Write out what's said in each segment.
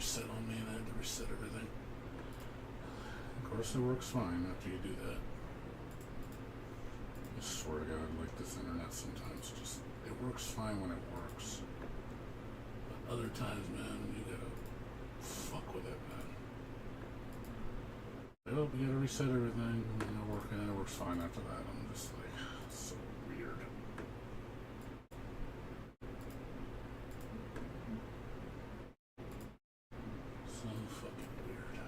reset on me and I had to reset everything. Of course it works fine after you do that. I swear to God, like this internet sometimes just, it works fine when it works. But other times, man, you gotta fuck with it, man. Oh, we gotta reset everything, and it works fine after that. I'm just like, so weird. So fucking weird.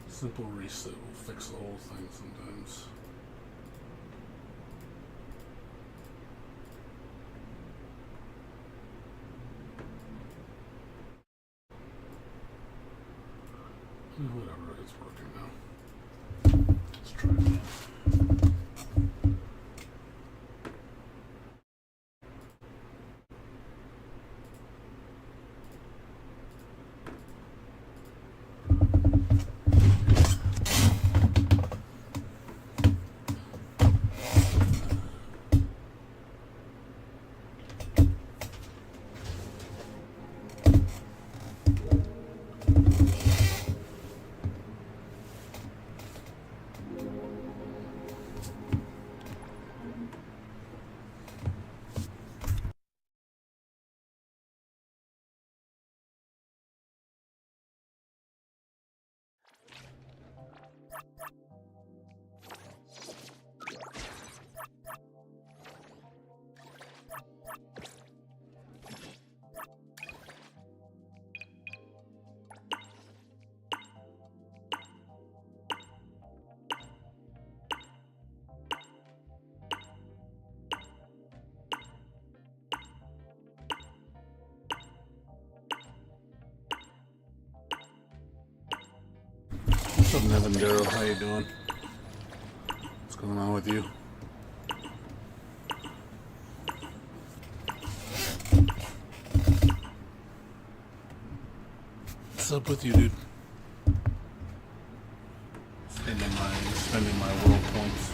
Simple reset will fix the whole thing sometimes. Whatever, it's working now. Let's try it again. What's up, Neverness? How you doing? What's going on with you? What's up with you, dude? Spending my world points.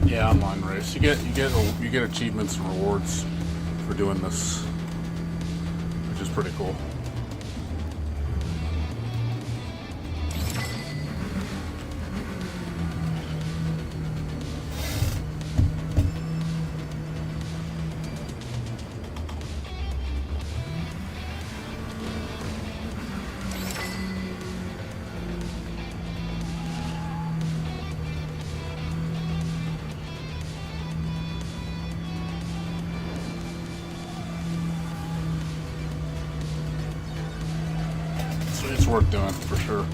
Yeah, online race. You get achievements and rewards for doing this, which is pretty cool. It's worth doing for sure.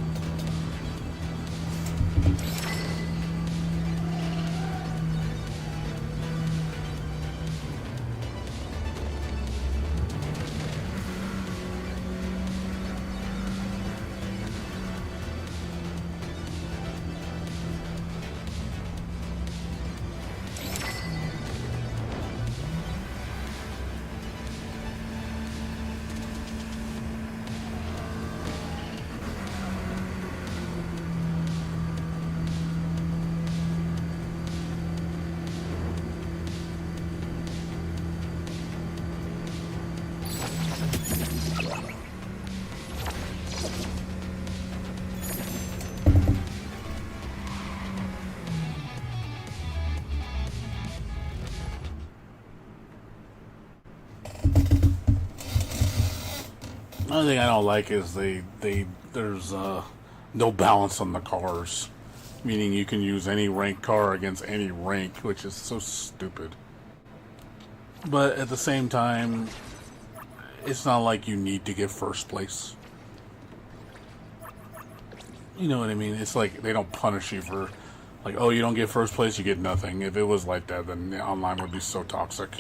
Another thing I don't like is there's no balance on the cars, meaning you can use any rank car against any rank, which is so stupid. But at the same time, it's not like you need to get first place. You know what I mean? It's like they don't punish you for, like, oh, you don't get first place, you get nothing. If it was like that, then the online would be so toxic.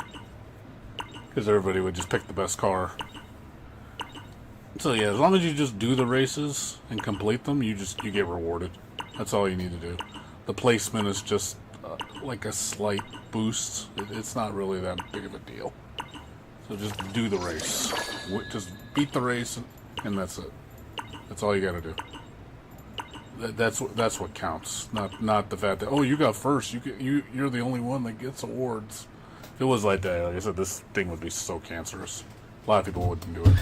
Because everybody would just pick the best car. So yeah, as long as you just do the races and complete them, you get rewarded. That's all you need to do. The placement is just like a slight boost. It's not really that big of a deal. So just do the race. Just beat the race, and that's it. That's all you got to do. That's what counts. Not the fact that, oh, you got first. You're the only one that gets awards. If it was like that, like I said, this thing would be so cancerous. A lot of people wouldn't do it.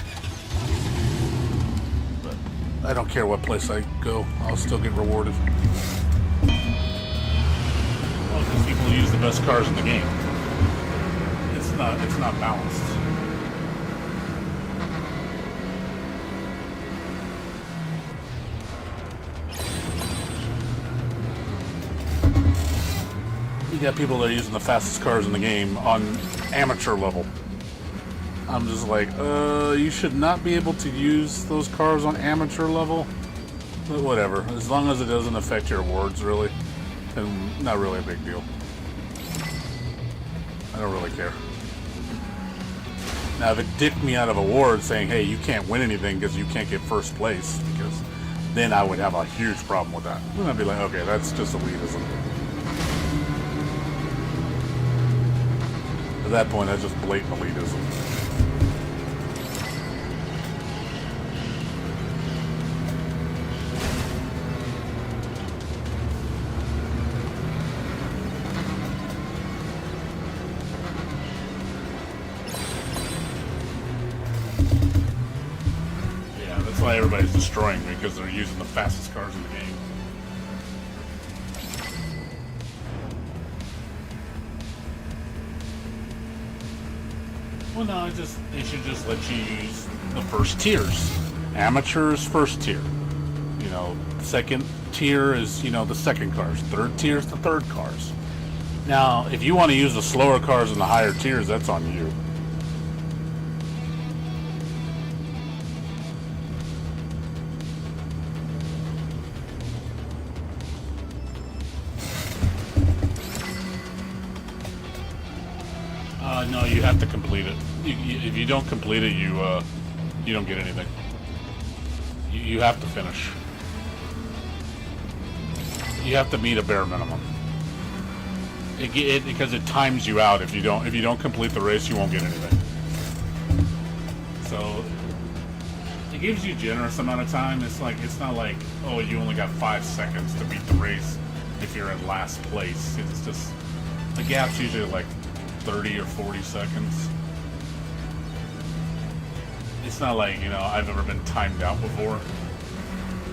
But I don't care what place I go. I'll still get rewarded. Well, because people use the best cars in the game. It's not balanced. You got people that are using the fastest cars in the game on amateur level. I'm just like, you should not be able to use those cars on amateur level. But whatever, as long as it doesn't affect your awards, really, then not really a big deal. I don't really care. Now, if it dicked me out of awards saying, hey, you can't win anything because you can't get first place, because then I would have a huge problem with that. Then I'd be like, okay, that's just elitism. At that point, that's just blatant elitism. Yeah, that's why everybody's destroying me, because they're using the fastest cars in the game. Well, no, they should just let you use the first tiers. Amateur is first tier. You know, second tier is, the second cars. Third tier is the third cars. Now, if you want to use the slower cars in the higher tiers, that's on you. No, you have to complete it. If you don't complete it, you don't get anything. You have to finish. You have to meet a bare minimum. Because it times you out. If you don't complete the race, you won't get anything. So it gives you a generous amount of time. It's not like, oh, you only got 5 seconds to beat the race if you're in last place. It's just the gap's usually like 30 or 40 seconds. It's not like, I've ever been timed out before.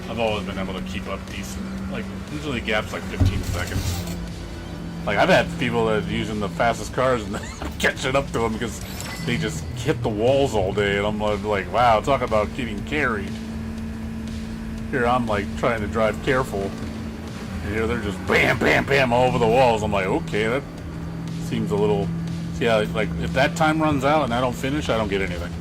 I've always been able to keep up decent. Like, usually the gap's like 15 seconds. Like, I've had people that are using the fastest cars and I'm catching up to them because they just hit the walls all day, and I'm like, wow, talk about getting carried. Here I'm like trying to drive careful, and here they're just bam, bam, bam all over the walls. I'm like, okay, that seems a little... Yeah, like, if that time runs out and I don't finish, I don't get anything.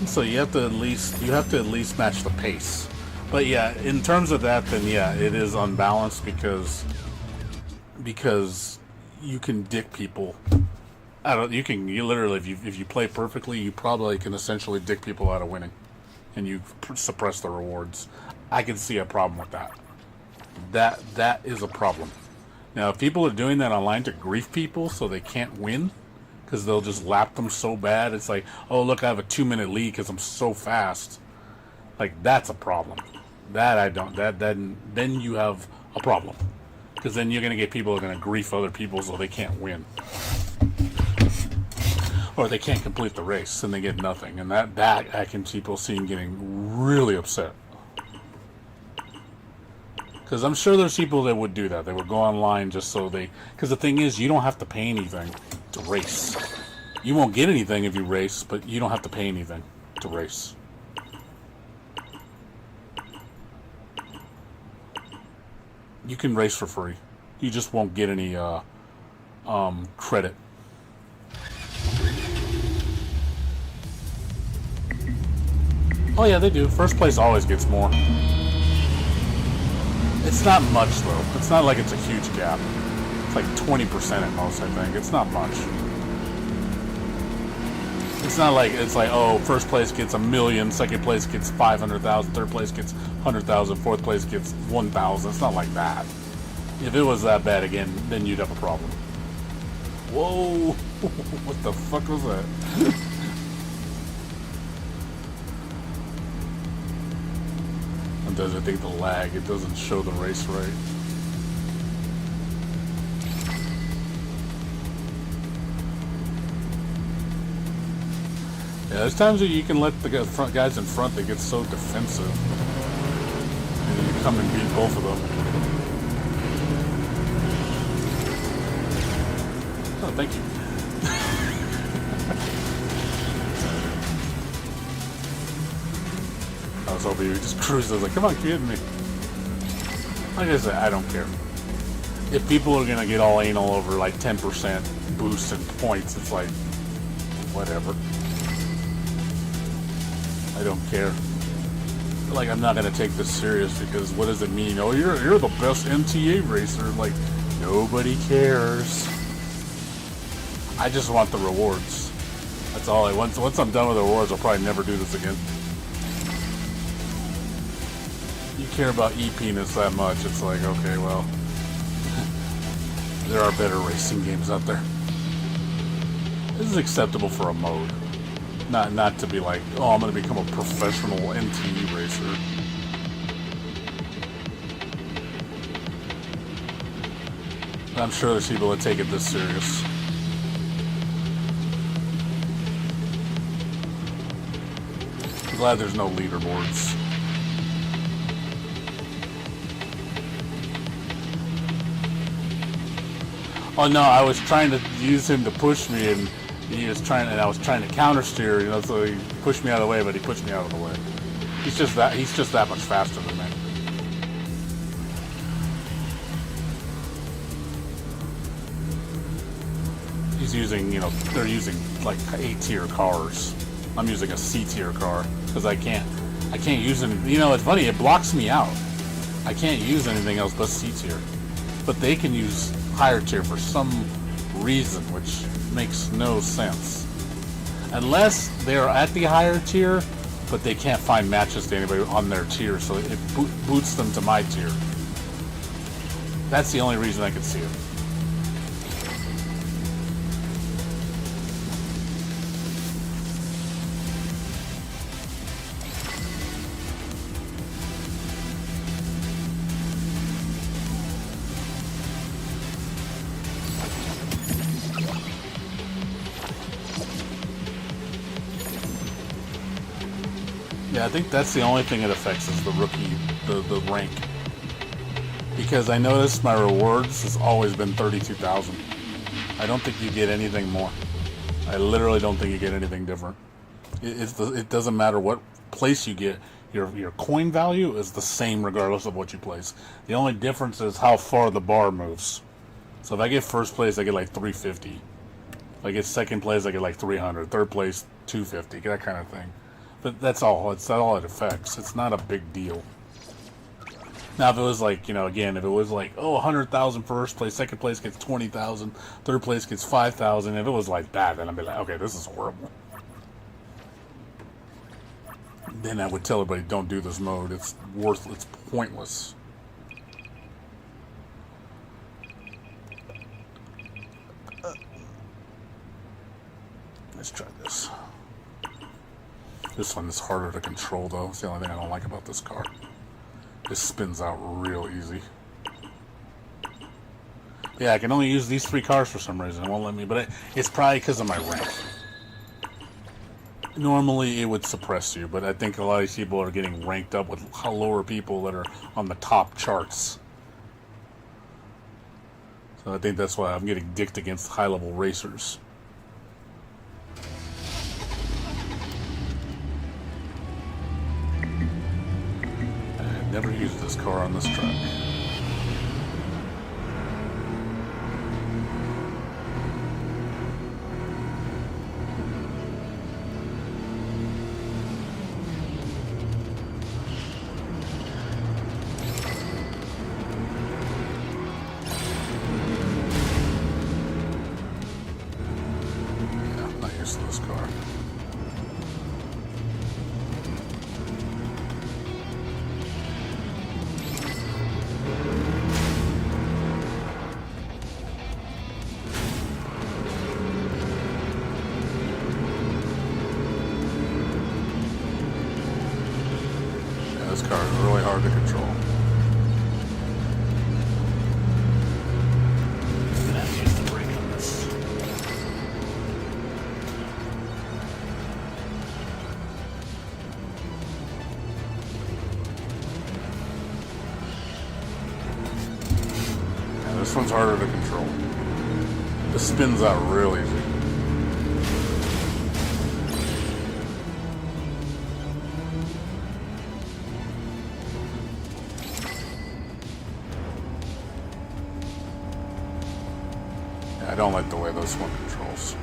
So you have to at least match the pace. But yeah, in terms of that, then yeah, it is unbalanced because you can dick people. You literally, if you play perfectly, you probably can essentially dick people out of winning, and you suppress the rewards. I can see a problem with that. That is a problem. Now, if people are doing that online to grief people so they can't win, because they'll just lap them so bad, it's like, oh, look, I have a 2-minute lead because I'm so fast. Like, that's a problem. Then you have a problem. Because then you're going to get people who are going to grief other people so they can't win. Or they can't complete the race and they get nothing. And that I can see people getting really upset. Because I'm sure there's people that would do that. They would go online just so they... Because the thing is, you don't have to pay anything to race. You won't get anything if you race, but you don't have to pay anything to race. You can race for free. You just won't get any credit. Oh yeah, they do. First place always gets more. It's not much though. It's not like it's a huge gap. It's like 20% at most, I think. It's not much. It's not like it's like, oh, first place gets 1 million, second place gets 500,000, third place gets 100,000, fourth place gets 1,000. It's not like that. If it was that bad again, then you'd have a problem. Whoa! What the fuck was that? Does I think the lag, it doesn't show the race right. Yeah, there's times that you can let the guys in front, they get so defensive. And you come and beat both of them. Oh, thank you. I was hoping you would just cruise. I was like, come on, kid me. Like I said, I don't care. If people are gonna get all anal over like 10% boost in points, it's like, whatever. I don't care. Like, I'm not gonna take this serious because what does it mean? Oh, you're the best MTA racer. Like, nobody cares. I just want the rewards. That's all I want. Once I'm done with the rewards, I'll probably never do this again. You care about EP-ness that much, it's like, okay, well, there are better racing games out there. This is acceptable for a mode. Not to be like, oh, I'm going to become a professional MTE racer. I'm sure there's people that take it this serious. I'm glad there's no leaderboards. Oh no, I was trying to use him to push me, and he was trying, and I was trying to counter steer, you know, so he pushed me out of the way, but he pushed me out of the way. He's just that much faster than me. He's using, you know, they're using like A-tier cars. I'm using a C-tier car because I can't use any. You know, it's funny, it blocks me out. I can't use anything else but C-tier, but they can use higher tier for some reason, which makes no sense. Unless they're at the higher tier, but they can't find matches to anybody on their tier, so it boots them to my tier. That's the only reason I could see it. Yeah, I think that's the only thing it affects is the rookie, the rank. Because I noticed my rewards has always been 32,000. I don't think you get anything more. I literally don't think you get anything different. It doesn't matter what place you get. Your coin value is the same regardless of what you place. The only difference is how far the bar moves. So if I get first place, I get like 350. If I get second place, I get like 300. Third place, 250. That kind of thing. But that's all. It's not all it affects. It's not a big deal. Now, if it was like, you know, again, if it was like, oh, 100,000 first place, second place gets 20,000, third place gets 5,000. If it was like that, then I'd be like, okay, this is horrible. Then I would tell everybody, don't do this mode. It's worthless. It's pointless. Let's try this. This one is harder to control, though. It's the only thing I don't like about this car. It spins out real easy. Yeah, I can only use these 3 cars for some reason. It won't let me, but it's probably because of my rank. Normally, it would suppress you, but I think a lot of these people are getting ranked up with lower people that are on the top charts. So I think that's why I'm getting dicked against high-level racers. I never used this car on this track. This car. Yeah, this car is really hard to control. This one's harder to control. This spins out real easy. Yeah, I don't like the way this one controls.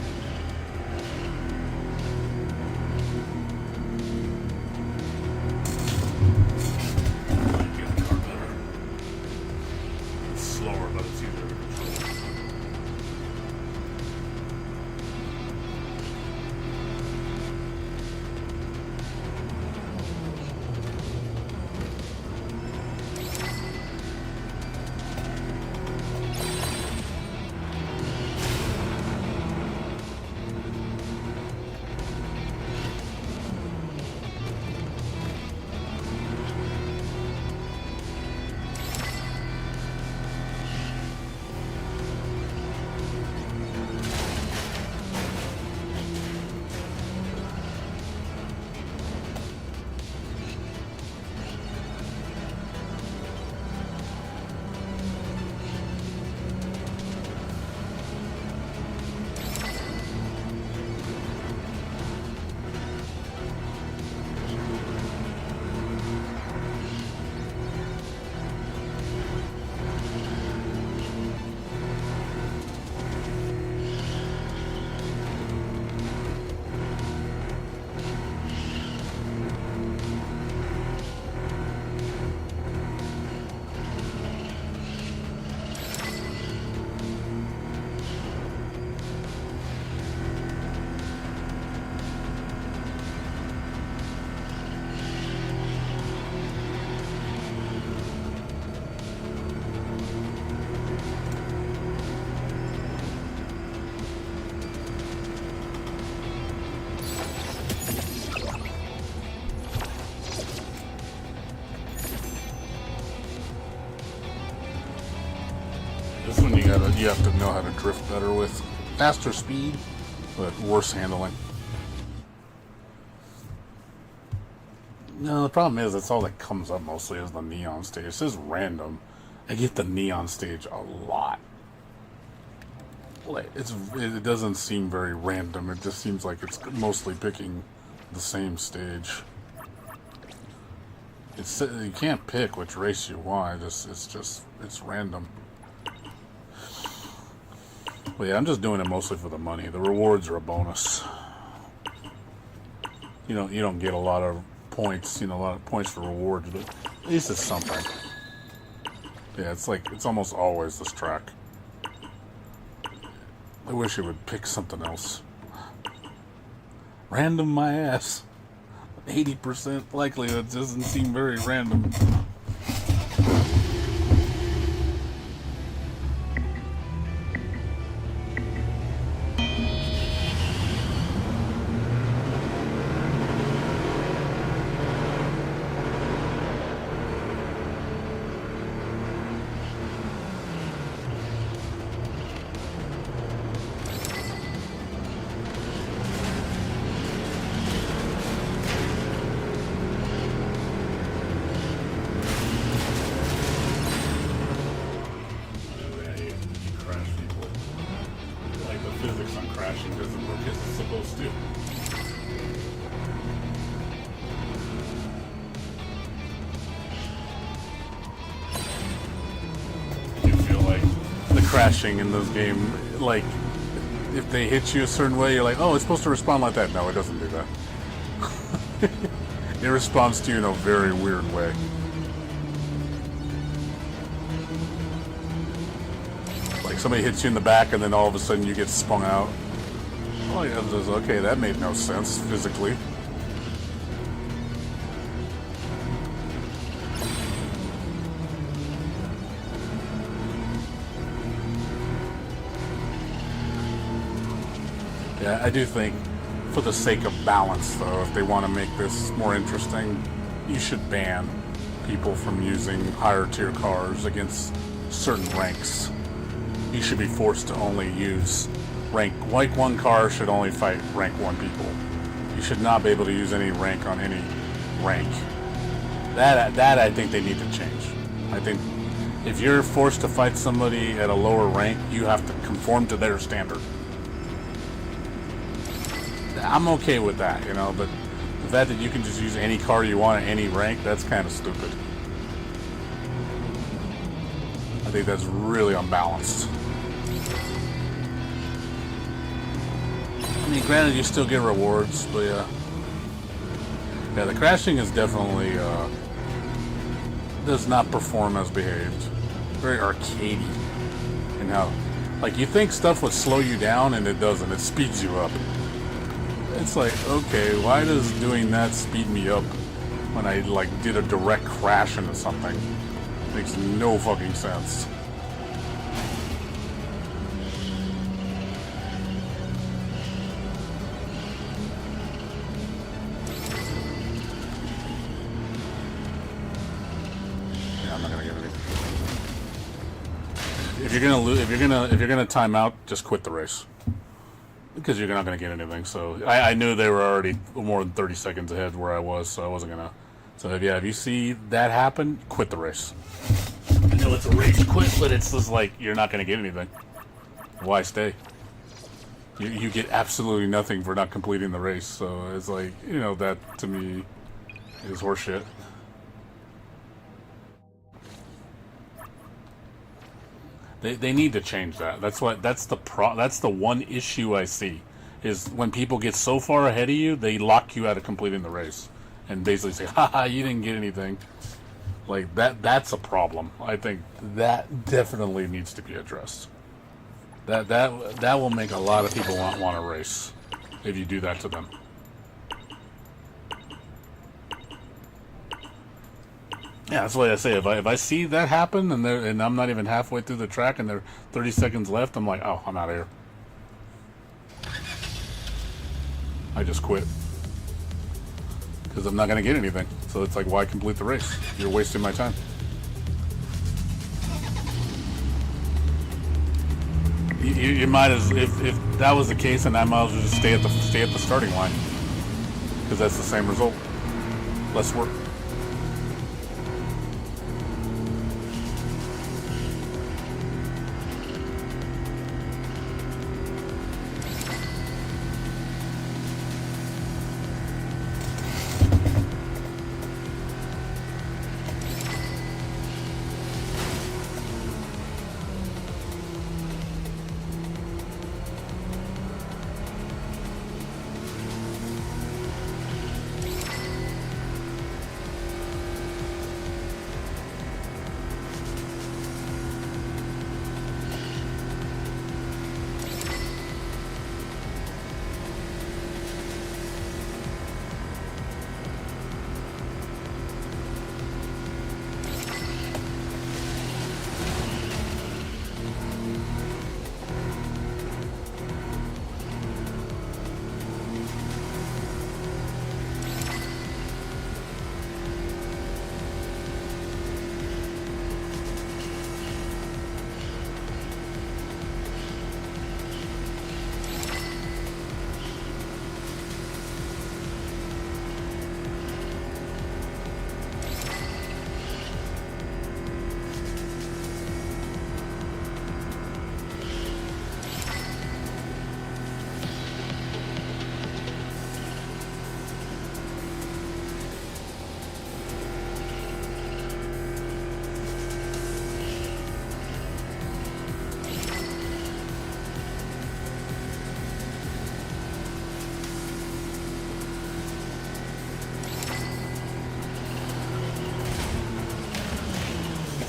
This one you have to know how to drift better with. Faster speed, but worse handling. No, the problem is that's all that comes up mostly is the neon stage. It says random. I get the neon stage a lot. Like it doesn't seem very random. It just seems like it's mostly picking the same stage. You can't pick which race you want. It's random. But yeah, I'm just doing it mostly for the money. The rewards are a bonus. You don't get a lot of points. A lot of points for rewards, but at least it's something. Yeah, it's almost always this track. I wish it would pick something else. Random my ass. 80% likelihood doesn't seem very random. crashing in those games. Like, if they hit you a certain way, you're like, oh, it's supposed to respond like that. No, it doesn't do that. It responds to you in a very weird way. Like somebody hits you in the back and then all of a sudden you get spun out. Oh yeah, okay, that made no sense physically. Yeah, I do think, for the sake of balance, though, if they want to make this more interesting, you should ban people from using higher tier cars against certain ranks. You should be forced to only use rank 1 car should only fight rank 1 people. You should not be able to use any rank on any rank. That I think they need to change. I think if you're forced to fight somebody at a lower rank, you have to conform to their standard. I'm okay with that, you know, but the fact that you can just use any car you want at any rank, that's kind of stupid. I think that's really unbalanced. I mean, granted, you still get rewards, but yeah. Yeah, the crashing is definitely, does not perform as behaved. Very arcadey. And how, like, you think stuff would slow you down, and it doesn't. It speeds you up. It's like, okay, why does doing that speed me up when I, like, did a direct crash into something? Makes no fucking sense. Yeah, I'm not gonna get it. If you're gonna time out, just quit the race. Because you're not going to get anything, so I knew they were already more than 30 seconds ahead where I was, so I wasn't going to. So if you see that happen, quit the race. I know it's a race quit, but it's just like, you're not going to get anything. Why stay? You get absolutely nothing for not completing the race, so it's like, you know, that to me is horseshit. They need to change that. That's the one issue I see, is when people get so far ahead of you, they lock you out of completing the race and basically say, haha, you didn't get anything. Like that's a problem. I think that definitely needs to be addressed. That will make a lot of people want to race if you do that to them. Yeah, that's what I say. If I see that happen and I'm not even halfway through the track and there are 30 seconds left, I'm like, oh, I'm out of here. I just quit. Because I'm not going to get anything. So it's like, why complete the race? You're wasting my time. You might as, if that was the case, then I might as well just stay at the starting line. Because that's the same result. Less work.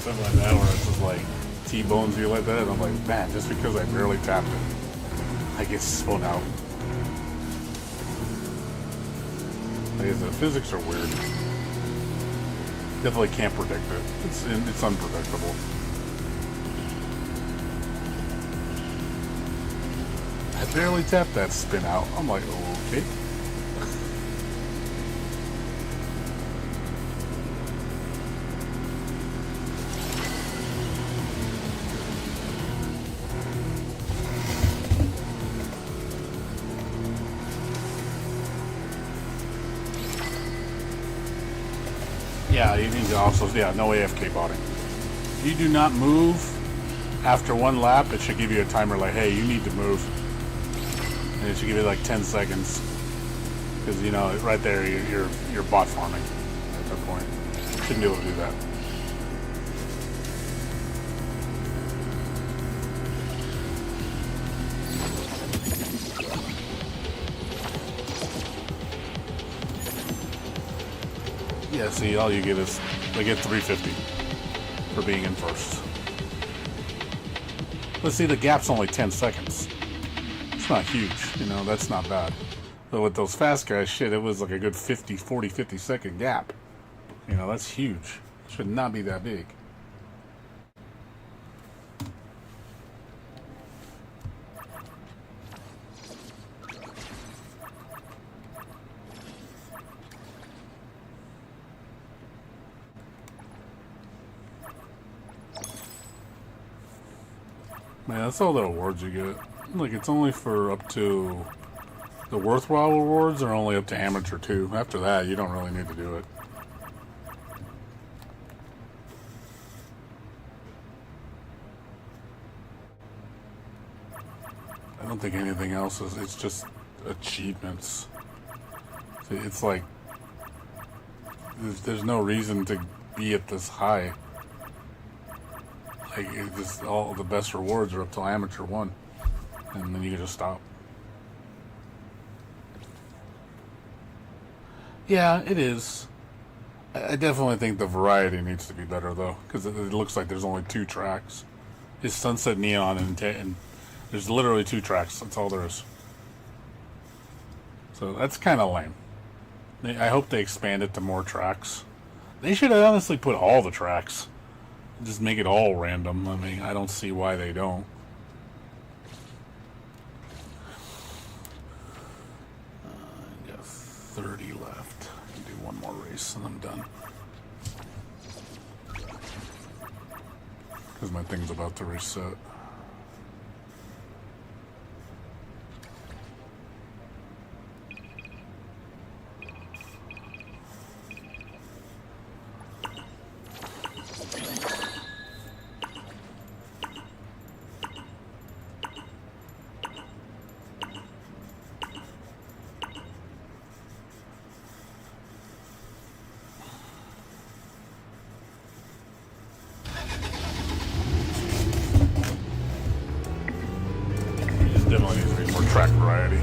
something like that, where it's just like T-bones you like that, and I'm like, man, just because I barely tapped it, I get spun out. Like, the physics are weird. Definitely can't predict it. It's unpredictable. I barely tapped that spin out. I'm like, okay. Yeah, you need to also, no AFK botting. You do not move after one lap, it should give you a timer like, hey, you need to move. And it should give you like 10 seconds. Because, you know, right there, you're bot farming at that point. Shouldn't be able to do that. Yeah, see, all you get is, they get 350 for being in first. But see, the gap's only 10 seconds. It's not huge, you know, that's not bad. But with those fast guys, shit, it was like a good 50 second gap. You know, that's huge. Should not be that big. Man, that's all the awards you get. Like, it's only for up to... The worthwhile awards are only up to amateur 2. After that, you don't really need to do it. I don't think anything else is... It's just achievements. It's like... There's no reason to be at this high. Like, it just, all the best rewards are up till amateur 1, and then you can just stop. Yeah, it is. I definitely think the variety needs to be better, though, because it looks like there's only 2 tracks. It's Sunset Neon, and there's literally 2 tracks. That's all there is. So that's kind of lame. I hope they expand it to more tracks. They should honestly put all the tracks. Just make it all random. I mean, I don't see why they don't. I got 30 left. I can do one more race and I'm done. Because my thing's about to reset. Definitely needs to be more track variety.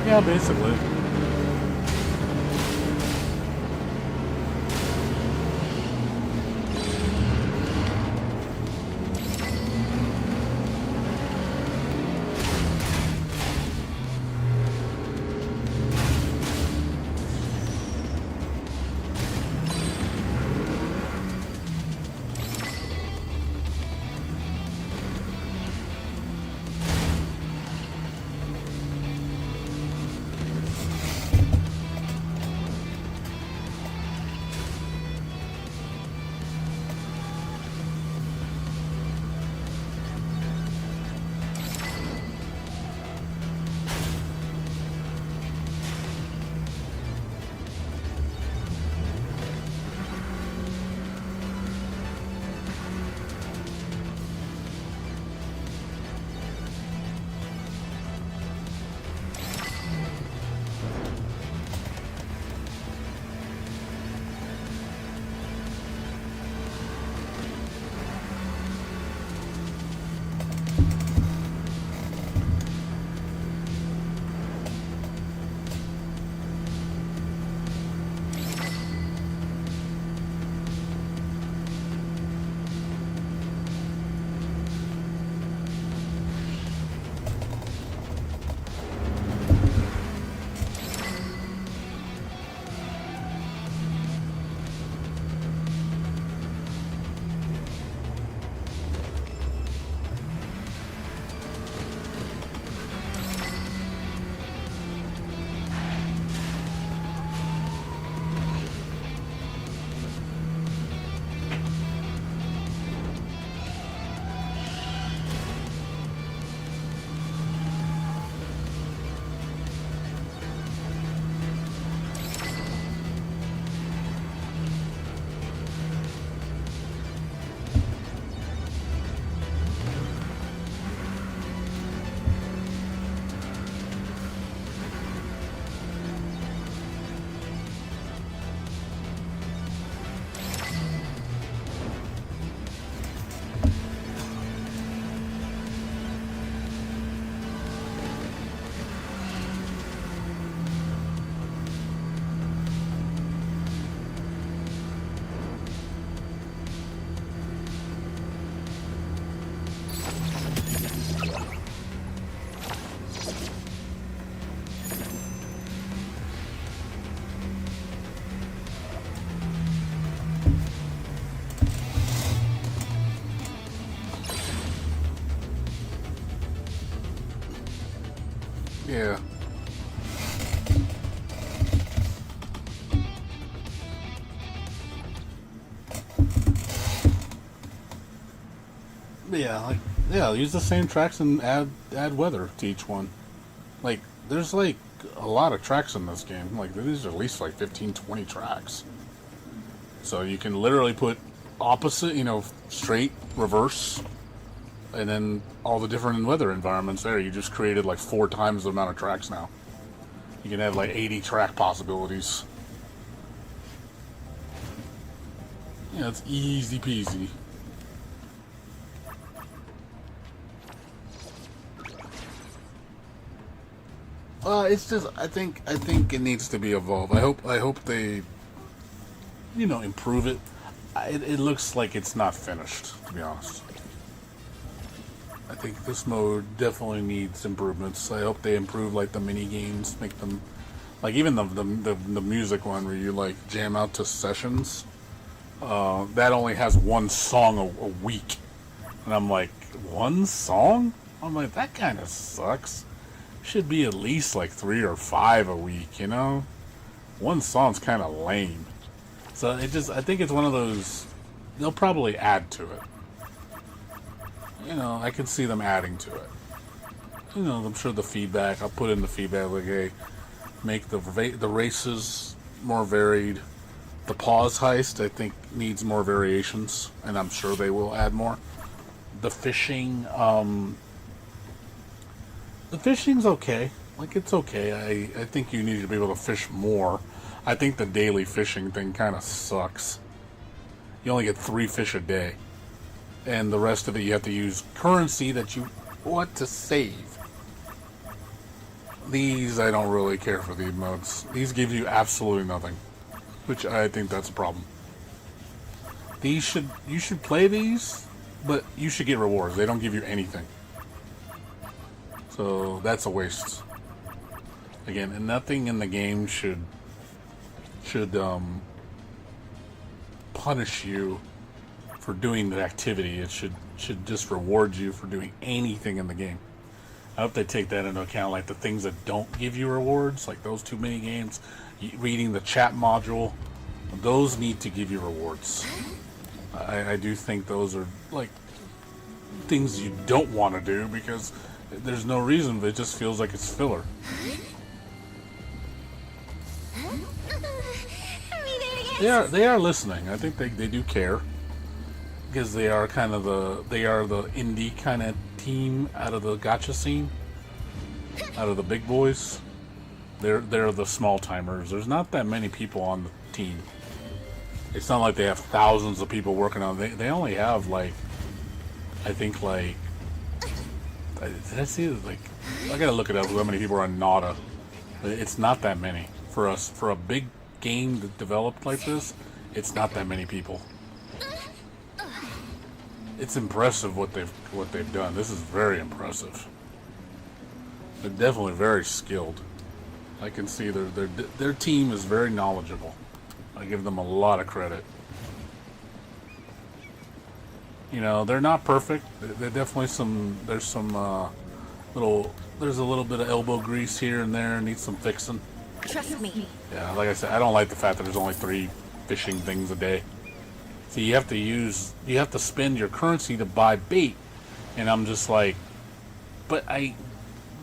Yeah, basically. Yeah, use the same tracks and add weather to each one. Like, there's like a lot of tracks in this game. Like, there's at least like 15, 20 tracks. So you can literally put opposite, straight, reverse, and then all the different weather environments there. You just created like 4 times the amount of tracks now. You can have like 80 track possibilities. Yeah, it's easy peasy. It's just I think it needs to be evolved. I hope they improve it. It looks like it's not finished, to be honest. I think this mode definitely needs improvements. I hope they improve like the mini games, make them like even the music one where you like jam out to sessions. That only has 1 song a week, and I'm like, 1 song? I'm like, that kind of sucks. Should be at least like 3 or 5 a week, 1 song's kind of lame. So I think it's one of those. They'll probably add to it. I can see them adding to it. I'm sure the feedback. I'll put in the feedback like, hey, make the races more varied. The pause heist, I think, needs more variations, and I'm sure they will add more. The fishing, the fishing's okay. Like, it's okay. I think you need to be able to fish more. I think the daily fishing thing kind of sucks. You only get 3 fish a day. And the rest of it, you have to use currency that you want to save. These, I don't really care for these modes. These give you absolutely nothing. Which I think that's a problem. You should play these, but you should get rewards. They don't give you anything. So that's a waste. Again, and nothing in the game should punish you for doing the activity. It should just reward you for doing anything in the game. I hope they take that into account, like the things that don't give you rewards, like those 2 mini games, reading the chat module. Those need to give you rewards. I do think those are like things you don't want to do because there's no reason, but it just feels like it's filler. They are listening. I think they do care because they are kind of the indie kind of team out of the gacha scene, out of the big boys. They're the small timers. There's not that many people on the team. It's not like they have thousands of people working on it. They only have like, I think like, did I see it? Like, I gotta look it up. How many people are on Nada? It's not that many for us. For a big game that developed like this, it's not that many people. It's impressive what they've done. This is very impressive. They're definitely very skilled. I can see their team is very knowledgeable. I give them a lot of credit. They're not perfect. They're definitely there's a little bit of elbow grease here and there, needs some fixing. Trust me. Yeah, like I said, I don't like the fact that there's only 3 fishing things a day. See, you have to spend your currency to buy bait, and I'm just like, but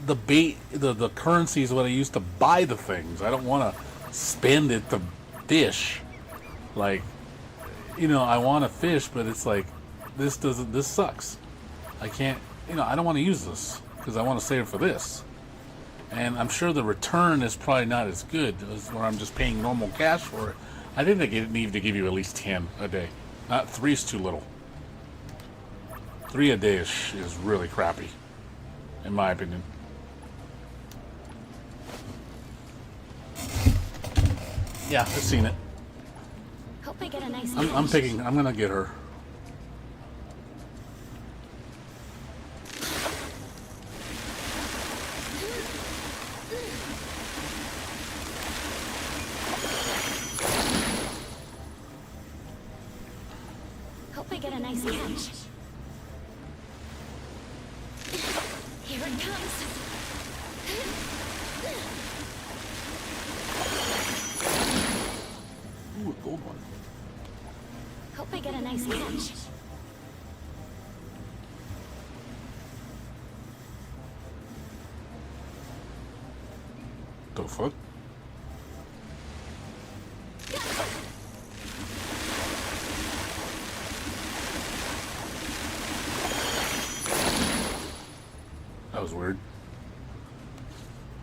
the bait, the currency is what I use to buy the things. I don't want to spend it to fish. Like, I want to fish, but it's like, this sucks. I can't, I don't want to use this because I want to save it for this. And I'm sure the return is probably not as good as where I'm just paying normal cash for it. I think they need to give you at least 10 a day. Not 3 is too little. 3 a day is really crappy, in my opinion. Yeah, I've seen it. Hope I get a nice I'm gonna get her. Hope I get a nice catch. Here it comes. Ooh, a gold one. Hope I get a nice catch. the fuck? That was weird.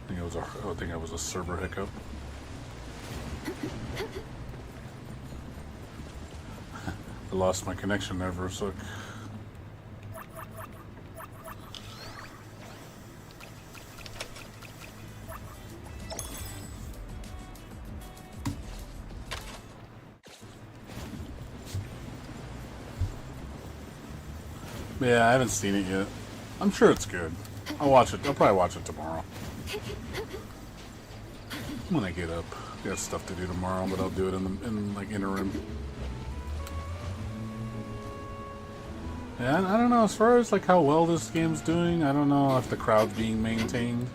I think it was a server hiccup. I lost my connection there for a sec. Yeah, I haven't seen it yet. I'm sure it's good. I'll watch it. I'll probably watch it tomorrow. When I get up. I got stuff to do tomorrow, but I'll do it in like interim. Yeah, I don't know, as far as like how well this game's doing, I don't know if the crowd's being maintained.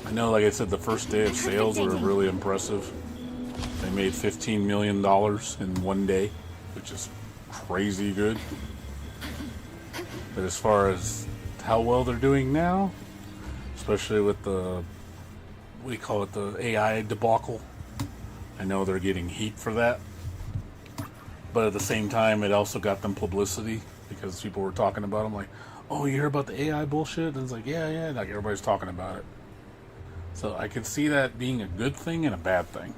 I know, like I said, the first day of sales were really impressive. They made $15 million in one day, which is crazy good. But as far as how well they're doing now, especially with the, what do you call it, the AI debacle, I know they're getting heat for that. But at the same time, it also got them publicity because people were talking about them like, oh, you hear about the AI bullshit? And it's like, yeah, like everybody's talking about it. So I could see that being a good thing and a bad thing.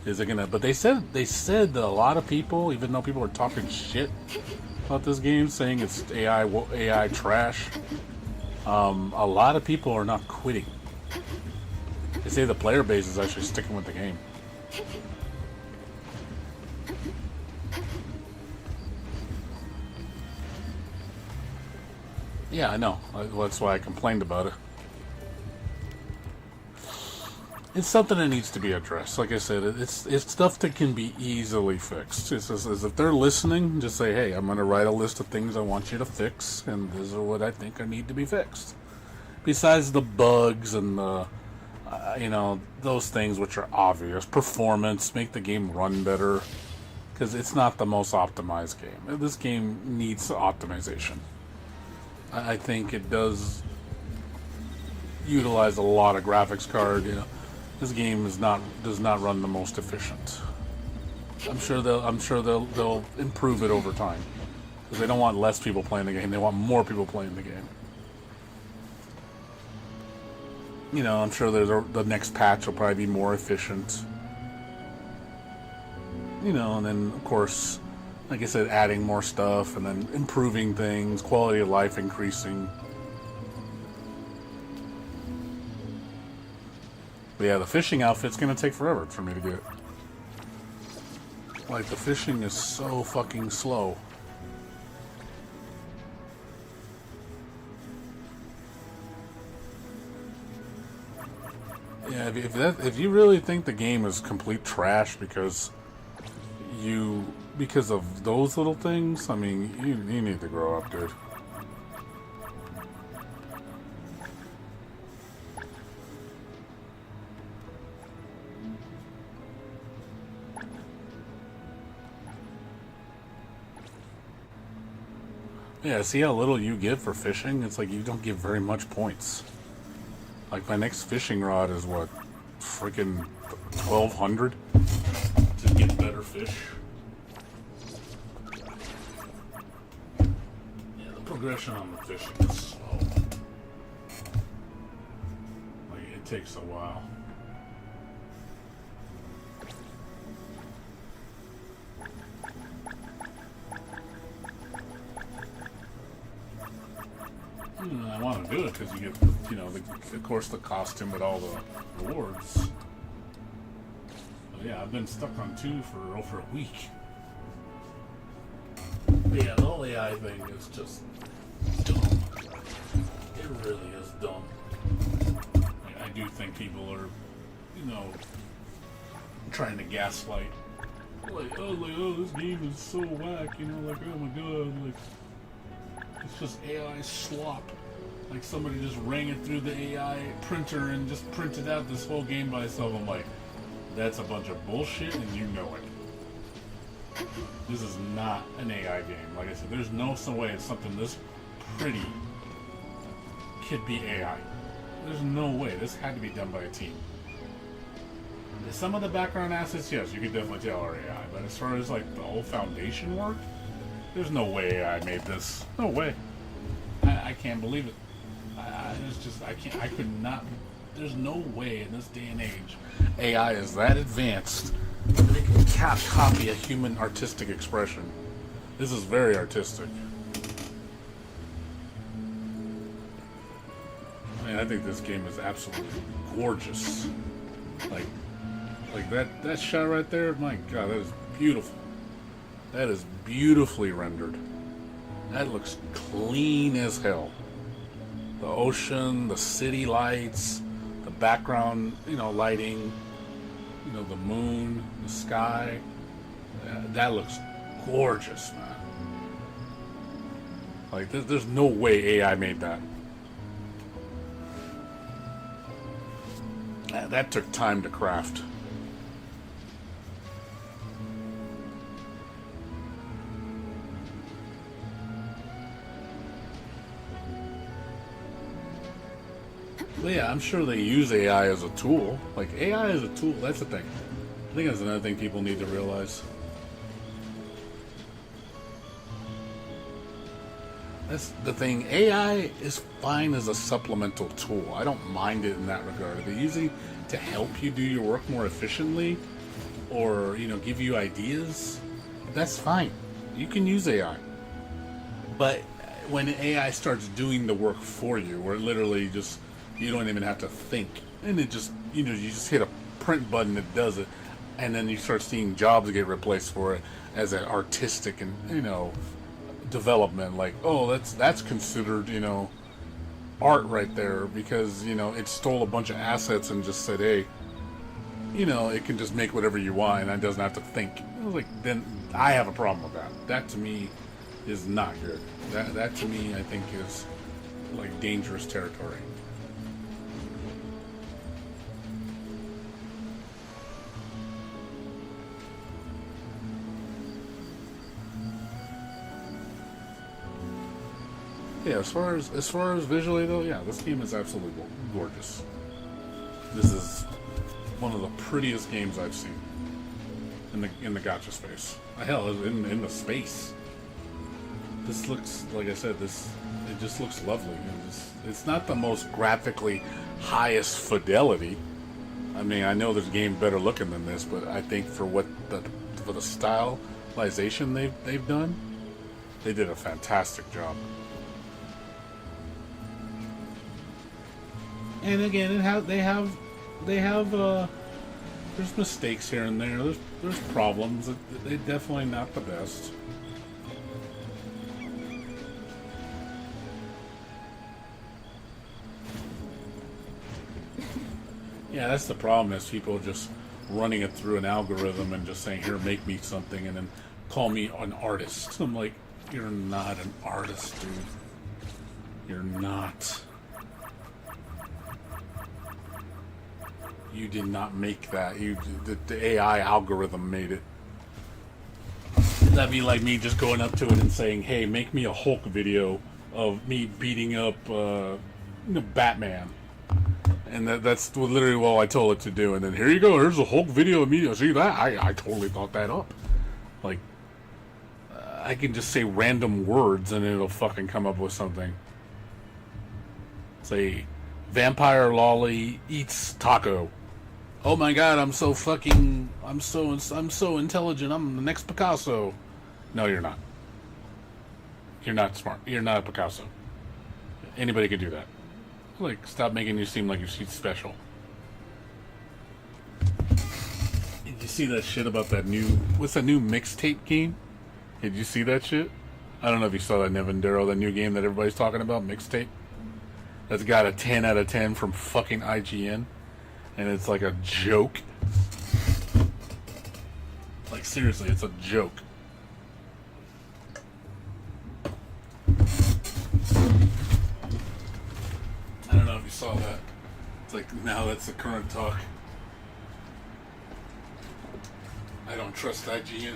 Is it gonna? But they said that a lot of people, even though people are talking shit about this game, saying it's AI trash, a lot of people are not quitting. They say the player base is actually sticking with the game. Yeah, I know. That's why I complained about it. It's something that needs to be addressed. Like I said, it's stuff that can be easily fixed. It's just, as if they're listening, just say, hey, I'm going to write a list of things I want you to fix, and these are what I think need to be fixed. Besides the bugs and the, those things which are obvious. Performance, make the game run better. Because it's not the most optimized game. This game needs optimization. I think it does utilize a lot of graphics card. This game does not run the most efficient. I'm sure they'll improve it over time because they don't want less people playing the game. They want more people playing the game. I'm sure the next patch will probably be more efficient. And then of course, like I said, adding more stuff and then improving things, quality of life increasing. But yeah, the fishing outfit's gonna take forever for me to get. Like, the fishing is so fucking slow. Yeah, if you really think the game is complete trash because of those little things, I mean, you need to grow up, dude. Yeah, see how little you get for fishing? It's like you don't get very much points. Like, my next fishing rod is what? Freaking 1,200 to get better fish. Yeah, the progression on the fishing is slow. Like, it takes a while. I want to do it because you get, of course, the costume with all the rewards. But yeah, I've been stuck on 2 for over a week. But yeah, the whole AI thing is just dumb. It really is dumb. I do think people are, trying to gaslight. Like, oh, this game is so whack, like, oh my god, like, it's just AI slop. Like, somebody just ran it through the AI printer and just printed out this whole game by itself. I'm like, that's a bunch of bullshit and you know it. This is not an AI game. Like I said, there's no way something this pretty could be AI. There's no way. This had to be done by a team. Some of the background assets, yes, you could definitely tell are AI. But as far as like the whole foundation work, there's no way AI made this. No way. I can't believe it. It's just I can't. I could not. There's no way in this day and age AI is that advanced that it can copy a human artistic expression. This is very artistic. I mean, I think this game is absolutely gorgeous. Like that shot right there, my God, that is beautiful. That is beautifully rendered. That looks clean as hell. The ocean, the city lights, the background, lighting, the moon, the sky. That looks gorgeous, man. Like, there's no way AI made that. That took time to craft. But yeah, I'm sure they use AI as a tool. Like, AI is a tool, that's the thing. I think that's another thing people need to realize. That's the thing. AI is fine as a supplemental tool. I don't mind it in that regard. If they're using to help you do your work more efficiently, or give you ideas, that's fine. You can use AI. But when AI starts doing the work for you, where literally just you don't even have to think, and it just you just hit a print button, it does it, and then you start seeing jobs get replaced for it as an artistic and development. Like, oh, that's considered art right there, because it stole a bunch of assets and just said, hey, it can just make whatever you want and it doesn't have to think. I was like, then I have a problem with that. That to me is not good. That to me, I think, is like dangerous territory. Yeah, as far as visually though, yeah, this game is absolutely gorgeous. This is one of the prettiest games I've seen in the gacha space. Hell, in the space. This looks, like I said, it just looks lovely. It's not the most graphically highest fidelity. I mean, I know there's a game better looking than this, but I think for the stylization they've done, they did a fantastic job. And again, they have there's mistakes here and there. There's problems. They're definitely not the best. Yeah, that's the problem, is people just running it through an algorithm and just saying, here, make me something, and then call me an artist. I'm like, you're not an artist, dude. You're not. You did not make that. The AI algorithm made it. That'd be like me just going up to it and saying, hey, make me a Hulk video of me beating up Batman. And that's literally what I told it to do. And then here you go, here's a Hulk video of me. See that? I totally thought that up. Like, I can just say random words and it'll fucking come up with something. Say, vampire lolly eats taco. Oh my God, I'm so intelligent. I'm the next Picasso. No, you're not. You're not smart. You're not a Picasso. Anybody could do that. Like, stop making you seem like you're special. Did you see that shit about what's that new mixtape game? Did you see that shit? I don't know if you saw that, Neverness, that new game that everybody's talking about, mixtape. That's got a 10 out of 10 from fucking IGN. And it's like a joke. Like, seriously, it's a joke. I don't know if you saw that. It's like, now that's the current talk. I don't trust IGN.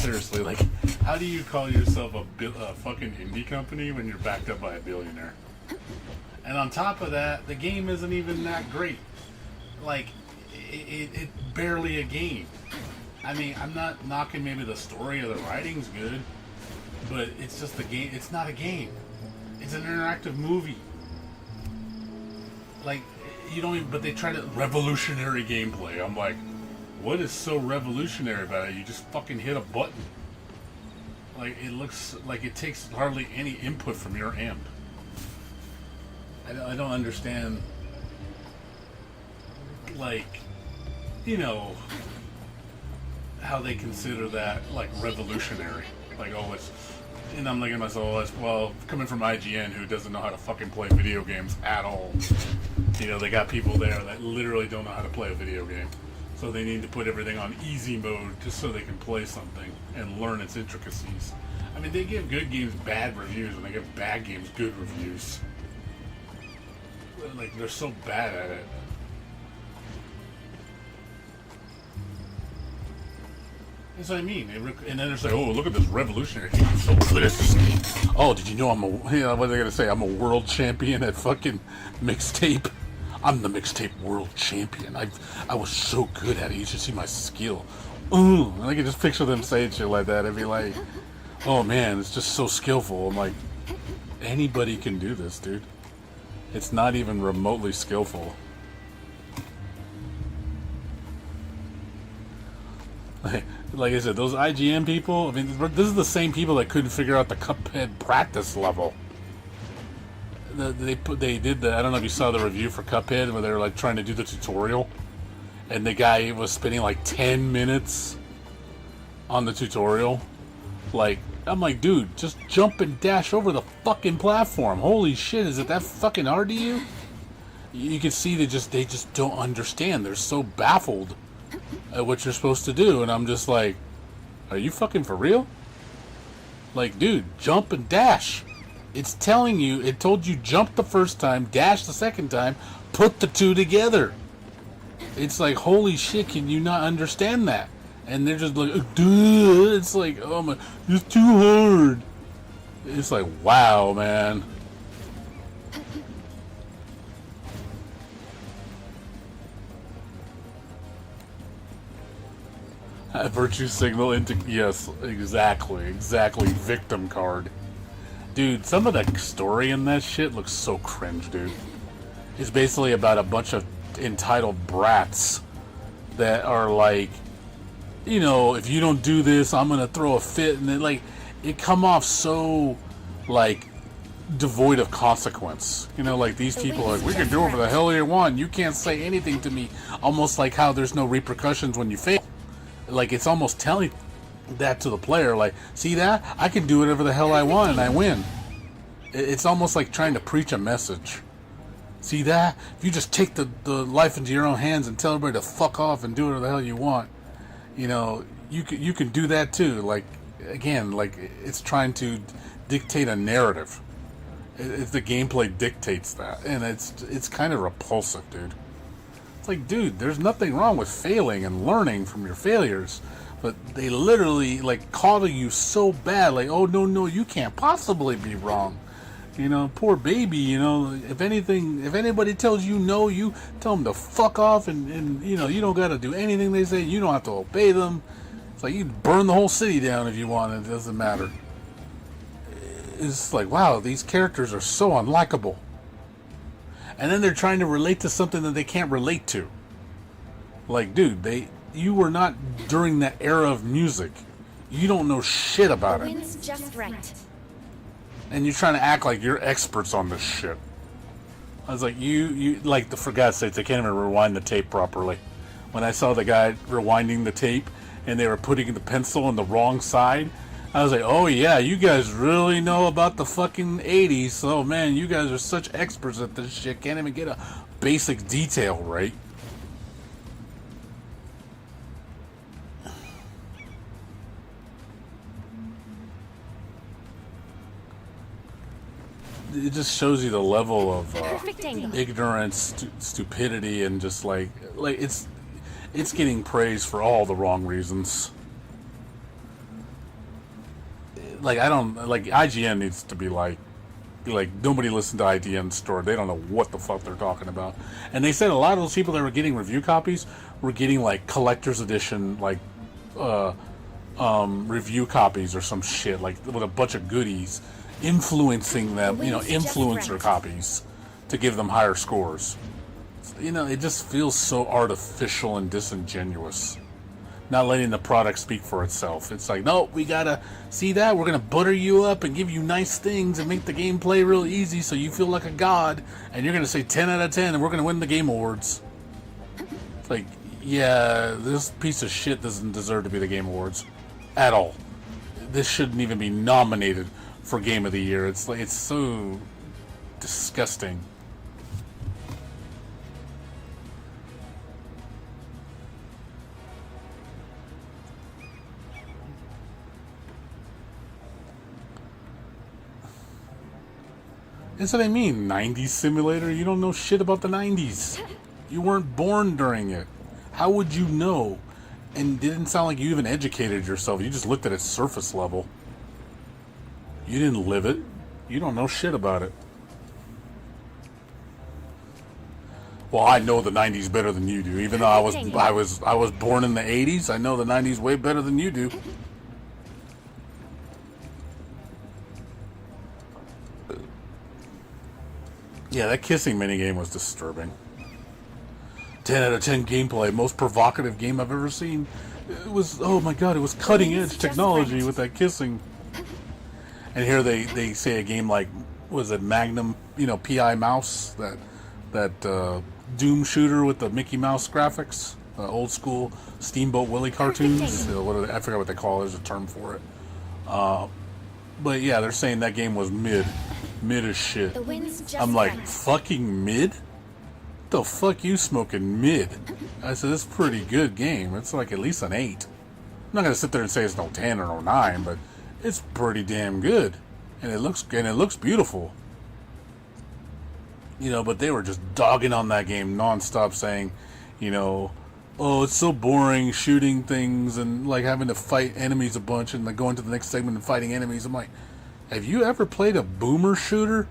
seriously, like, how do you call yourself a fucking indie company when you're backed up by a billionaire? And on top of that, the game isn't even that great. Like, it's barely a game. I mean, I'm not knocking maybe the story or the writing's good, but it's just the game. It's not a game. It's an interactive movie. Like, you don't even, but they try to, revolutionary gameplay. I'm like, what is so revolutionary about it? You just fucking hit a button. Like, it looks like it takes hardly any input from your end. I don't understand, like, you know, how they consider that, like, revolutionary. Like, oh, it's, and I'm thinking to myself, oh, it's, well, coming from IGN, who doesn't know how to fucking play video games at all. You know, they got people there that literally don't know how to play a video game. So they need to put everything on easy mode just so they can play something and learn its intricacies. I mean, they give good games bad reviews and they give bad games good reviews. Like, they're so bad at it. That's what I mean. And then it's like, oh, look at this revolutionary game. I'm so good at this game. Oh, did you know I'm a, you know, what are they going to say? I'm a world champion at fucking mixtape. I'm the mixtape world champion. I was so good at it. You should see my skill. Ooh, and I can just picture them saying shit like that. I'd be like, oh man, it's just so skillful. I'm like, anybody can do this, dude. It's not even remotely skillful. Like I said, those IGN people, I mean, this is the same people that couldn't figure out the Cuphead practice level. They did the, I don't know if you saw the review for Cuphead where they were like trying to do the tutorial, and the guy was spending like 10 minutes on the tutorial. Like, I'm like, dude, just jump and dash over the fucking platform. Holy shit, is it that fucking hard to you? You can see they just don't understand. They're so baffled at what you're supposed to do, and I'm just like, are you fucking for real? Like, dude, jump and dash. It's telling you, it told you jump the first time, dash the second time, put the two together. It's like, holy shit, can you not understand that? And they're just like, duh. It's like, oh my, it's too hard. It's like, wow, man. Virtue signal into, yes, exactly, victim card. Dude, some of the story in that shit looks so cringe, dude. It's basically about a bunch of entitled brats that are like, you know, if you don't do this, I'm gonna throw a fit, and then, like, it come off so, like, devoid of consequence. You know, like, these people are like, we can do whatever the hell you want, you can't say anything to me. Almost like how there's no repercussions when you fail. Like, it's almost telling that to the player, like, see that? I can do whatever the hell I want and I win. It's almost like trying to preach a message. See that? If you just take the life into your own hands and tell everybody to fuck off and do whatever the hell you want, you know, you can do that too. Like, again, like, it's trying to dictate a narrative. The gameplay dictates that, and it's kind of repulsive, dude. It's like, dude, there's nothing wrong with failing and learning from your failures, but they literally, like, coddle you so bad, like, oh, no, you can't possibly be wrong. You know, poor baby, you know, if anybody tells you no, you tell them to fuck off, and you know, you don't got to do anything they say, you don't have to obey them. It's like, you burn the whole city down if you want, it doesn't matter. It's like, wow, these characters are so unlikable. And then they're trying to relate to something that they can't relate to. Like, dude, you were not during that era of music. You don't know shit about it. Wind's just right. And you're trying to act like you're experts on this shit. I was like, you like, for God's sakes, I can't even rewind the tape properly. When I saw the guy rewinding the tape and they were putting the pencil on the wrong side, I was like, oh yeah, you guys really know about the fucking 80s. So, man, you guys are such experts at this shit. Can't even get a basic detail right. It just shows you the level of ignorance, stupidity, and just like it's getting praised for all the wrong reasons. like I don't like IGN needs to be like nobody listened to IGN store. They don't know what the fuck they're talking about. And they said a lot of those people that were getting review copies were getting like collector's edition like review copies or some shit like with a bunch of goodies influencing them, influencer copies to give them higher scores. It just feels so artificial and disingenuous. Not letting the product speak for itself. It's like, no, we gotta see that. We're gonna butter you up and give you nice things and make the gameplay real easy so you feel like a god. And you're gonna say 10 out of 10 and we're gonna win the Game Awards. It's like, yeah, this piece of shit doesn't deserve to be the Game Awards at all. This shouldn't even be nominated for Game of the Year. It's like, it's so disgusting. That's what I mean, 90s simulator. You don't know shit about the 90s. You weren't born during it. How would you know? And it didn't sound like you even educated yourself. You just looked at it surface level. You didn't live it. You don't know shit about it. Well, I know the 90s better than you do. Even though I was born in the 80s, I know the 90s way better than you do. Yeah, that kissing minigame was disturbing. 10 out of 10 gameplay. Most provocative game I've ever seen. It was, oh my god, it was cutting edge technology with that kissing. And here they say a game like, was it Magnum, PI Mouse? That Doom shooter with the Mickey Mouse graphics? Old school Steamboat Willie cartoons? I forgot what they call it. There's a term for it. But yeah, they're saying that game was mid as shit. I'm like, fucking mid? What the fuck you smoking mid? I said, it's a pretty good game. It's like at least an 8. I'm not gonna sit there and say it's no 10 or no 9, but it's pretty damn good. And it looks beautiful. But they were just dogging on that game nonstop, saying, oh, it's so boring shooting things and like having to fight enemies a bunch and like going to the next segment and fighting enemies. I'm like, have you ever played a boomer shooter?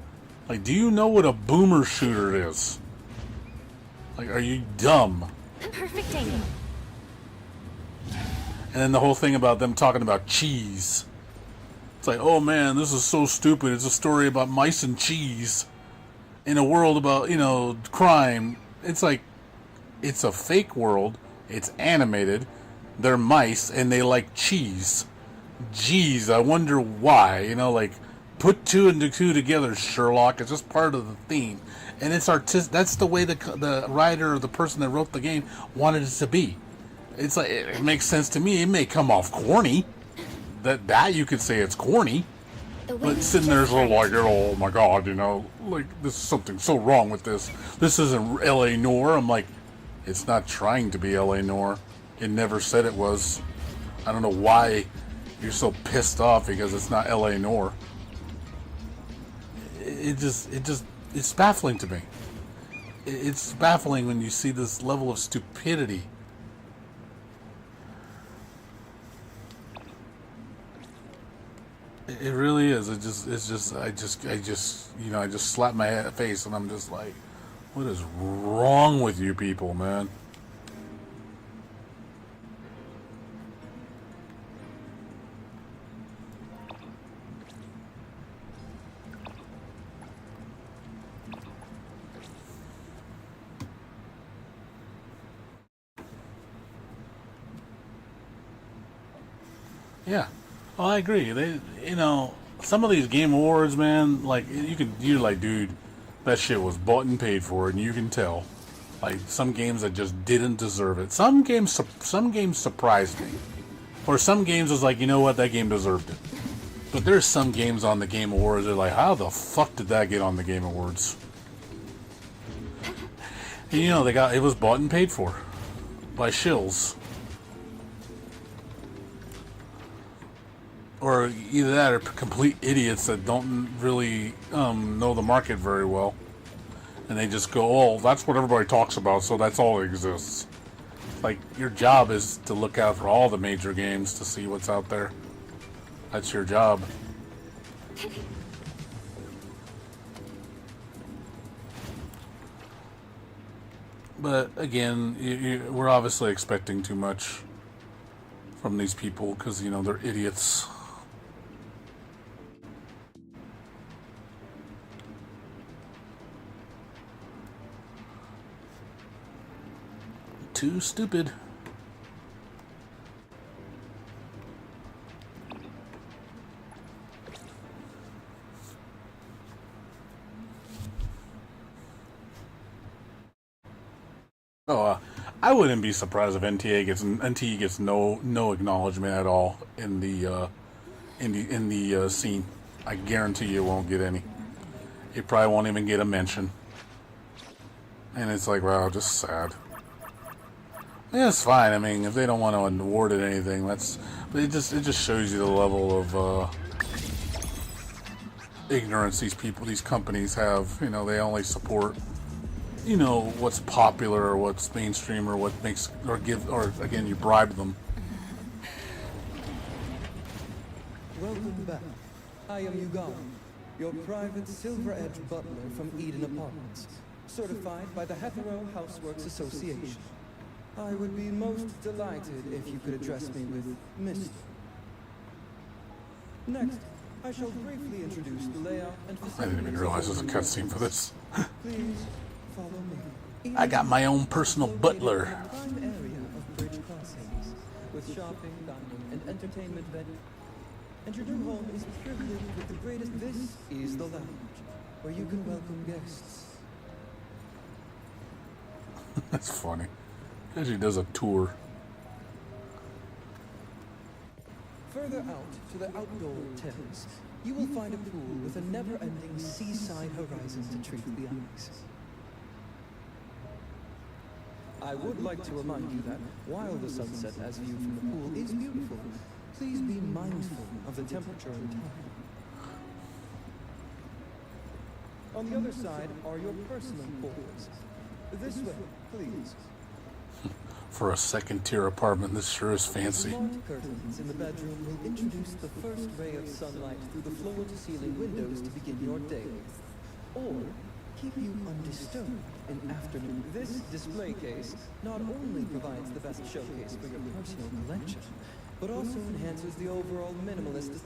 Like, do you know what a boomer shooter is? Like, are you dumb? Perfect aim. And then the whole thing about them talking about cheese. It's like, oh man, this is so stupid. It's a story about mice and cheese in a world about, crime. It's like, it's a fake world. It's animated. They're mice and they like cheese. Geez, I wonder why. Put 2 and 2 together, Sherlock. It's just part of the theme. And it's artistic. That's the way the writer or the person that wrote the game wanted it to be. It's like, it makes sense to me. It may come off corny. That you could say it's corny. But sitting there's like, oh my god, like, this is something so wrong with this. This isn't L.A. Noire. I'm like, it's not trying to be L.A. Noire. It never said it was. I don't know why you're so pissed off because it's not L.A. Noire. It's baffling to me. It's baffling when you see this level of stupidity. It really is. I just slap my face and I'm just like, what is wrong with you people, man? Yeah. Well, I agree. Some of these Game Awards, man, like, you're like, dude, that shit was bought and paid for, and you can tell. Like, some games that just didn't deserve it. Some games surprised me. Or some games was like, you know what, that game deserved it. But there's some games on the Game Awards that are like, how the fuck did that get on the Game Awards? And it was bought and paid for by shills. Or either that or complete idiots that don't really know the market very well. And they just go, oh, that's what everybody talks about, so that's all that exists. Like, your job is to look out for all the major games to see what's out there. That's your job. But again, we're obviously expecting too much from these people because, you know, they're idiots. Too stupid. Oh, I wouldn't be surprised if NTE gets no acknowledgement at all in the scene. I guarantee you won't get any. It probably won't even get a mention. And it's like, wow, just sad. Yeah, it's fine. I mean, if they don't want to award it anything, but it just shows you the level of ignorance these companies have. You know, they only support, you know, what's popular or what's mainstream or what makes or again, you bribe them. Welcome back. I am Yugan, your private Silver Edge butler from Eden Apartments, certified by the Hetero Houseworks Association. I would be most delighted if you could address me with Mr. Next, I shall briefly introduce the layout and facilities. I didn't even realize there's a cutscene for this. Please follow me. I got my own personal butler. Prime area of Bridge Crossings, with shopping, dining, and entertainment venue. And your new home is privileged with the greatest. This is the lounge, where you can welcome guests. That's funny. Actually does a tour. Further out to the outdoor terrace, you will find a pool with a never-ending seaside horizon to treat the eyes. I would like to remind you that while the sunset as viewed from the pool is beautiful, please be mindful of the temperature and time. On the other side are your personal quarters. This way, please. For a second-tier apartment, this sure is fancy. Smart curtains in the bedroom will introduce the first ray of sunlight through the floor-to-ceiling windows to begin your day with, or keep you undisturbed in afternoon. This display case not only provides the best showcase for your personal collection, but also enhances the overall minimalist.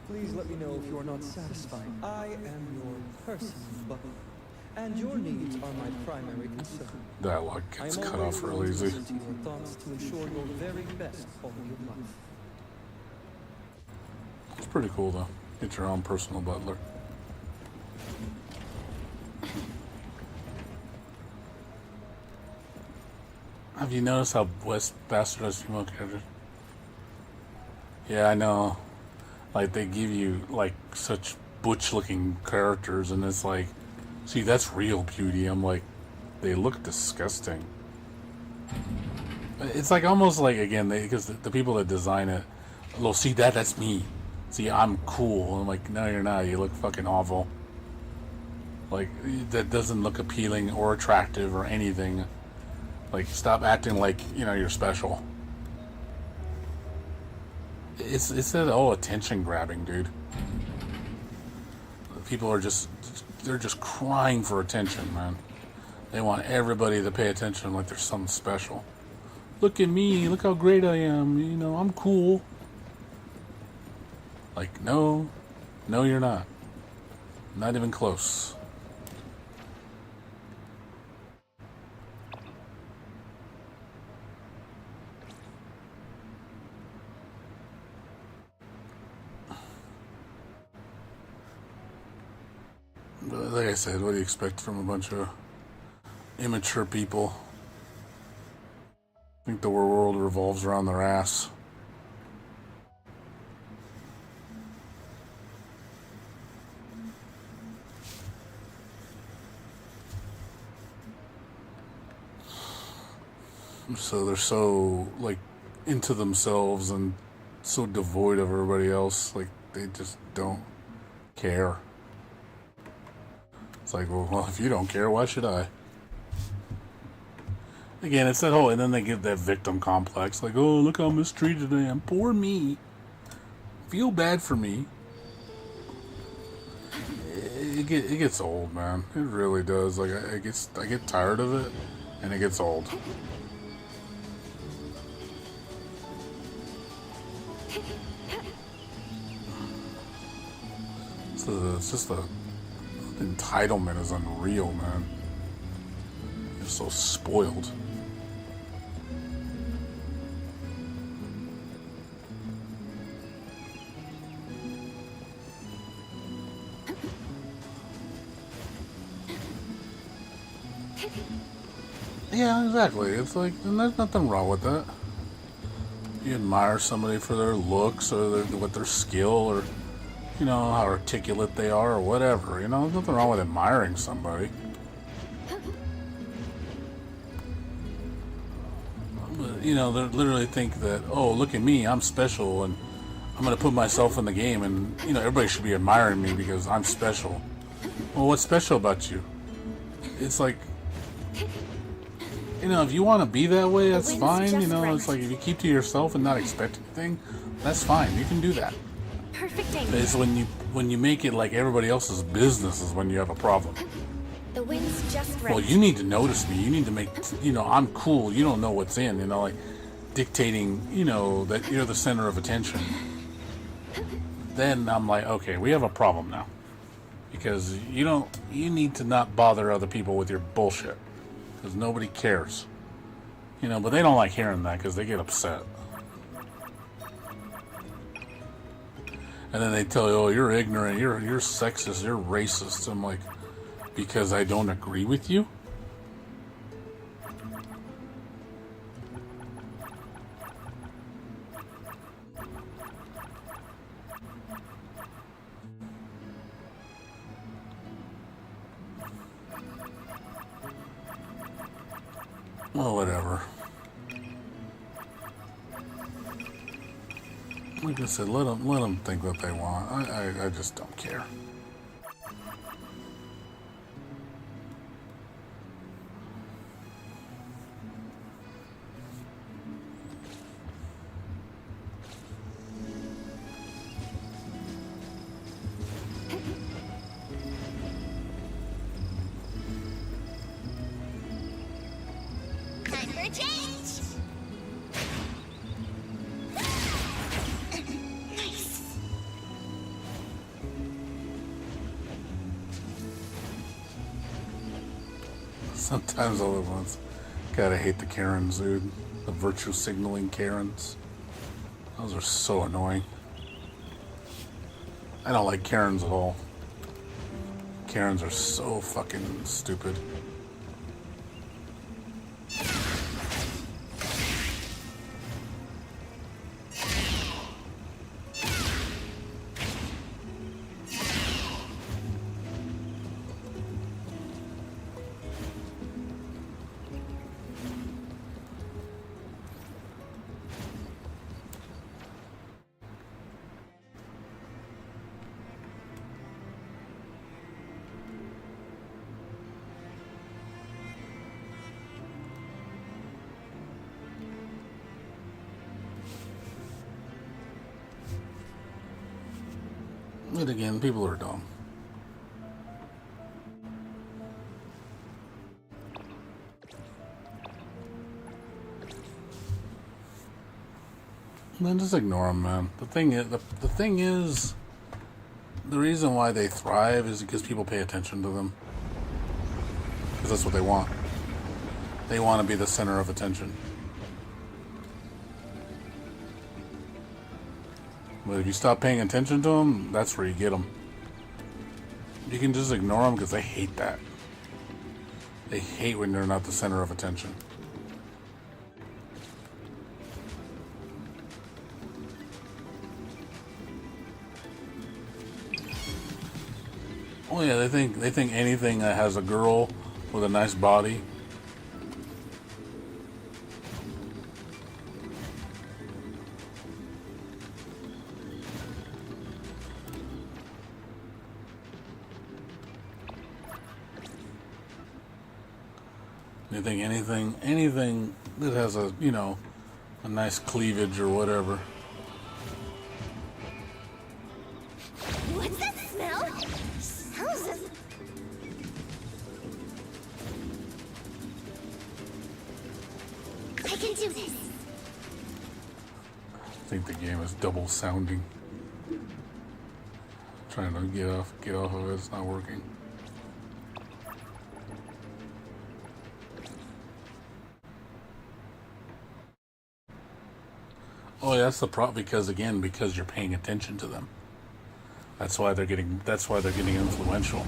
Please let me know if you are not satisfied. I am your personal butler, and your needs are my primary concern. Dialogue gets cut off real easy. To your thoughts to ensure your very best quality of life. It's pretty cool though. Get your own personal butler. Have you noticed how West bastardized female characters? Yeah, I know. Like they give you like such butch-looking characters, and it's like, see, that's real beauty. I'm like, they look disgusting. It's like almost like, again, because the people that design it, well, see that's me. See, I'm cool. I'm like, no, you're not. You look fucking awful. Like, that doesn't look appealing or attractive or anything. Like, stop acting like, you know, you're special. It's that attention grabbing, dude. People are they're just crying for attention, man. They want everybody to pay attention like there's something special. Look at me, look how great I am, you know, I'm cool. Like, no, you're not. Not even close. But like I said, what do you expect from a bunch of immature people? I think the world revolves around their ass. So they're so, like, into themselves and so devoid of everybody else. Like, they just don't care. It's like, well, if you don't care, why should I? Again, it's that whole, and then they give that victim complex. Like, oh, look how mistreated I am. Poor me. feel bad for me. It gets old, man. It really does. Like I get tired of it, and it gets old. So it's just the entitlement is unreal, man. You're so spoiled. Yeah, exactly. It's like, and there's nothing wrong with that. You admire somebody for their looks or with their skill or, you know, how articulate they are or whatever. You know, there's nothing wrong with admiring somebody. But, you know, they literally think that, oh, look at me, I'm special and I'm going to put myself in the game and, you know, everybody should be admiring me because I'm special. Well, what's special about you? It's like, you know, if you want to be that way, that's fine. You know, it's like if you keep to yourself and not expect anything, that's fine. You can do that. Perfect angle. But it's when you make it like everybody else's business is when you have a problem. The wind's just right. Well, you need to notice me. You need to make, you know, I'm cool. You don't know what's in, you know, like dictating, you know, that you're the center of attention. Then I'm like, okay, we have a problem now. Because you need to not bother other people with your bullshit. Because nobody cares. You know, but they don't like hearing that because they get upset. And then they tell you, oh, you're ignorant, you're sexist, you're racist. I'm like, because I don't agree with you? Well, whatever. Like I said, let them think what they want. I just don't care. Time for a change. Nice. Sometimes all at once. Gotta hate the Karens, dude. The virtue signaling Karens. Those are so annoying. I don't like Karens at all. Karens are so fucking stupid. But again, people are dumb. Then just ignore them, man. The thing is, the reason why they thrive is because people pay attention to them. Because that's what they want. They want to be the center of attention. But if you stop paying attention to them, that's where you get them. You can just ignore them because they hate that. They hate when they're not the center of attention. Oh yeah, they think anything that has a girl with a nice body. They think anything that has a, you know, a nice cleavage or whatever. I can do this. I think the game is double sounding. Trying to get off of it, it's not working. Oh, yeah, that's the problem because you're paying attention to them. That's why they're getting influential.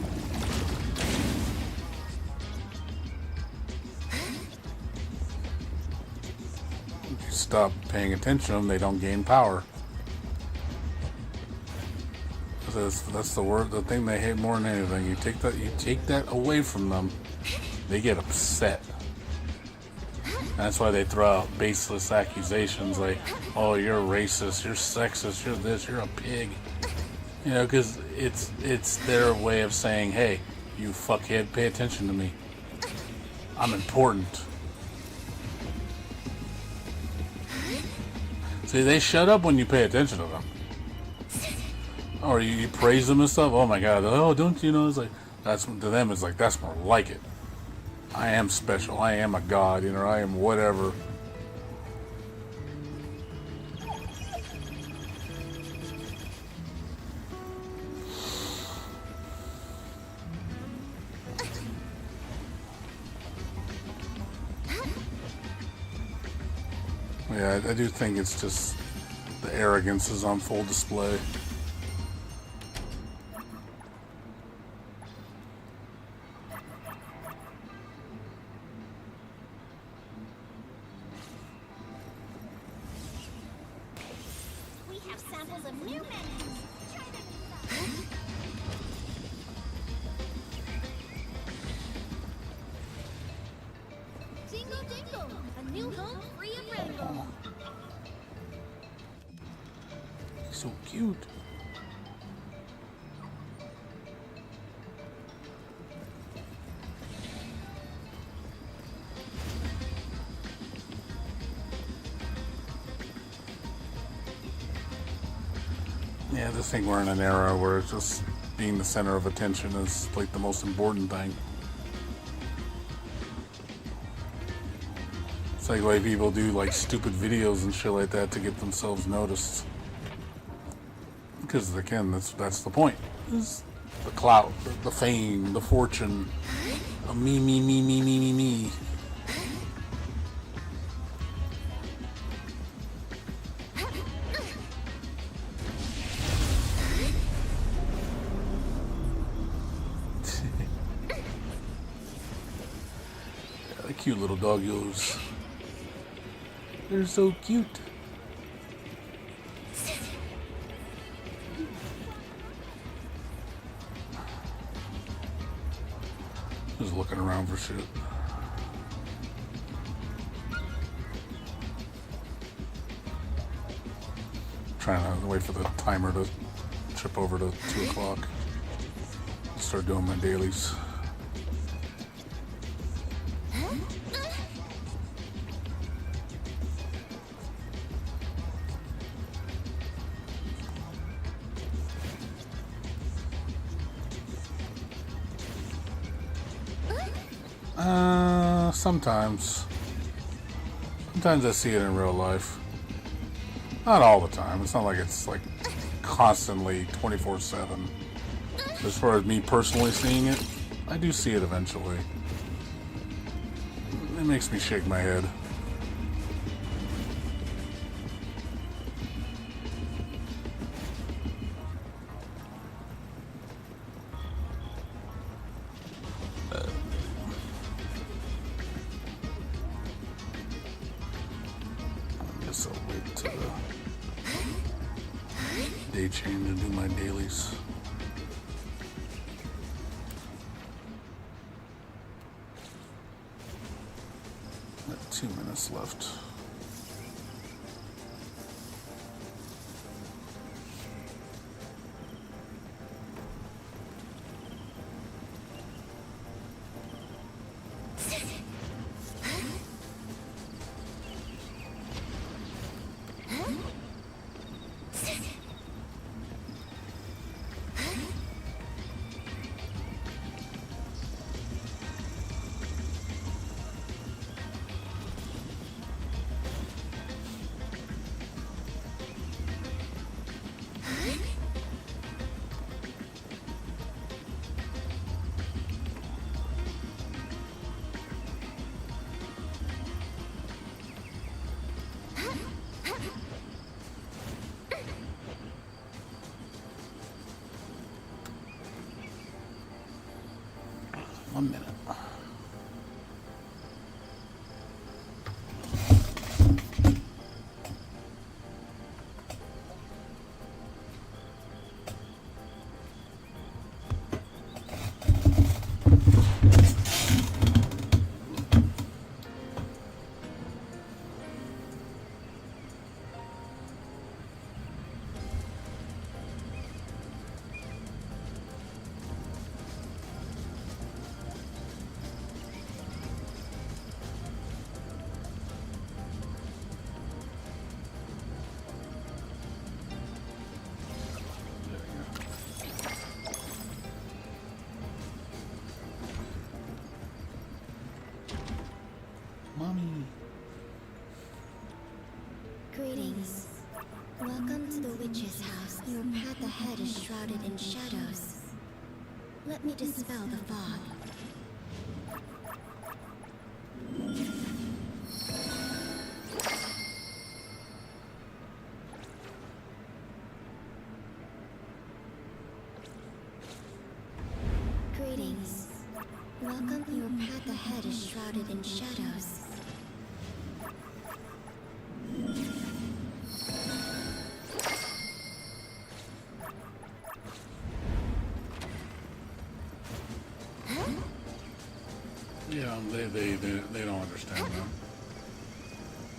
If you stop paying attention to them, they don't gain power. That's the thing they hate more than anything. You take that away from them, they get upset. That's why they throw out baseless accusations like, "Oh, you're racist, you're sexist, you're this, you're a pig." You know, because it's their way of saying, "Hey, you fuckhead, pay attention to me. I'm important." See, they shut up when you pay attention to them. Or you praise them and stuff. Oh my God! Oh, don't you know? It's like to them. It's like that's more like it. I am special. I am a god. You know, I am whatever. Yeah, I do think it's just the arrogance is on full display. We have samples of new menus. Try them. Jingle jingle, a new home free of rainbow. He's so cute. Yeah, I just think we're in an era where it's just being the center of attention is like the most important thing. It's like why people do like stupid videos and shit like that to get themselves noticed. Because again, that's the point. Is the clout, the fame, the fortune. Me. The cute little doggos. They're so cute. Just looking around for shit. Trying to wait for the timer to trip over to 2 o'clock. Start doing my dailies. Sometimes. Sometimes I see it in real life. Not all the time. It's not like it's like constantly 24/7. As far as me personally seeing it, I do see it eventually. It makes me shake my head. I'll wait till the day change and do my dailies. Got 2 minutes left. 1 minute. Mommy. Greetings. Welcome to the witch's house. Your path ahead is shrouded in shadows. Let me dispel the fog. Greetings. Welcome. Your path ahead is shrouded in shadows. Yeah, they don't understand that.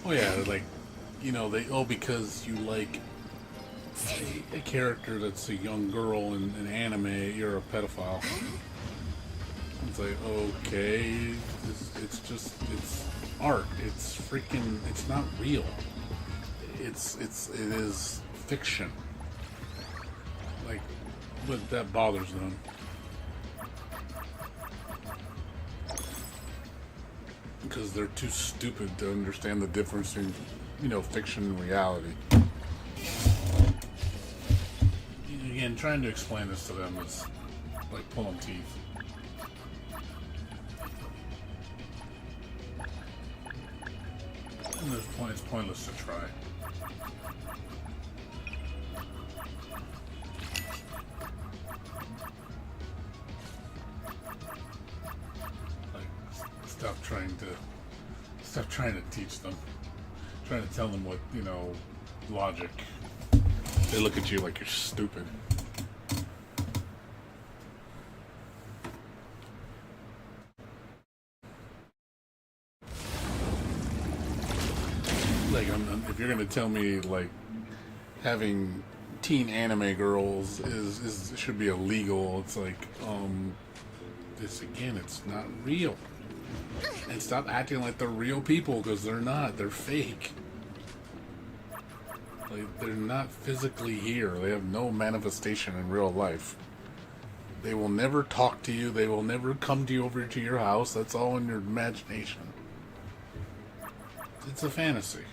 Oh yeah, like, you know, because you like a character that's a young girl in an anime, you're a pedophile. It's like, okay, it's art. It's not real. It is fiction. Like, but that bothers them. Because they're too stupid to understand the difference between, you know, fiction and reality. Again, trying to explain this to them is like pulling teeth. And it's pointless to try. Stop trying to teach them. Trying to tell them what, you know, logic. They look at you like you're stupid. Like, if you're gonna tell me like having teen anime girls should be illegal, it's like, this again, it's not real. And stop acting like they're real people, because they're not. They're fake. Like, they're not physically here. They have no manifestation in real life. They will never talk to you. They will never come to you over to your house. That's all in your imagination. It's a fantasy.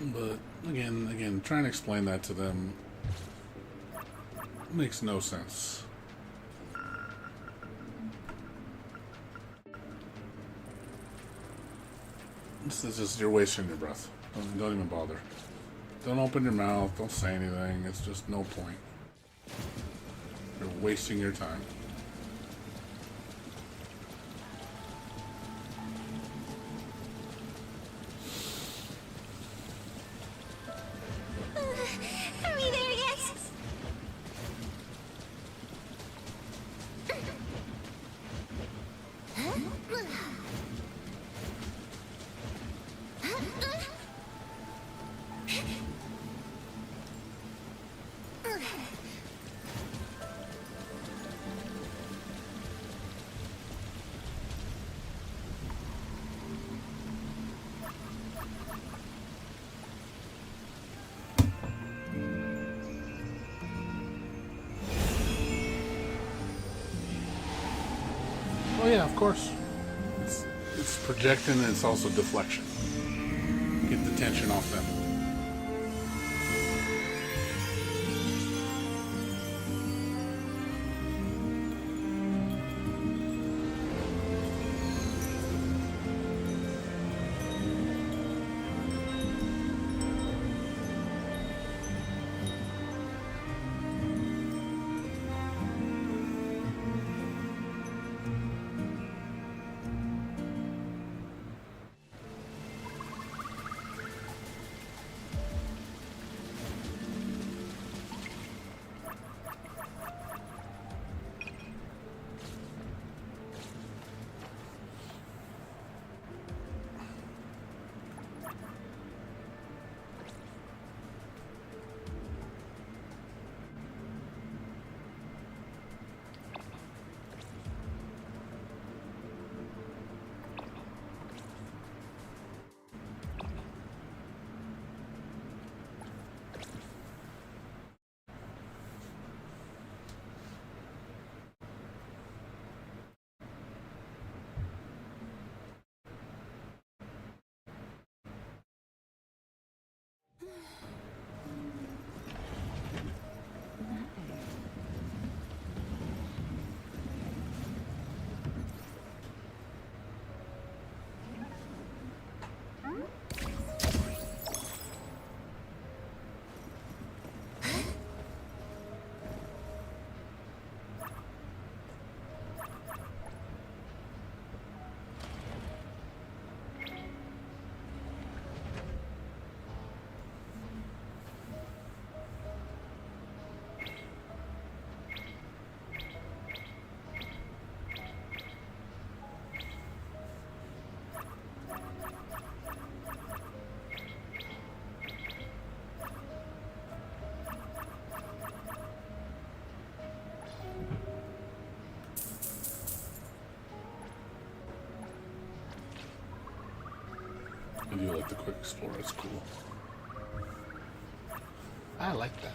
But again, trying to explain that to them makes no sense. This is just, you're wasting your breath. Don't even bother. Don't open your mouth. Don't say anything. It's just no point. You're wasting your time. Are we there yet? Oh yeah, of course. It's projecting, and it's also deflection. Get the tension off them. like the quick explore. It's cool. I like that.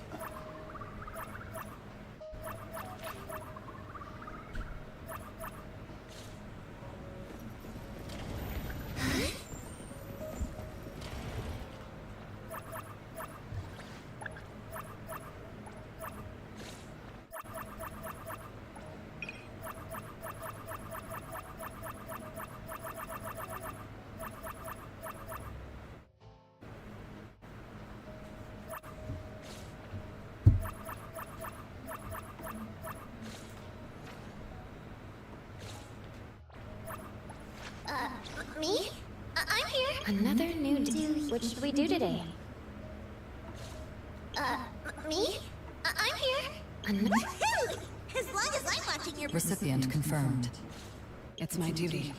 Me? I'm here. Another new What should we do today? Me? I'm here. An- As long as I'm watching your Recipient confirmed. It's my duty.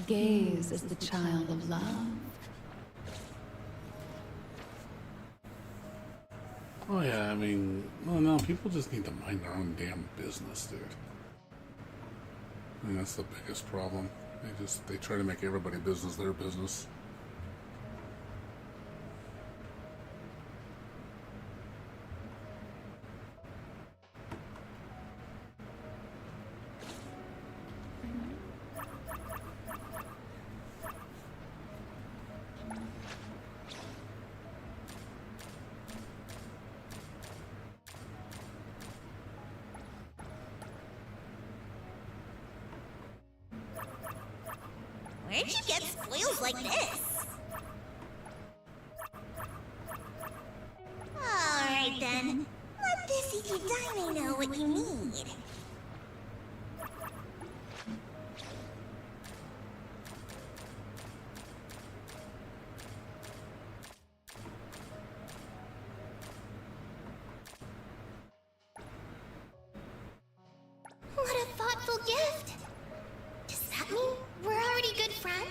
Gaze is the child of love. Oh yeah, I mean, well, no, people just need to mind their own damn business, dude. I mean, that's the biggest problem. They try to make everybody business their business. Where'd you get spoils like this? Alright then. Let this Iki Daime know what you need. What a thoughtful gift! Does that mean we're already good friends?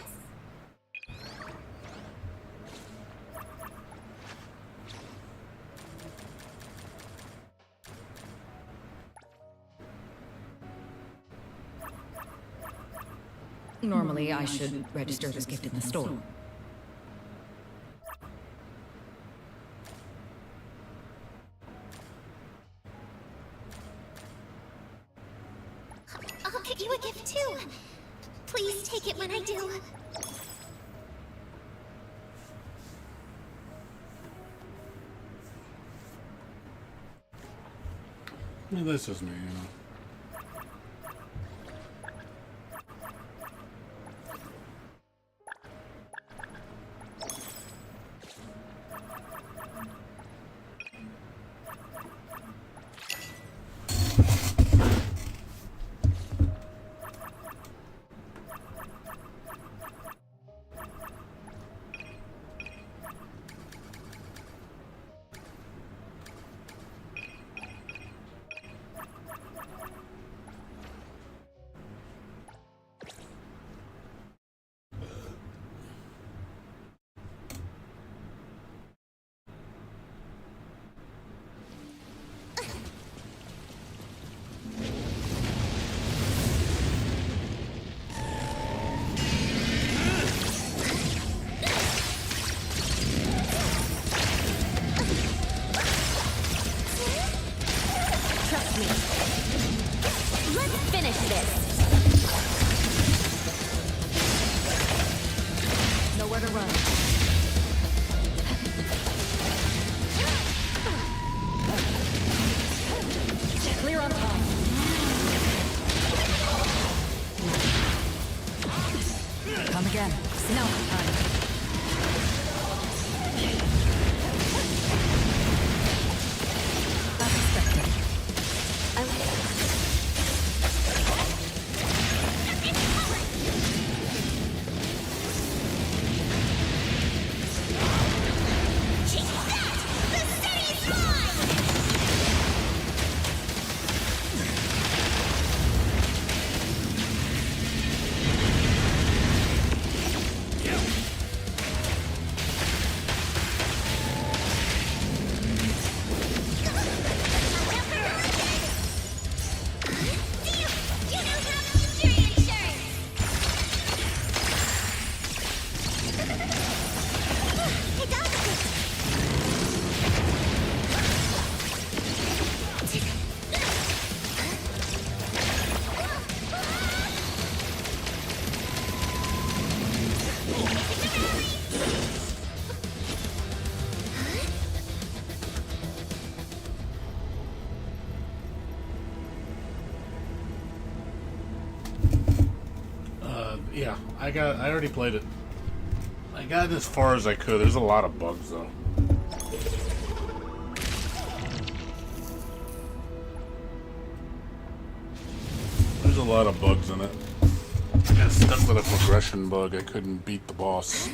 Normally, I should register this gift in the store. I'll get you a gift too. Please take it when I do. I mean, that's just me, you know. Nowhere to run. Clear on top. Come again. Snow time. As expected. I already played it. I got as far as I could. There's a lot of bugs though. There's a lot of bugs in it. I got stuck with a progression bug. I couldn't beat the boss.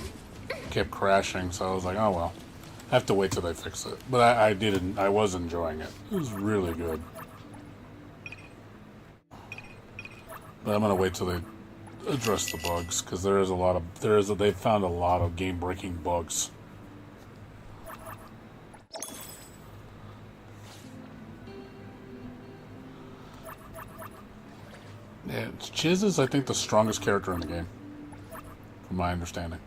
Kept crashing, so I was like, oh well. I have to wait till they fix it. But I was enjoying it. It was really good. But I'm gonna wait till they address the bugs, because they've found a lot of game-breaking bugs. Yeah, Chiz is, I think, the strongest character in the game, from my understanding.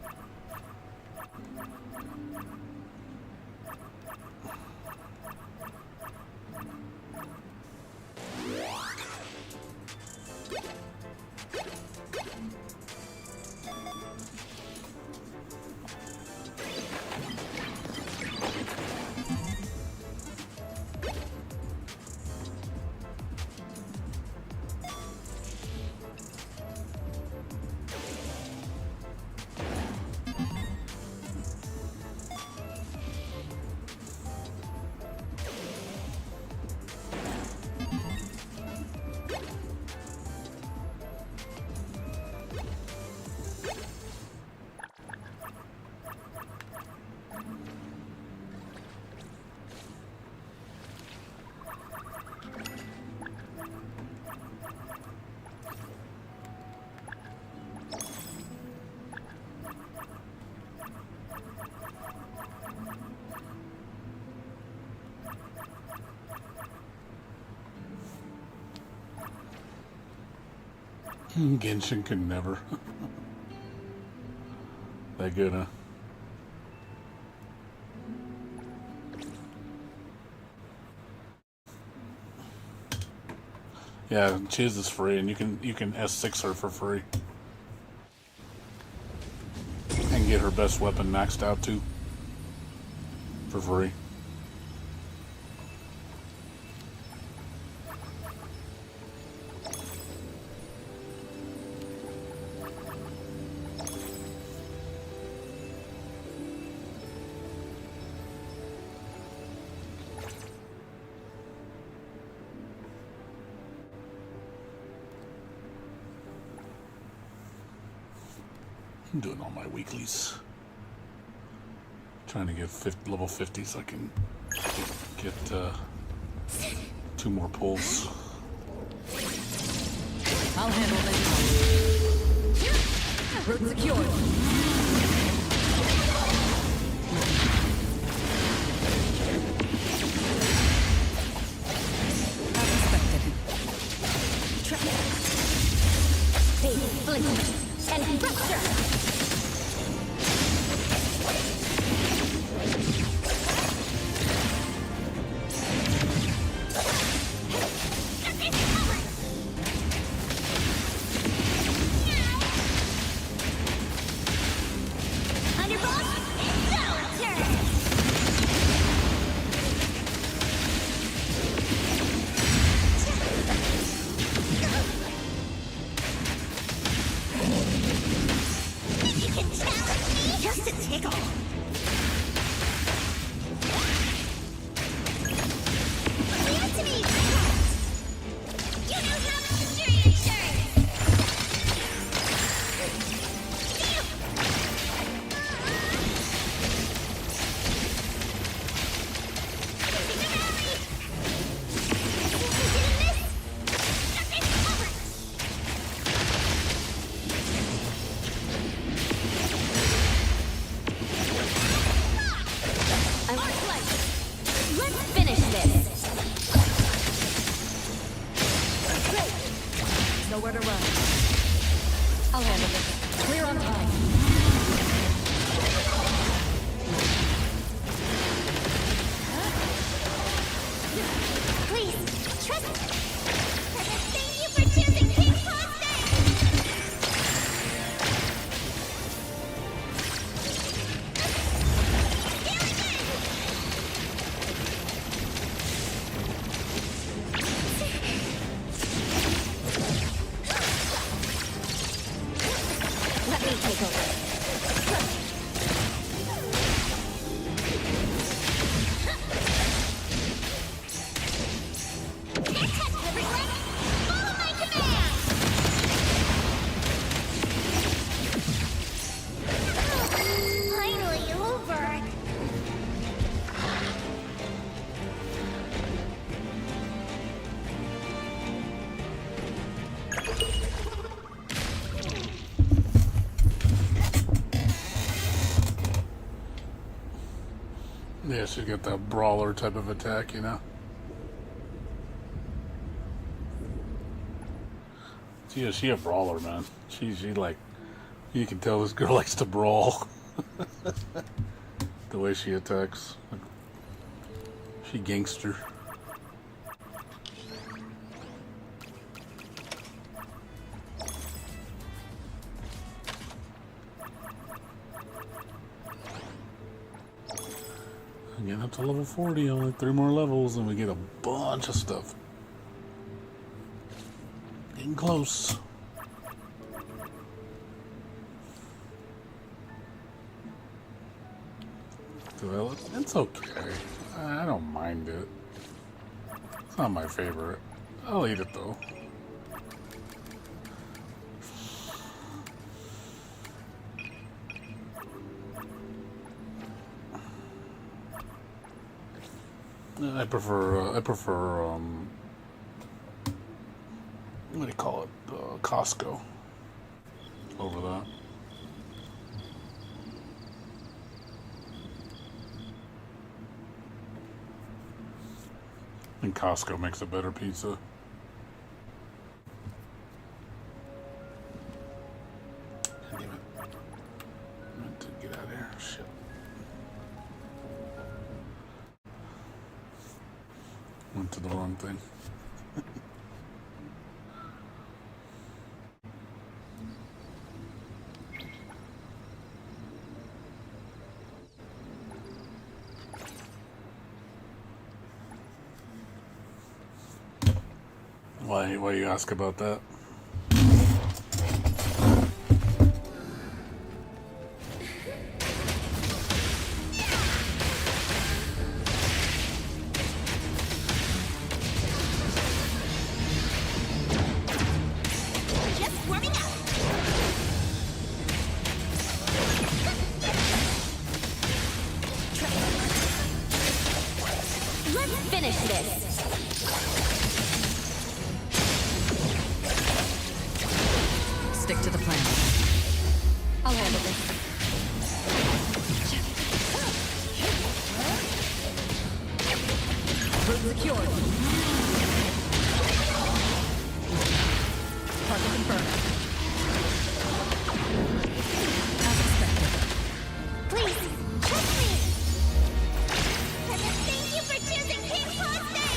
Genshin could never. That good, huh? Yeah, Chiz is free, and you can S6 her for free, and get her best weapon maxed out too, for free. I'm doing all my weeklies. Trying to get level 50 so I can get 2 more pulls. I'll handle this. Route secured. As expected. Blink and rupture. Yeah, she's got that brawler type of attack, you know? She a brawler, man. She like, you can tell this girl likes to brawl. The way she attacks. She gangster. Getting up to level 40, only 3 more levels, and we get a bunch of stuff. Getting close. It's okay. I don't mind it. It's not my favorite. I'll eat it though. I prefer what do you call it? Costco over that. And Costco makes a better pizza. Damn it. I meant to get out of here. Shit. Went to the wrong thing. Why you ask about that? Just warming up. Let's finish this. Stick to the plan. I'll handle this. Route secured. Target confirmed. As expected. Please, trust me. Thank you for choosing King Posting.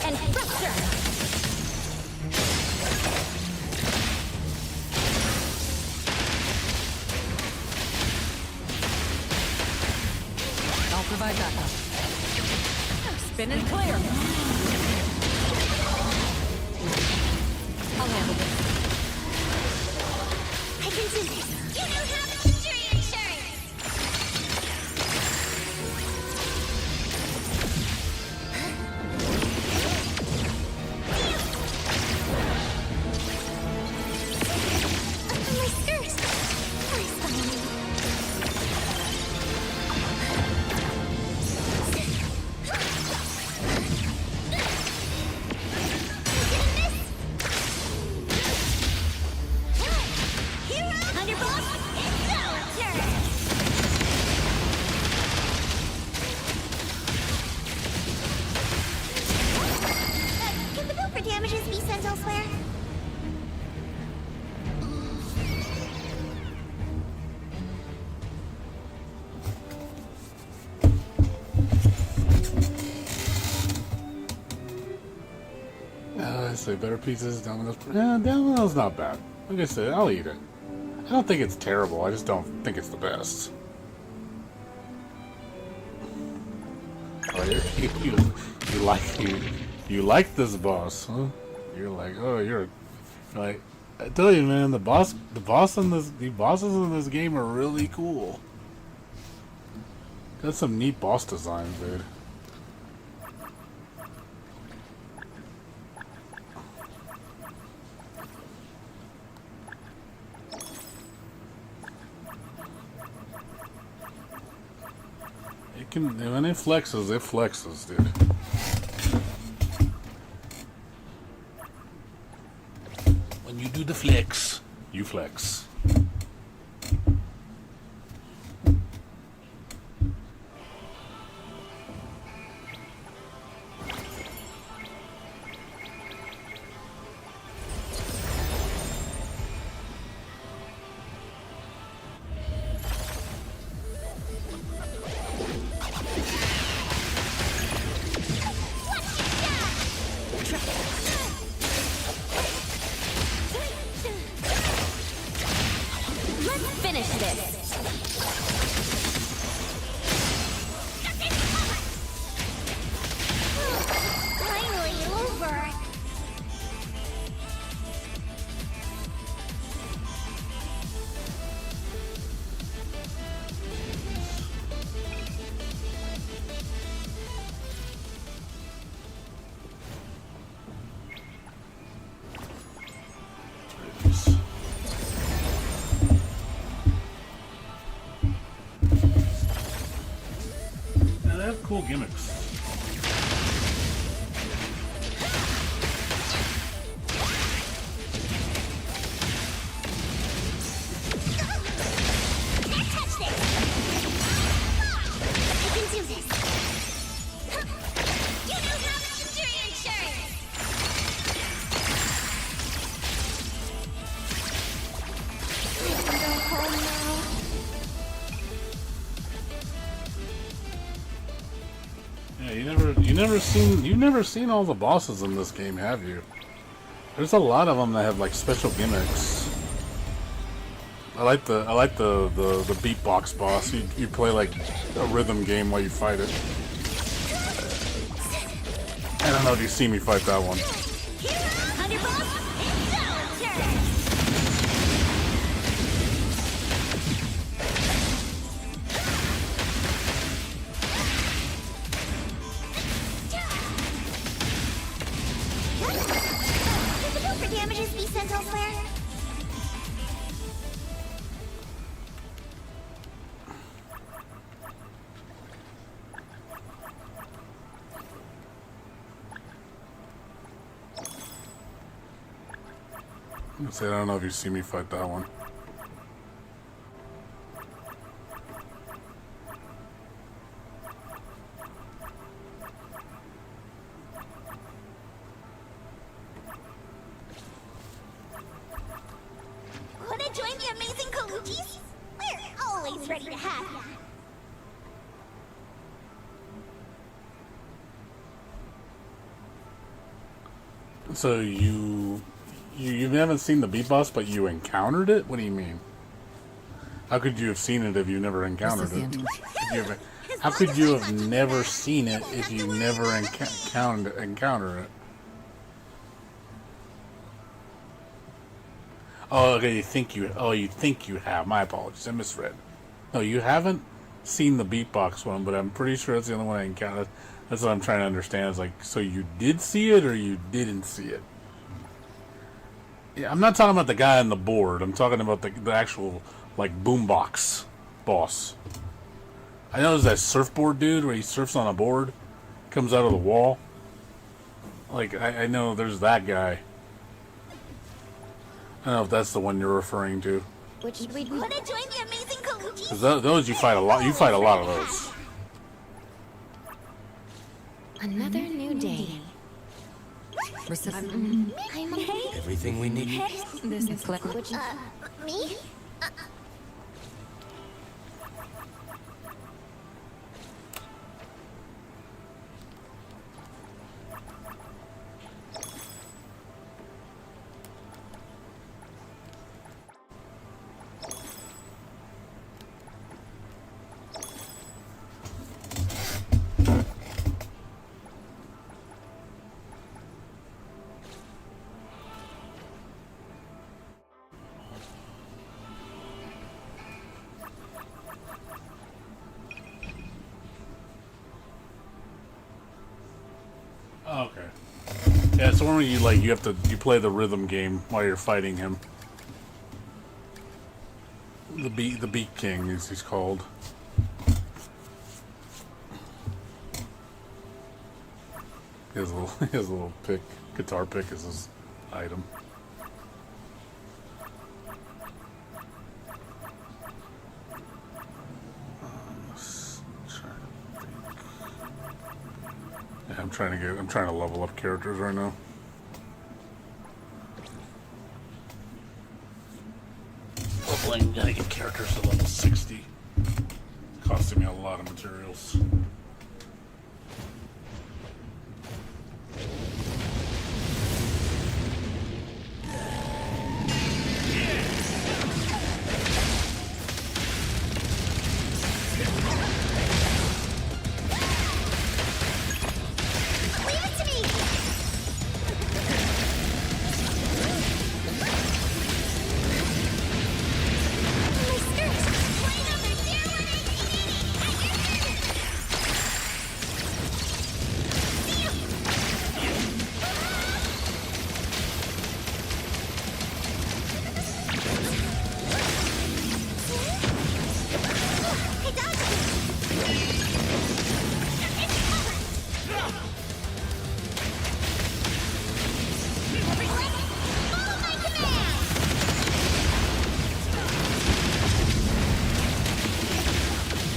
And fracture! I'll provide backup. Spin and clear. I'll handle this. I can do this! You don't have injury insurance! My skirt! Please follow me. say better pizzas. Domino's. Domino's not bad. Like I said, I'll eat it. I don't think it's terrible. I just don't think it's the best. Oh, you like this boss, huh? You're like, oh, you're like, I tell you, man, the bosses in this game are really cool. Got some neat boss designs, dude. When it flexes, dude. When you do the flex, you flex. Finish this. Finally over. They have cool gimmicks. Yeah, you've never seen all the bosses in this game, have you? There's a lot of them that have like special gimmicks. I like the beatbox boss. You play like a rhythm game while you fight it. I don't know if you see me fight that one. Damages be sent elsewhere? I don't know if you see me fight that one. Wanna join the amazing Kalujis? We're always ready to have ya. So you haven't seen the beat boss, but you encountered it? What do you mean? How could you have seen it if you never encountered it? How could you have never seen it if you never encounter it? Oh, okay. You think you have. My apologies. I misread. No, you haven't seen the beatbox one, but I'm pretty sure that's the only one I encountered. That's what I'm trying to understand. Is like, so you did see it or you didn't see it? Yeah, I'm not talking about the guy on the board. I'm talking about the actual like boombox boss. I know there's that surfboard dude where he surfs on a board, comes out of the wall. Like I know there's that guy. I don't know if that's the one you're referring to. Which we Wanna join the amazing Kalujis? 'Cause those you fight a lot. You fight a lot of those. another new day. I'm Everything we need. this is clever. Which Me? one where you you play the rhythm game while you're fighting him. The Beat King, as he's called. His little guitar pick is his item. Yeah, I'm trying to level up characters right now. Leveling, gotta get characters to level 60. Costing me a lot of materials.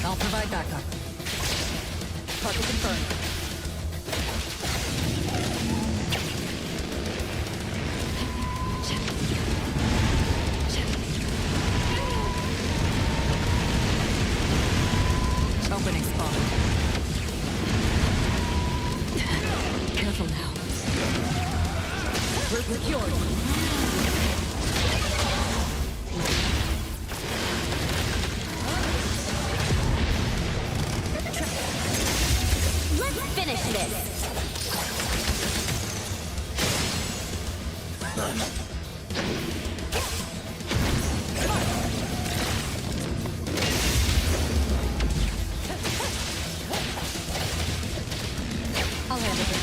I'll provide backup. Target confirmed. Opening spot. Careful now. We're procured. Let's finish this. I'll handle it.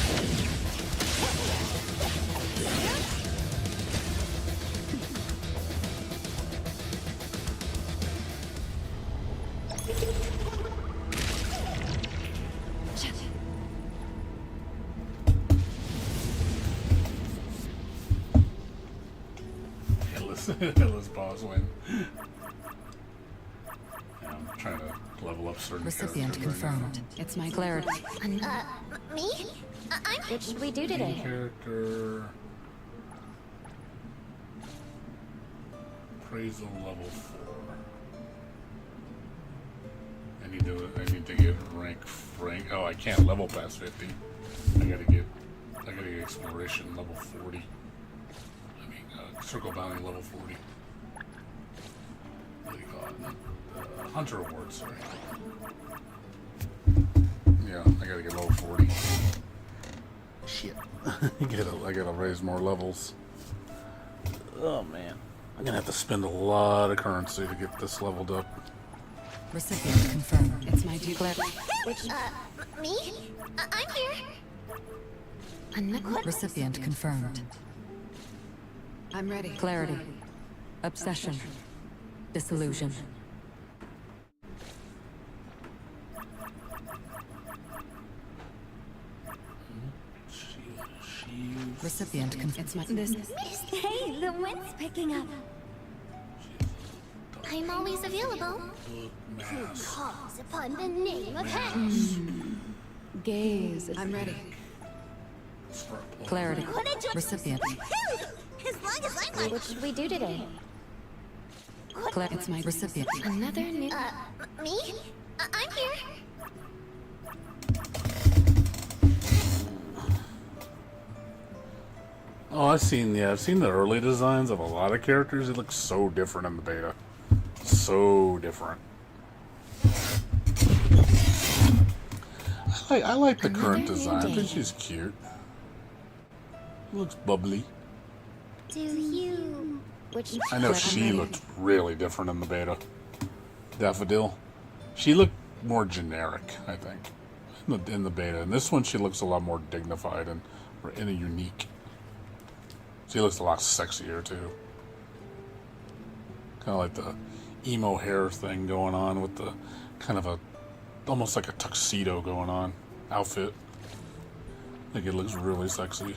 Let's boss win. Yeah, I'm trying to level up certain Recipient characters right confirmed. It's my clarity. Me? What should we do now. today? Character appraisal level 4. I need to get rank. Oh, I can't level past 50. I gotta get exploration level 40. Circle bounty level 40. What do you call it? Hunter Award, sorry. Yeah, I gotta get level 40. Shit. I gotta raise more levels. Oh man. I'm gonna have to spend a lot of currency to get this leveled up. Recipient confirmed. It's my due clarity. Me? I'm here. Recipient confirmed. I'm ready. Clarity. Obsession. Disillusion. Recipient confirmed. It's my Hey, the wind's picking up. I'm always available. Who calls upon the name of Hex? gaze. I'm ready. Clarity. Recipient. As long as I'm What should we do today? It's my recipient. Another new... me? I'm here. Oh, I've seen the early designs of a lot of characters. It looks so different in the beta. So different. I like the current design. I think she's cute. Looks bubbly. Do you? Which... I know she looked really different in the beta. Daffodil. She looked more generic, I think, in the beta. And this one, she looks a lot more dignified and unique. She looks a lot sexier too. Kind of like the emo hair thing going on with the kind of a almost like a tuxedo going on outfit. I think it looks really sexy.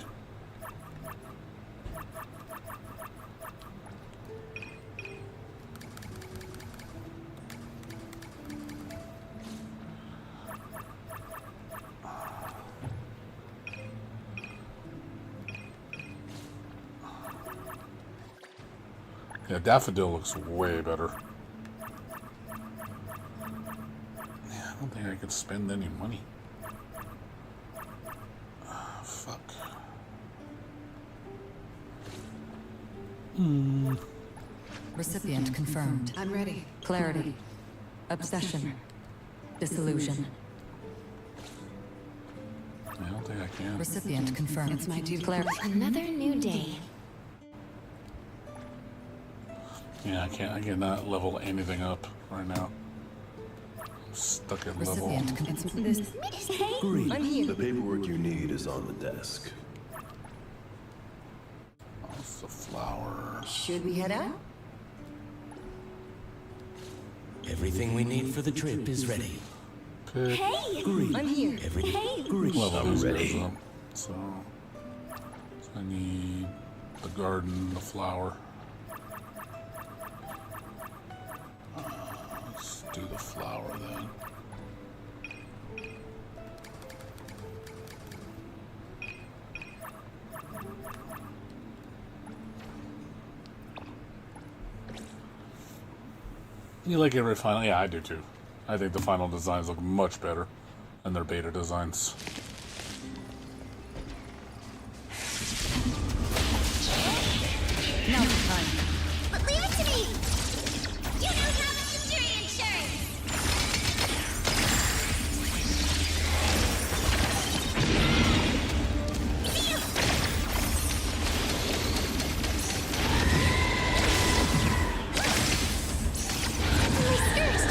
Yeah, Daffodil looks way better. Yeah, I don't think I could spend any money. Fuck. Recipient confirmed. I'm ready. Clarity. Obsession. Disillusion. I don't think I can. Recipient confirmed. It's my duty. Another new day. Yeah, I can't. I cannot level anything up right now. I'm stuck at level. Recipient confirmed. Greetings. The paperwork you need is on the desk. What's the flower? Should we head out? Everything we need for the trip is ready. Pick. I'm here. Level these ready. guys up. So I need the garden, the flower. Let's do the flower then. You like every final? Yeah, I do too. I think the final designs look much better than their beta designs. Now's the time. But leave it to me! You don't have an injury insurance! My skirt!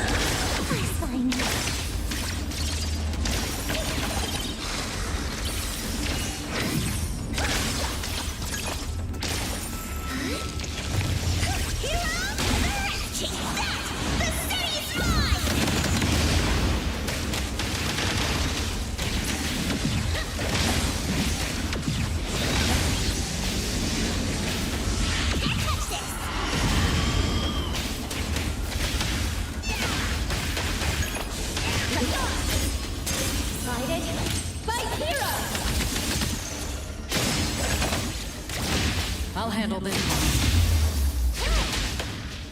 That's fine. I'll handle this one.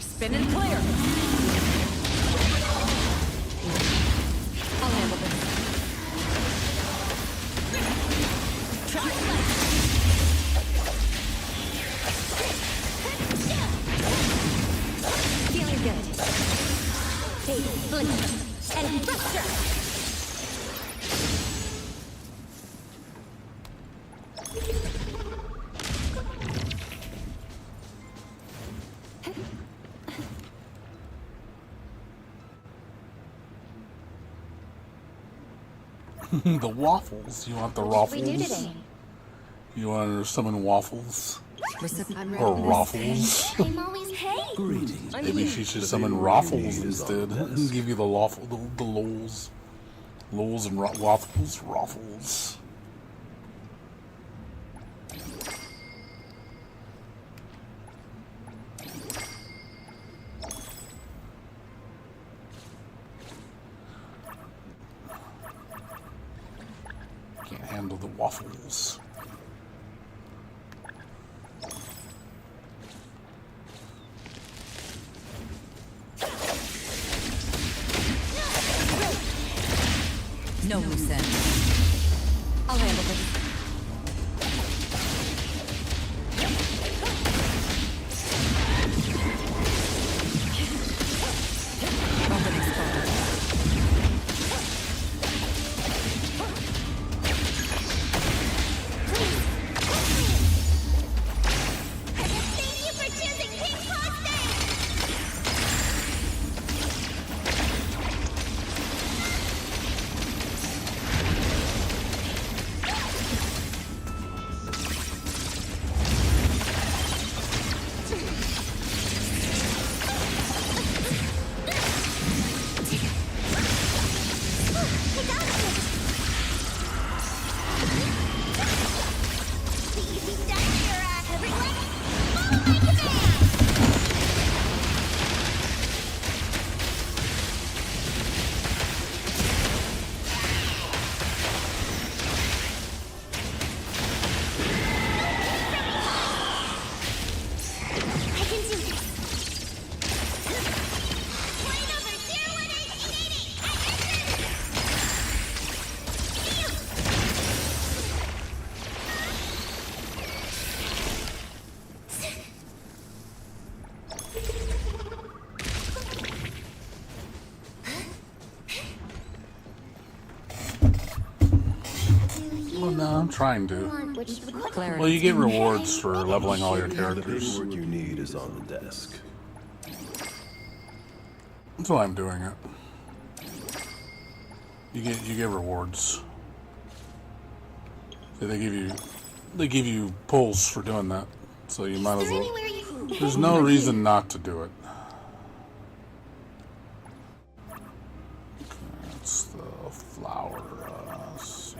Spin and clear. I'll handle this. Feeling good. Take blink and thruster. The waffles. You want the What did we do waffles? today? You want to summon waffles? Recipient. Or raffles? I'm always Greetings. Maybe she should summon paperwork you raffles need is on instead. the And desk. give you the waffle, the lols. Lols and waffles. Raffles. Can't handle the waffles. No loose end. I'll handle this. Opening spot. Thank you for choosing Pink Pasta! I'm trying to. Which Clarity. Well, you get rewards for leveling all your The characters. paperwork you need is on the desk. That's why I'm doing it. You get rewards. So they give you pulls for doing that. So you might as well. There's no reason not to do it. Okay, that's the flower. Let's see.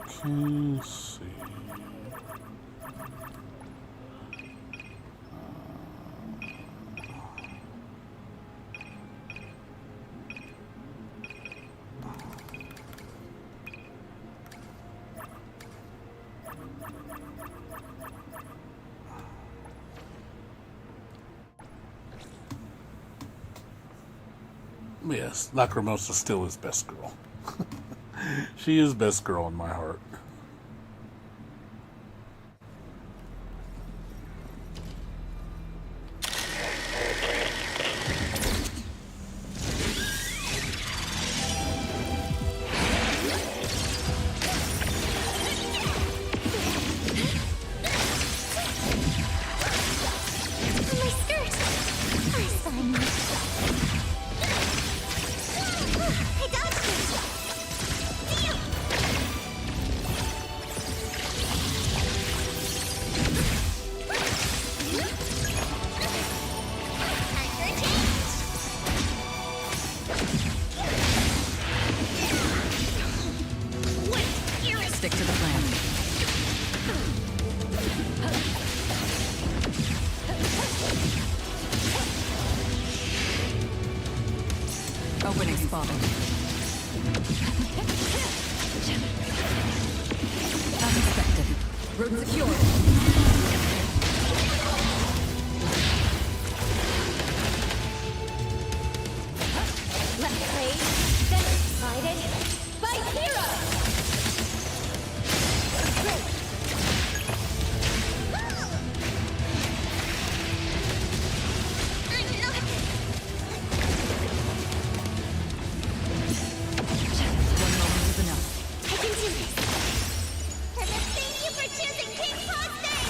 Okay, let's see. Yes, Lacrimosa still is best girl. She is best girl in my heart. my skirt! I signed it. I dodged it! Deal! Time for a change! Wait! Here is Stick to the plan. Opening spotted. As expected. Route secured. Left blade, then slided by hero! Great! I'm not... One moment is enough. I can do this! And thank you for choosing King Posting!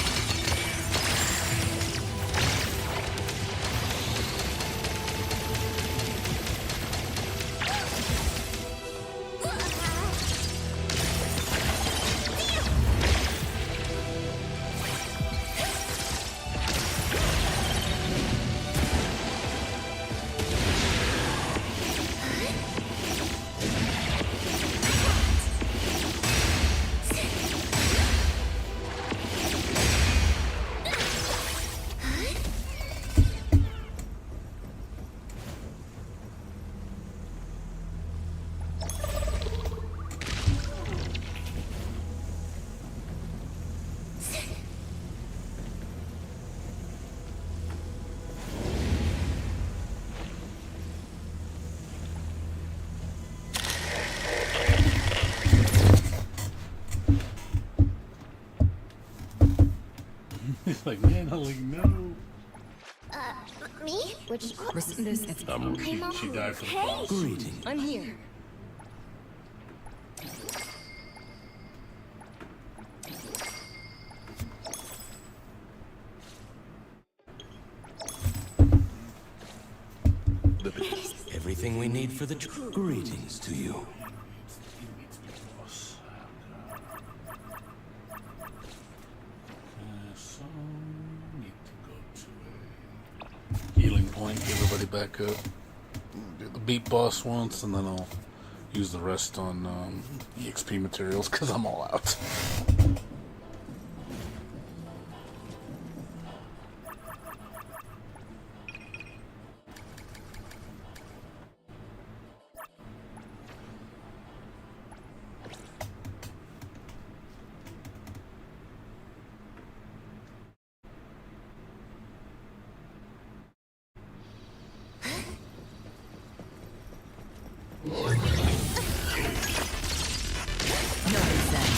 He's like, man, I'm like, no. Me? Which... She died for the cause. Greetings. I'm here. Everything we need for the greetings to you. So, need to go to a healing point, get everybody back up. Do the beat boss once, and then I'll use the rest on EXP materials because I'm all out. No reset.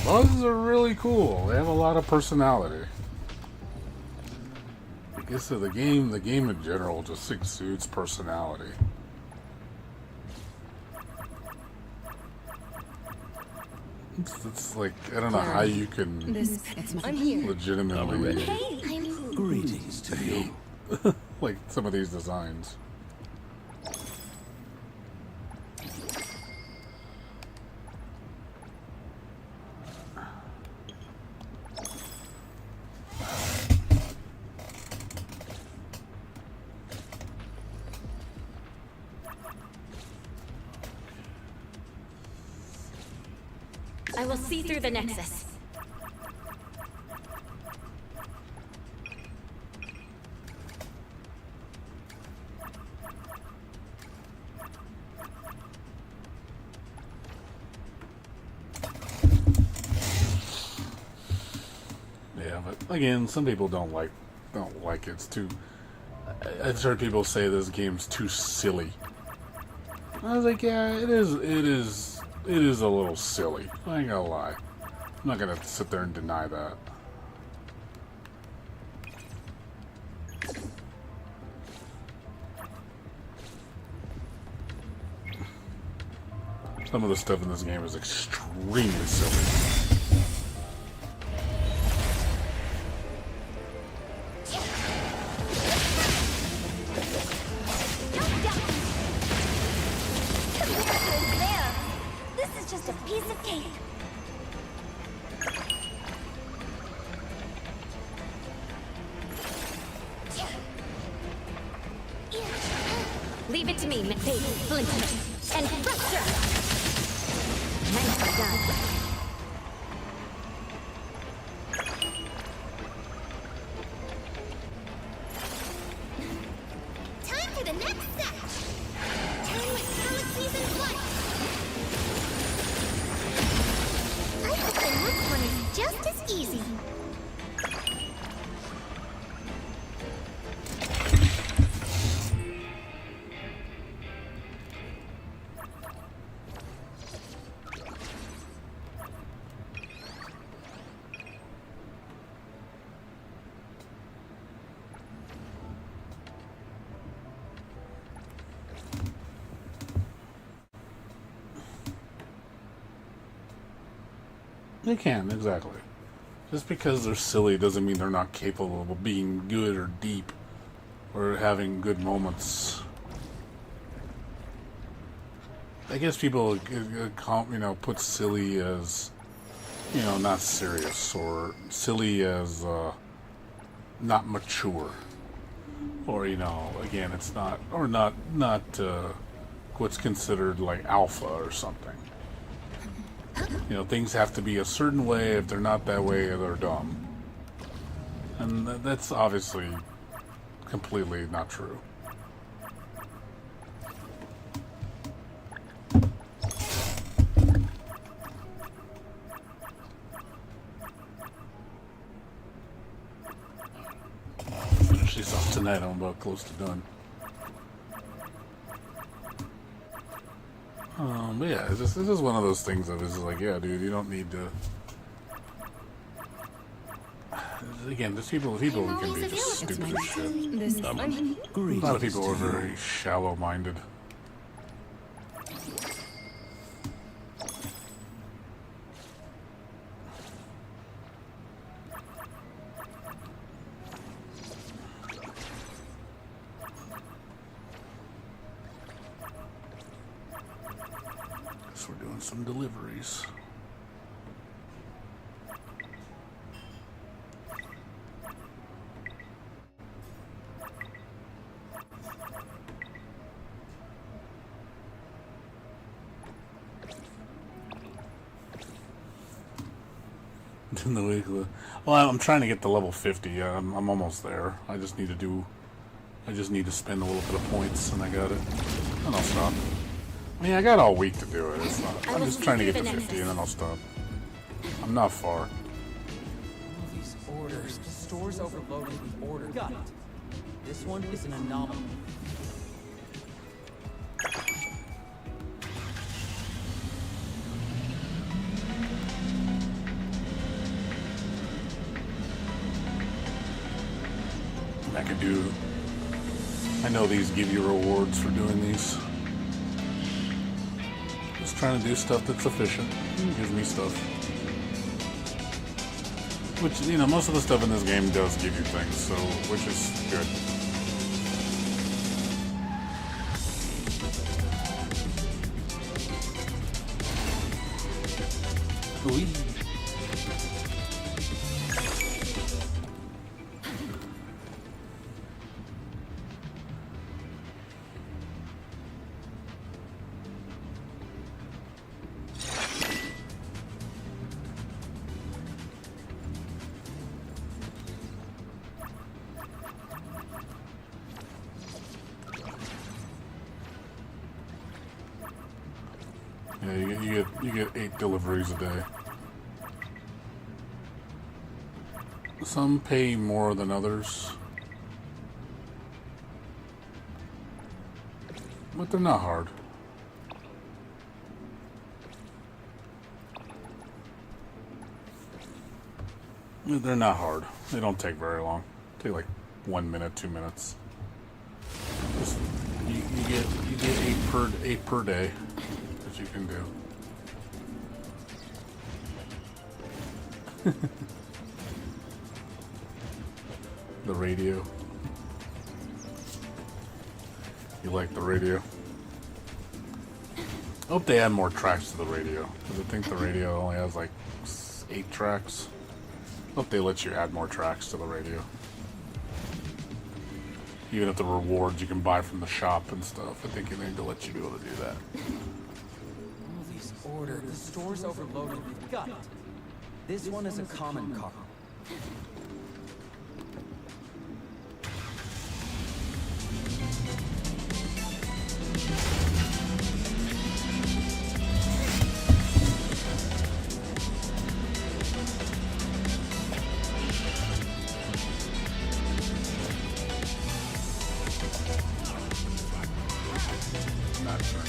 Bugs are really cool. They have a lot of personality. I guess the game in general just exudes personality. It's like, I don't know how you can I'm here. legitimately Greetings to you. like some of these designs. I will see through the Nexus. Yeah, but again, some people don't like it. It's too. I've heard people say this game's too silly. I was like, yeah, it is a little silly. I ain't gonna lie. I'm not gonna sit there and deny that. Some of the stuff in this game is extremely silly. This is just a piece of cake. Leave it to me, baby. Flinch and fracture. Nicely done. Time for the next set. 10 galaxies in flight. I hope the next one is just as easy. They can, exactly. Just because they're silly doesn't mean they're not capable of being good or deep or having good moments. I guess people, put silly as, not serious, or silly as not mature, or again, it's not, or not what's considered like alpha or something. Things have to be a certain way. If they're not that way, they're dumb. And that's obviously completely not true. Finish these off tonight. I'm about close to done. But yeah, this is one of those things that is like, yeah, dude, you don't need to. Again, there's people who can be just stupid as shit. A lot of people are very shallow-minded. So we're doing some deliveries. In the weekly. Well, I'm trying to get to level 50. I'm almost there. I just need to spend a little bit of points, and I got it. And I'll stop. I mean, I got all week to do it. It's not. I'm just trying to get to 50, and then I'll stop. I'm not far. All these orders. The store's overloaded with orders. Got it. This one is an anomaly. could do. I know these give you rewards for doing these. Just trying to do stuff that's efficient. It gives me stuff. Which, you know, most of the stuff in this game does give you things, so, which is good. Whee. Yeah, you get 8 deliveries a day. Some pay more than others, but they're not hard. They're not hard. They don't take very long. They take like 1 minute, 2 minutes. Just, you get 8 per day that you can do. The radio. You like the radio? I hope they add more tracks to the radio, because I think the radio only has like 8 tracks. I hope they let you add more tracks to the radio. Even if the rewards you can buy from the shop and stuff, I think they need to let you be able to do that. All these orders. The store's overloaded with gut. This one is a common car. Not sure.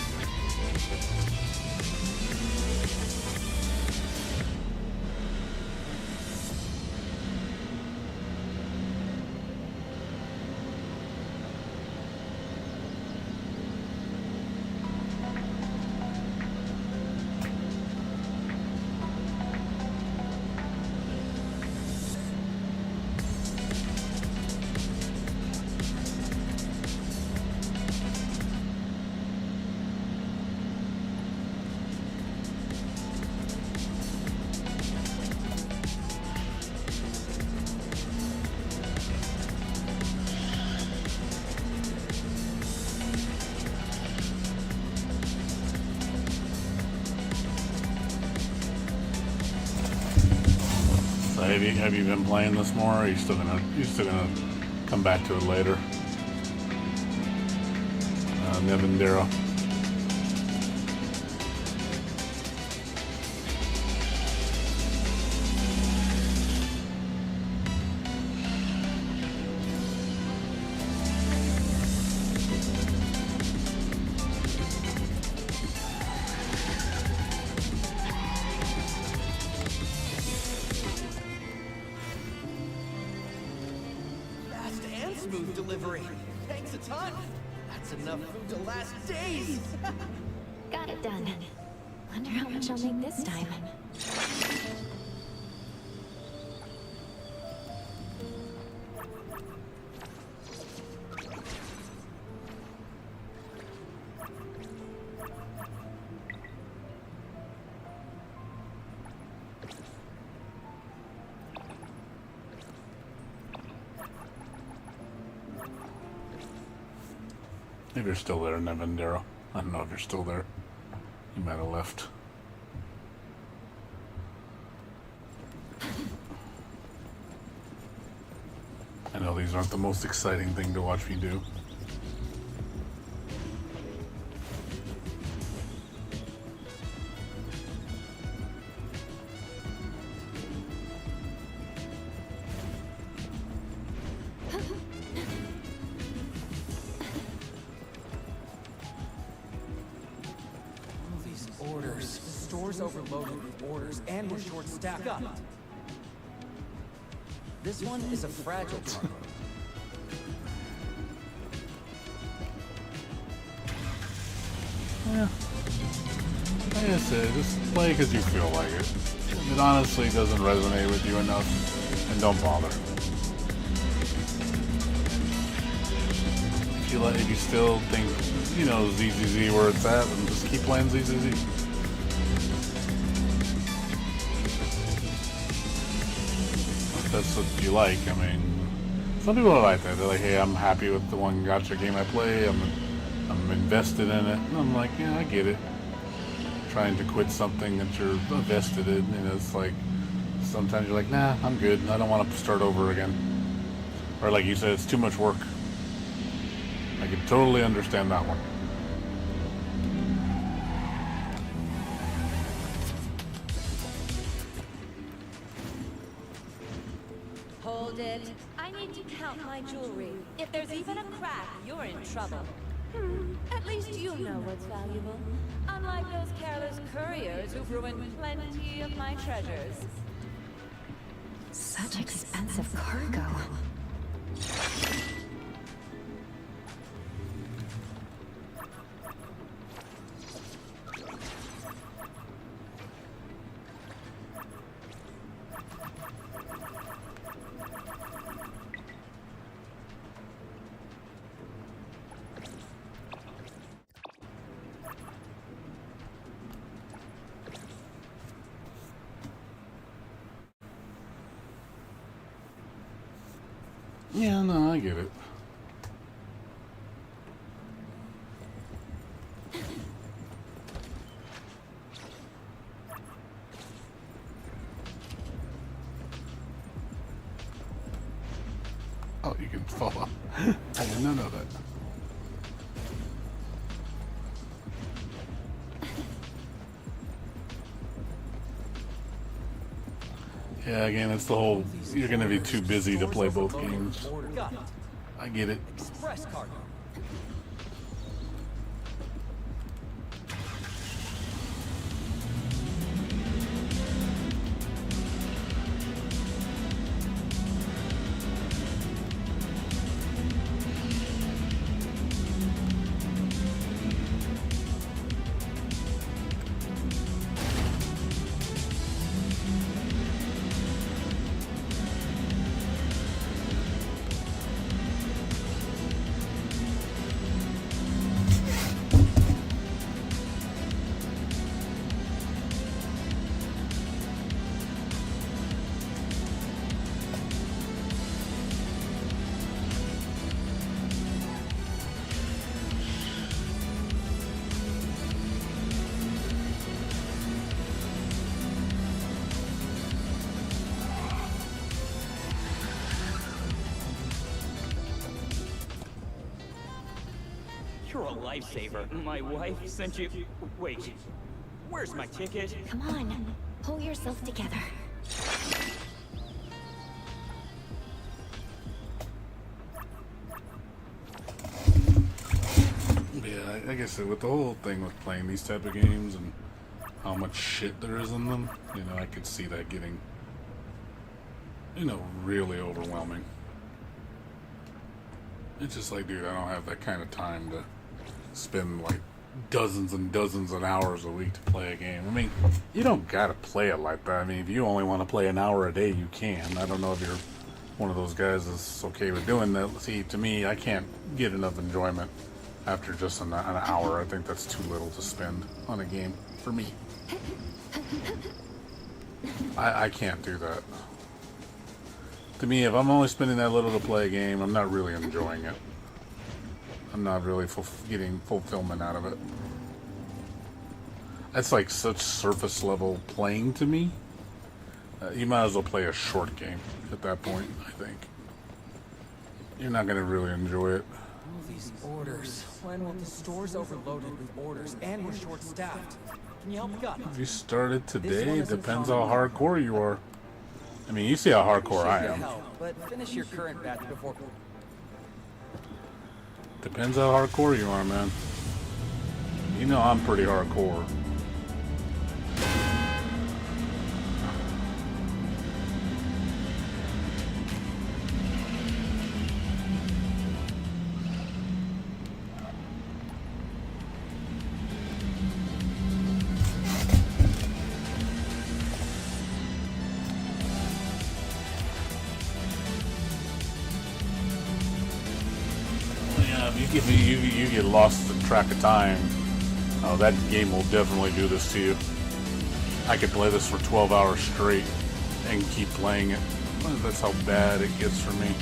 Have you been playing this more, or are you still gonna come back to it later? Neverness. Smooth delivery. Thanks a ton. That's enough food to last days. Got it done. Wonder how much I'll make this time. If you're still there, Neverness. I don't know if you're still there. You might have left. I know these aren't the most exciting thing to watch me do. Orders. The store's overloaded with orders, and we're short-staffed. This one is a fragile cargo. Yeah. Like I said, just play because you feel like it. If it honestly doesn't resonate with you enough, then don't bother. If you still think, you know, ZZZ where it's at, then just keep playing ZZZ. If that's what you like. I mean, some people are like that. They're like, hey, I'm happy with the one gacha game I play. I'm invested in it. And I'm like, yeah, I get it. Trying to quit something that you're invested in, and it's like, sometimes you're like, nah, I'm good. I don't want to start over again. Or like you said, it's too much work. I can totally understand that one. Hold it. I need to count my jewelry. If there's even a crack, you're in trouble. At least you know what's valuable. Unlike those careless couriers who've ruined plenty of my treasures. Such expensive cargo. Yeah, no, I get it. Oh, you can fall off. I did not know that. Yeah, again, it's the whole, you're going to be too busy to play both games. I get it. Express cargo. You're a lifesaver. My wife sent you... Wait, where's my ticket? Come on, pull yourself together. Yeah, like I said, with the whole thing with playing these type of games and how much shit there is in them, you know, I could see that getting, you know, really overwhelming. It's just like, dude, I don't have that kind of time to spend like dozens and dozens of hours a week to play a game. I mean, you don't gotta play it like that. I mean, if you only want to play an hour a day, you can. I don't know if you're one of those guys that's okay with doing that. See, to me, I can't get enough enjoyment after just an hour. I think that's too little to spend on a game for me. I can't do that. To me, if I'm only spending that little to play a game, I'm not really enjoying it. I'm not really getting fulfillment out of it. That's like such surface level playing to me. You might as well play a short game at that point, I think. You're not going to really enjoy it. All these orders. When will the store's overloaded with orders and we're short-staffed? Can you help me out? If you started today, it depends how hardcore you are. I mean, you see how hardcore I am. But finish your current batch before... Depends how hardcore you are, man. You know I'm pretty hardcore. you get lost in track of time, oh, that game will definitely do this to you. I could play this for 12 hours straight and keep playing it. That's how bad it gets for me.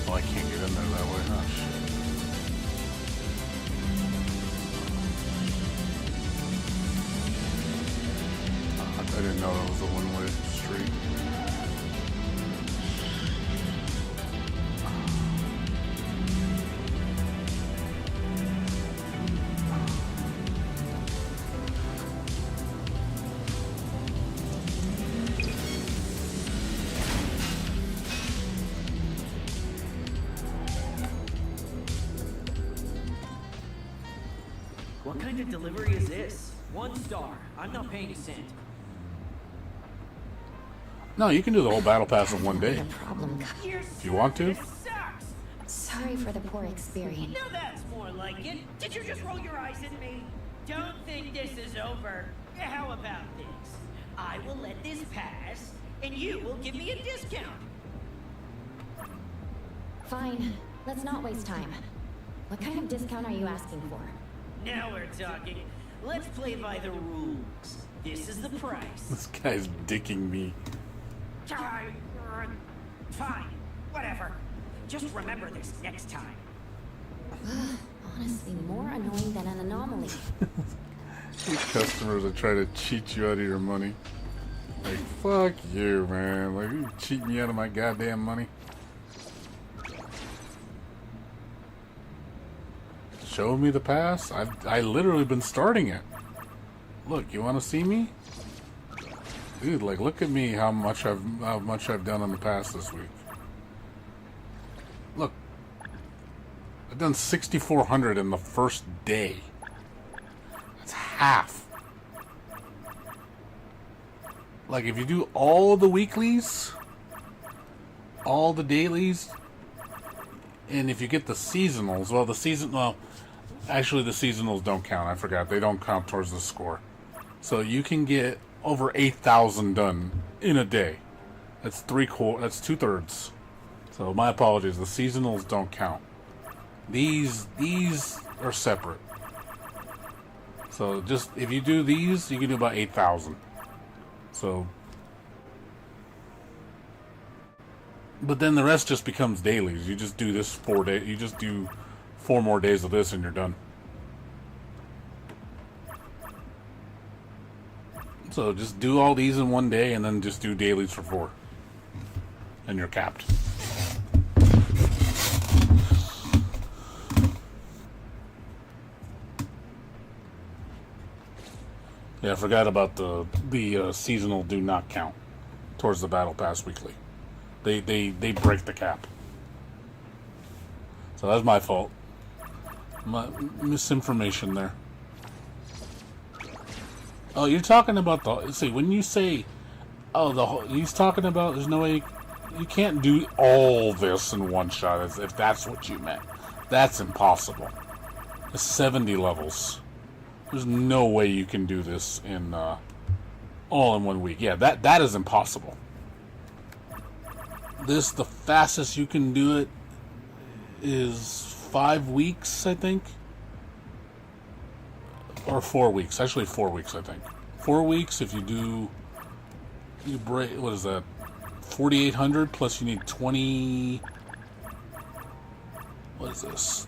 Oh, I can't get in there that way, huh? Shit. I didn't know that was a one-way street. What kind of delivery is this? 1 star. I'm not paying a cent. No, you can do the whole battle pass in one day. The problem. If you want to. This sucks. Sorry for the poor experience. Now that's more like it. Did you just roll your eyes at me? Don't think this is over. How about this? I will let this pass, and you will give me a discount. Fine. Let's not waste time. What kind of discount are you asking for? Now we're talking. Let's play by the rules. This is the price. This guy's dicking me. Fine. Whatever. Just remember this next time. Honestly, more annoying than an anomaly. These customers are trying to cheat you out of your money. Like, fuck you, man. Like, you cheat me out of my goddamn money. Show me the pass. I literally been starting it. Look, you want to see me? Dude, like, look at me. How much I've done on the pass this week. Look, I've done 6,400 in the first day. That's half. Like, if you do all the weeklies, all the dailies, and if you get the seasonals, actually the seasonals don't count. I forgot. They don't count towards the score. So you can get over 8,000 done in a day. That's 2/3. So my apologies. The seasonals don't count. These are separate. So just if you do these, you can do about 8,000. So, but then the rest just becomes dailies. You just do this 4 days. You just do 4 more days of this, and you're done. So just do all these in one day, and then just do dailies for 4, and you're capped. Yeah, I forgot about the seasonal do not count towards the battle pass weekly. They break the cap. So that's my fault. Misinformation there. Oh, you're talking about the... See, when you say... Oh, the whole... He's talking about... There's no way... You can't do all this in one shot, if that's what you meant. That's impossible. It's 70 levels. There's no way you can do this in... all in 1 week. Yeah, that is impossible. The fastest you can do it is 5 weeks, I think. Or 4 weeks. Actually, 4 weeks, I think. 4 weeks if you break, what is that? 4,800 plus you need 20... What is this?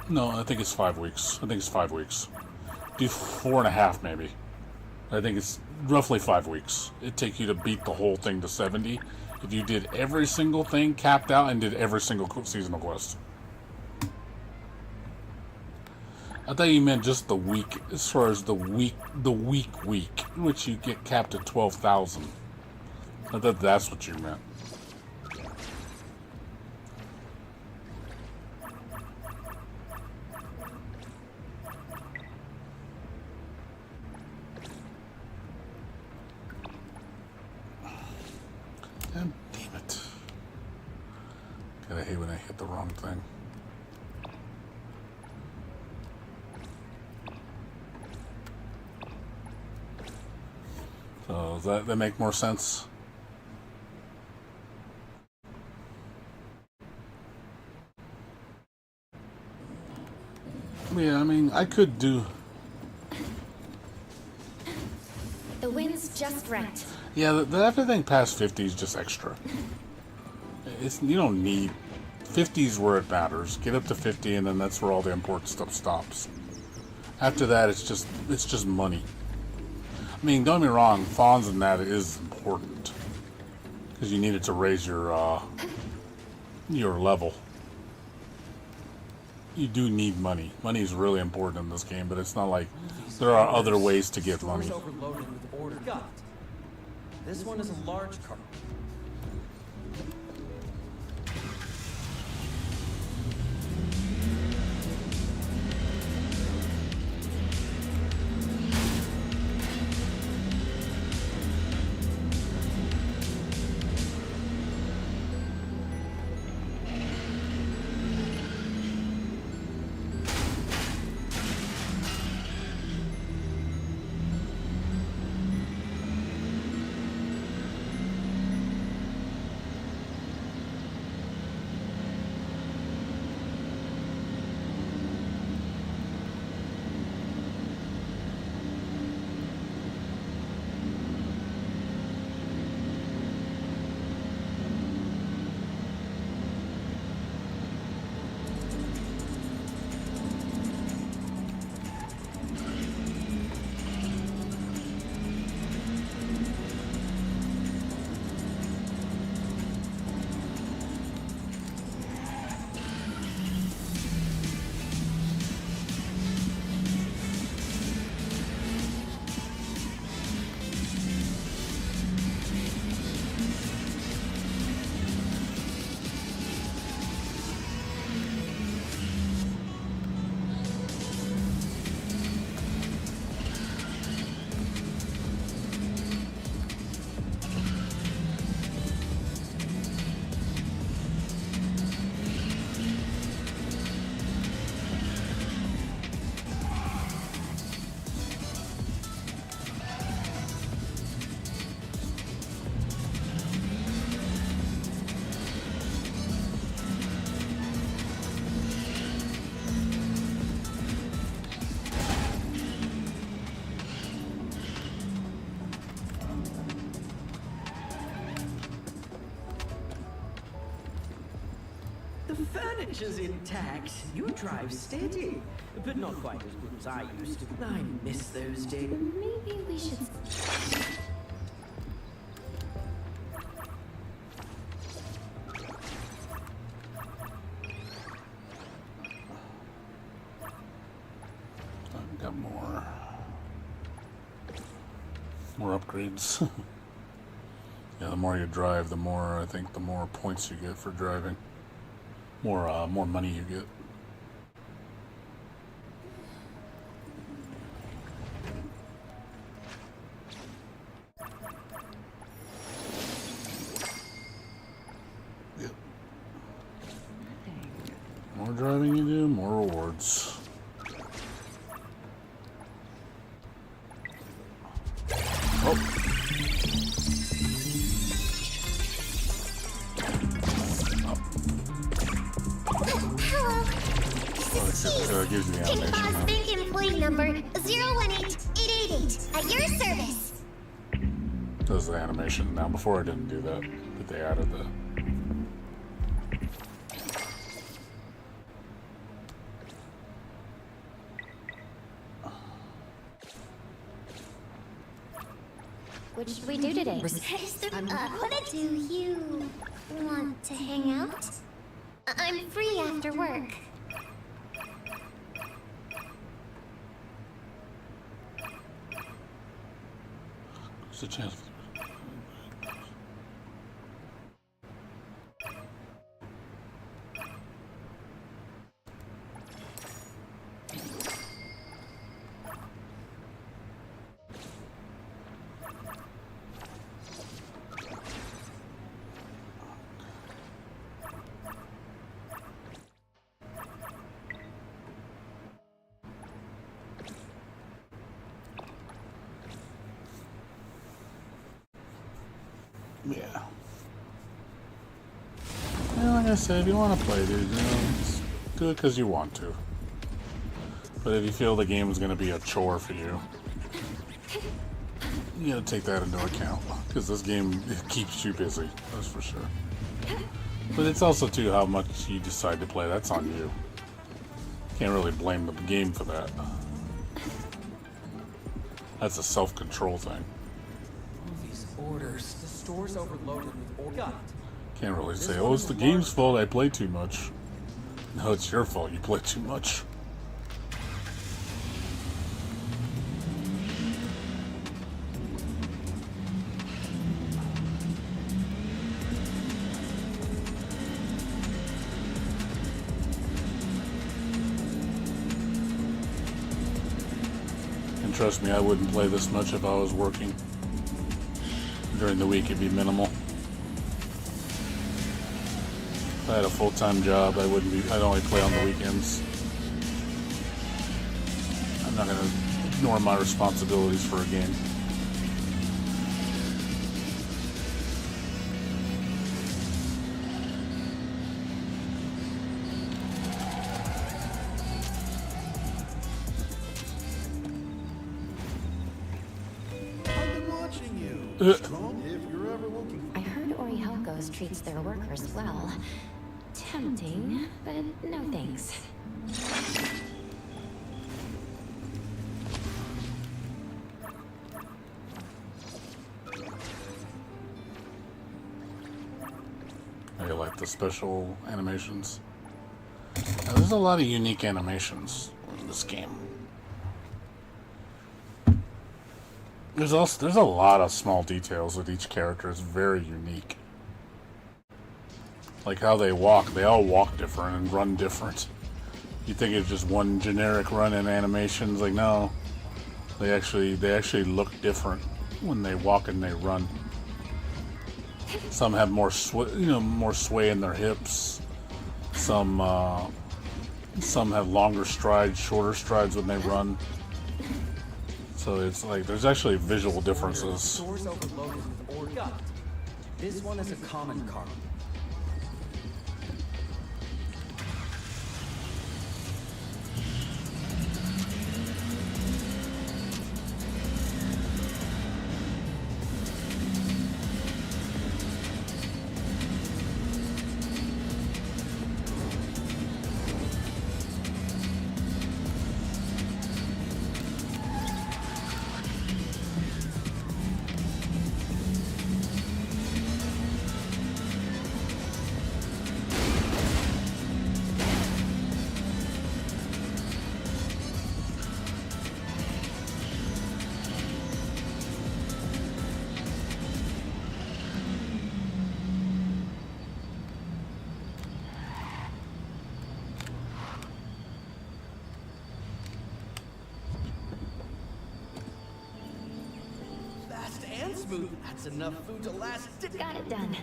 No, I think it's 5 weeks. I think it's 5 weeks. Do 4.5 maybe. I think it's roughly 5 weeks. It'd take you to beat the whole thing to 70 if you did every single thing capped out and did every single seasonal quest. I thought you meant just the week, as far as the week, which you get capped at 12,000. I thought that's what you meant. God damn it. God, I hate when I hit the wrong thing. So does that make more sense? Yeah, I mean, I could do... The wind's just right. Yeah, everything past 50 is just extra. You don't need... 50 is where it matters. Get up to 50 and then that's where all the important stuff stops. After that, it's just money. I mean, don't get me wrong, fawns and that is important. Because you need it to raise your level. You do need money. Money is really important in this game, but it's not like there are other ways to get money. Overloaded with orders. Got it. This one is a large cart. The furniture's intact. You drive steady, but not quite as good as I used to. I miss those days. Maybe we should... I've got more upgrades. Yeah, the more you drive, the more, I think, the more points you get for driving. More money you get. Yep. More driving you do, more rewards. Oh. Gives you the King animation Boss now. Bank employee number 018888 at your service. Does the animation now. Before I didn't do that, but they added the... What should we do today? Do you want to hang out? I'm free after work. What's the chance? Yeah. And like I said, if you want to play, dude, do it because you want to. But if you feel the game is going to be a chore for you, you gotta take that into account. Because this game, it keeps you busy, that's for sure. But it's also, too, how much you decide to play. That's on you. Can't really blame the game for that. That's a self-control thing. These orders. The store's overloaded with orders. Can't really say, oh, it's the game's fault I play too much. No, it's your fault you play too much. And trust me, I wouldn't play this much if I was working. During the week, it'd be minimal. If I had a full-time job, I'd only play on the weekends. I'm not gonna ignore my responsibilities for a game. I've been watching you. Strong if you're ever looking. I heard Orihalcos treats their workers well. Tempting, but no thanks. I like the special animations. Now, there's a lot of unique animations in this game. There's a lot of small details with each character. It's very unique. Like how they walk. They all walk different and run different. You think it's just one generic run in animations. Like, no. They actually look different when they walk and they run. Some have more sway in their hips. Some have longer strides, shorter strides when they run. So it's like there's actually visual differences. Store's overloaded with orders. This one is a common car. Fast and smooth. That's enough food to last. Got it done.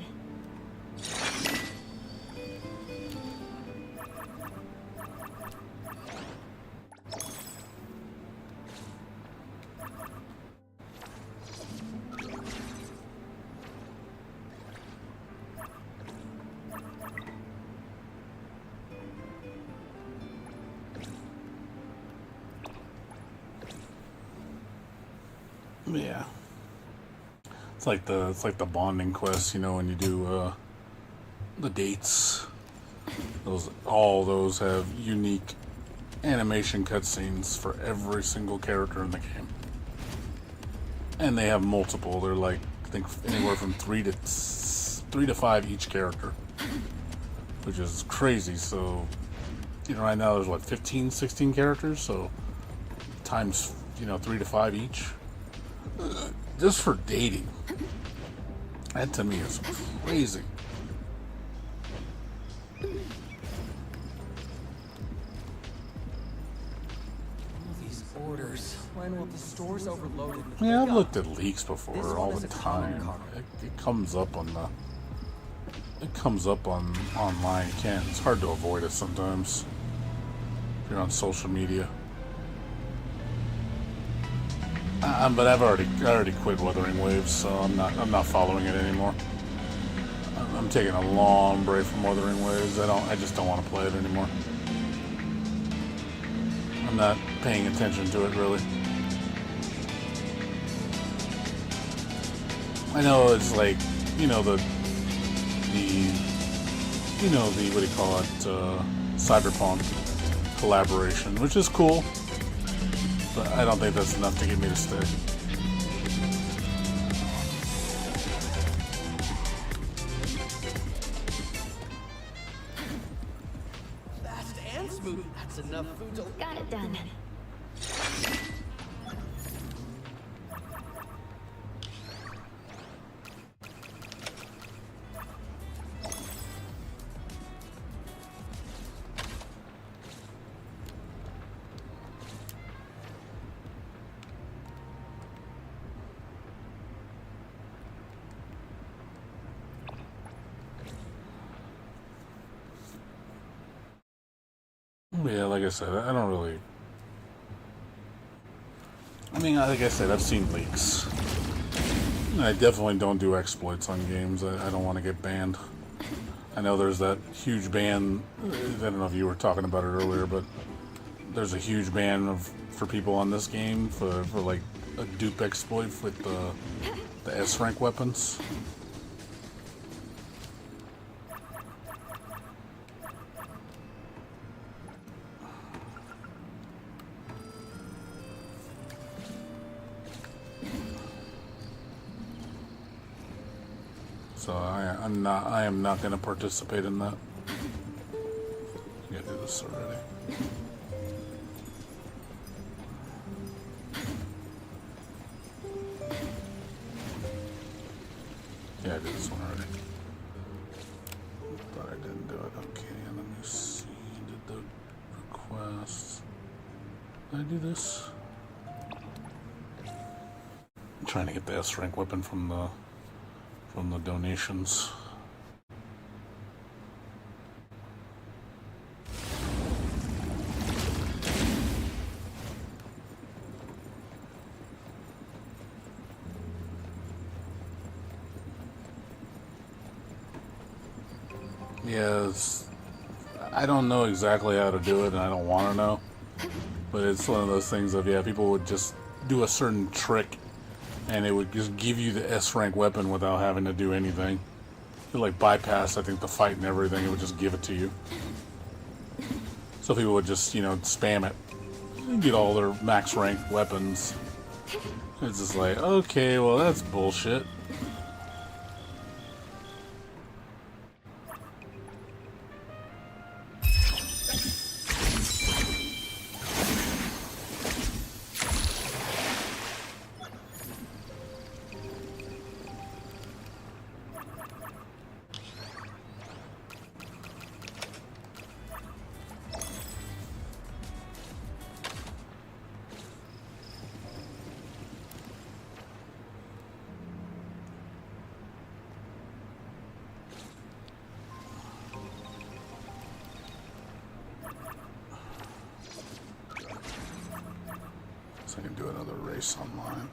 Yeah. It's like the bonding quest, when you do the dates. All those have unique animation cutscenes for every single character in the game. And they have multiple. They're like, I think anywhere from 3 to 5 each character. Which is crazy. So, right now there's 15, 16 characters, so times, 3 to 5 each. Just for dating. That to me is crazy. These orders. When will the store's overloaded? Yeah, I've looked at leaks before all the time. It comes up on online. It's hard to avoid it sometimes if you're on social media. But I've already quit Wuthering Waves, so I'm not following it anymore. I'm taking a long break from Wuthering Waves. I just don't want to play it anymore. I'm not paying attention to it really. I know it's like, you know, the what do you call it, Cyberpunk collaboration, which is cool, but I don't think that's enough to get me to stay. Fast and smooth. That's enough food to... Got it done. Yeah, like I said, I don't really... I mean, like I said, I've seen leaks. I definitely don't do exploits on games. I don't want to get banned. I know there's that huge ban. I don't know if you were talking about it earlier, but there's a huge ban for people on this game for like a dupe exploit with the S rank weapons. So I am not going to participate in that. I gotta do this already. Yeah, I did this one already. Thought I didn't do it. Okay, let me see. Did the request? Did I do this? I'm trying to get the S rank weapon from the donations. Yes, I don't know exactly how to do it, and I don't want to know, but it's one of those things of, yeah, people would just do a certain trick and it would just give you the S rank weapon without having to do anything. It like bypass, I think, the fight and everything. It would just give it to you. So people would just, you know, spam it and get all their max rank weapons. It's just like, okay, well, that's bullshit. So I can do another race online.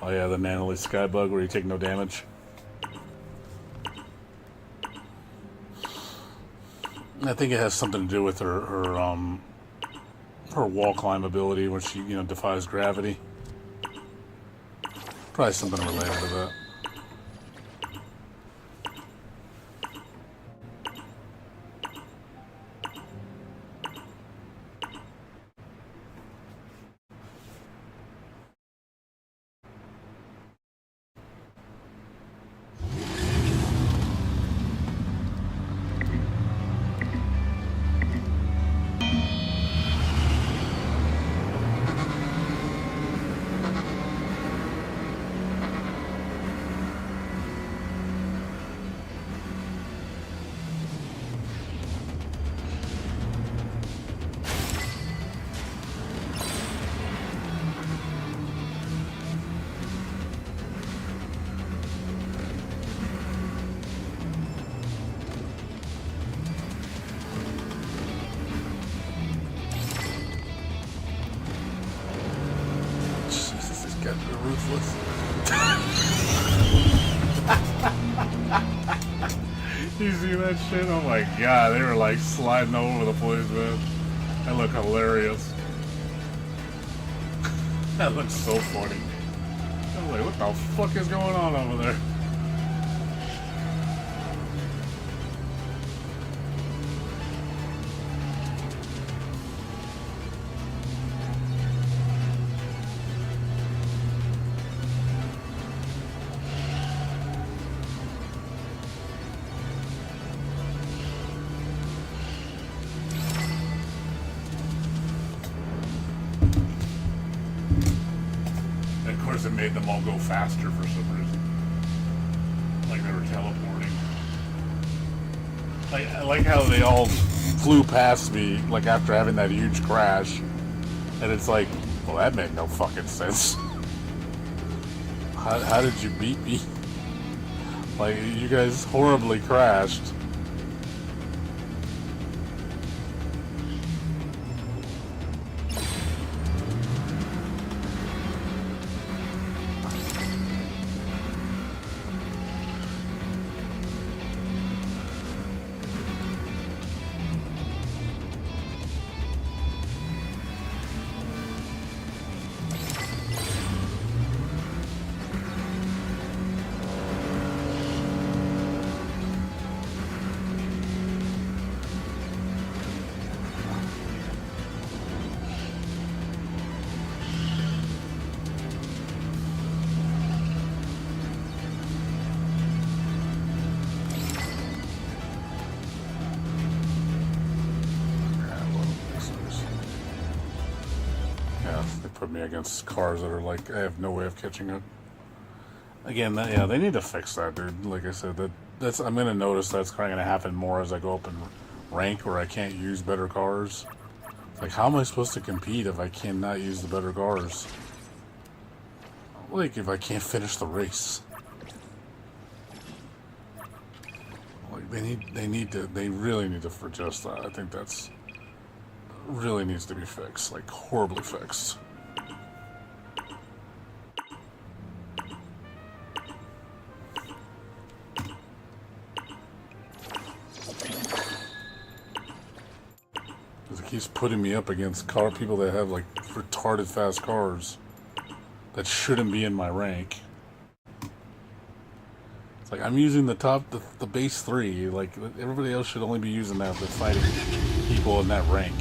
Oh yeah, the Nanoli Skybug where you take no damage. I think it has something to do with her wall climb ability, where she, you know, defies gravity. Probably something related to that. You see that shit? Oh my god, they were like sliding all over the place, man. That looked hilarious. That looks so funny. I was like, what the fuck is going on over there? It made them all go faster for some reason. Like they were teleporting. Like, I like how they all flew past me, like after having that huge crash. And it's like, well, that made no fucking sense. How did you beat me? Like, you guys horribly crashed. Put me against cars that are like, I have no way of catching up. Again, yeah, they need to fix that, dude. Like I said, that's I'm gonna notice that's kind of gonna happen more as I go up in rank, where I can't use better cars. Like, how am I supposed to compete if I cannot use the better cars? Like, if I can't finish the race. Like, they really need to adjust that. I think that's really needs to be fixed, like horribly fixed. It keeps putting me up against people that have like retarded fast cars that shouldn't be in my rank. It's like, I'm using the base 3. Like, everybody else should only be using that if they're fighting people in that rank.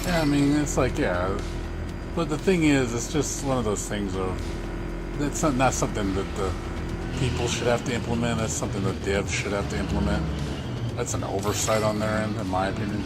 I mean, it's like, yeah, but the thing is, it's just one of those things of, that's not something that the people should have to implement. That's something the devs should have to implement. That's an oversight on their end, in my opinion.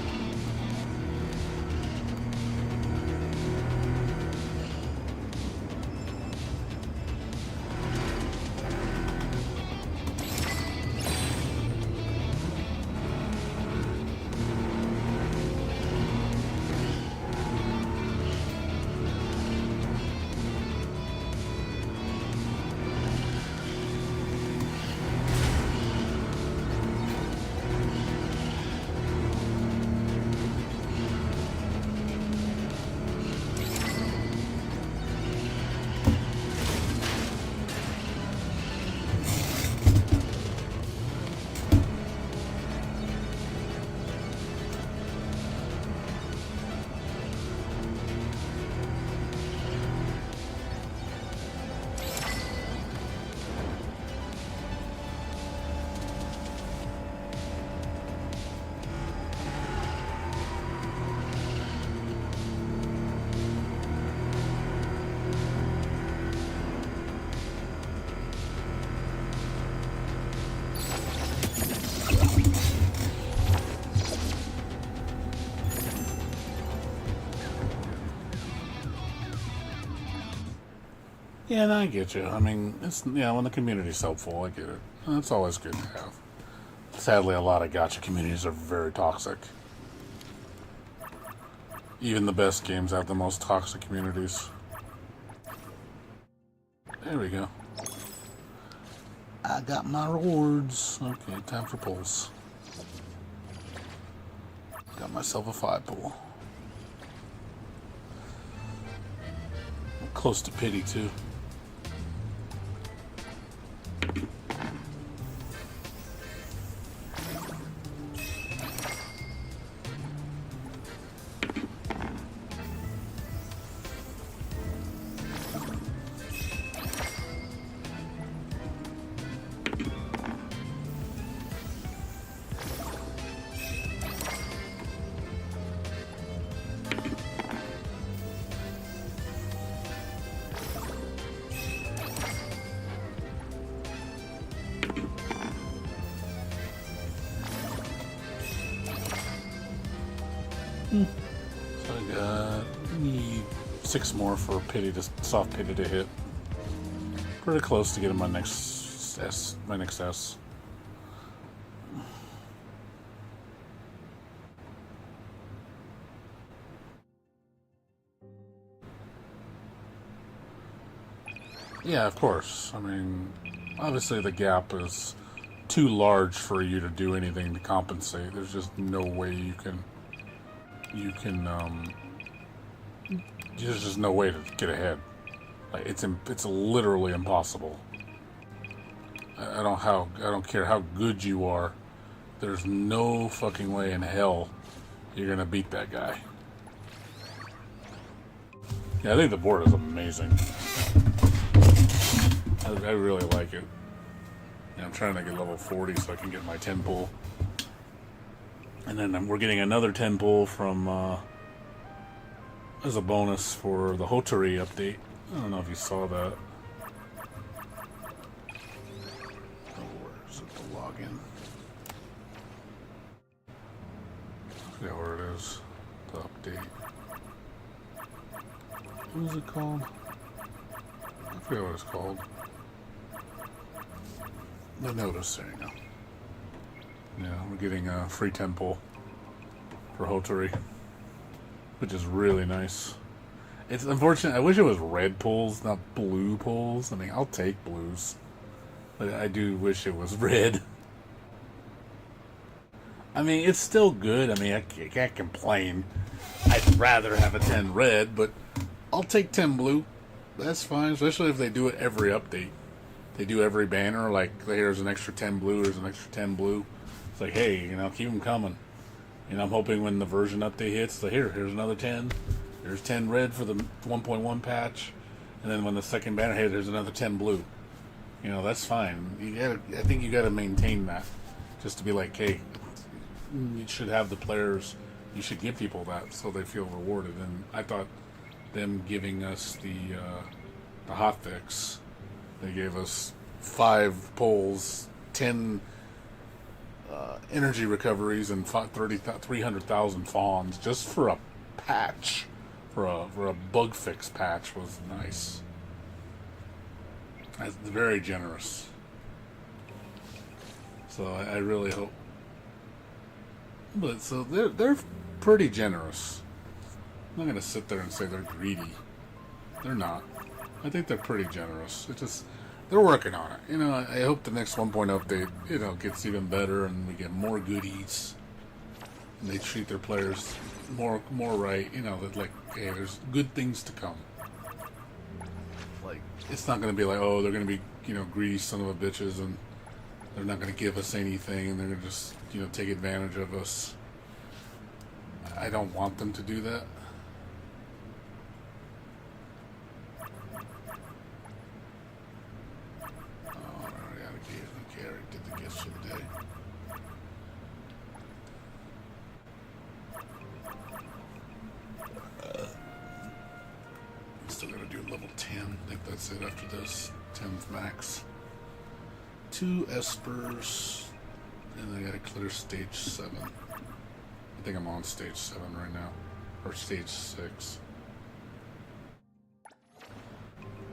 Yeah, no, I get you. I mean, it's, yeah, when the community's helpful, I get it. That's always good to have. Sadly, a lot of gacha communities are very toxic. Even the best games have the most toxic communities. There we go. I got my rewards. Okay, time for pulls. Got myself a 5 pull. Close to pity, too. So I got need 6 more for pity to soft pity to hit. Pretty close to getting my next S. My next S. Yeah, of course. I mean, obviously the gap is too large for you to do anything to compensate. There's just no way you can. There's just no way to get ahead. Like it's literally impossible. I don't care how good you are. There's no fucking way in hell you're gonna beat that guy. Yeah, I think the board is amazing. I really like it. Yeah, I'm trying to get level 40 so I can get my 10 pull. And then we're getting another 10 pull from as a bonus for the Hotari update. I don't know if you saw that. Oh, where is it? The login. I forget where it is. The update. What is it called? I forget what it's called. The notice, there you go. Yeah, we're getting a free 10 pull for Hotari, which is really nice. It's unfortunate. I wish it was red pulls, not blue pulls. I mean, I'll take blues, but I do wish it was red. I mean, it's still good. I mean, I can't complain. I'd rather have a 10 red, but I'll take 10 blue. That's fine, especially if they do it every update. They do every banner, like, here's an extra 10 blue, here's an extra 10 blue. It's like, hey, you know, keep them coming. You know, I'm hoping when the version update hits, like, here's another 10. There's 10 red for the 1.1 patch. And then when the second banner hits, there's another 10 blue. You know, that's fine. I think you gotta maintain that. Just to be like, hey, you should have the players, you should give people that so they feel rewarded. And I thought them giving us the hotfix, they gave us 5 pulls, 10 energy recoveries, and 300,000 fawns just for a patch, for a bug fix patch was nice. That's very generous. So I really hope. But so they're pretty generous. I'm not gonna sit there and say they're greedy. They're not. I think they're pretty generous. It just, they're working on it. You know, I hope the next 1.0 update, you know, gets even better and we get more goodies. And they treat their players more right. You know, that like, hey, there's good things to come. Like, it's not going to be like, oh, they're going to be, you know, greedy son of a bitches and they're not going to give us anything and they're going to just, you know, take advantage of us. I don't want them to do that. Still gotta do level 10. I think that's it after this. 10th max. 2 espers. And I gotta clear stage 7. I think I'm on stage 7 right now. Or stage 6.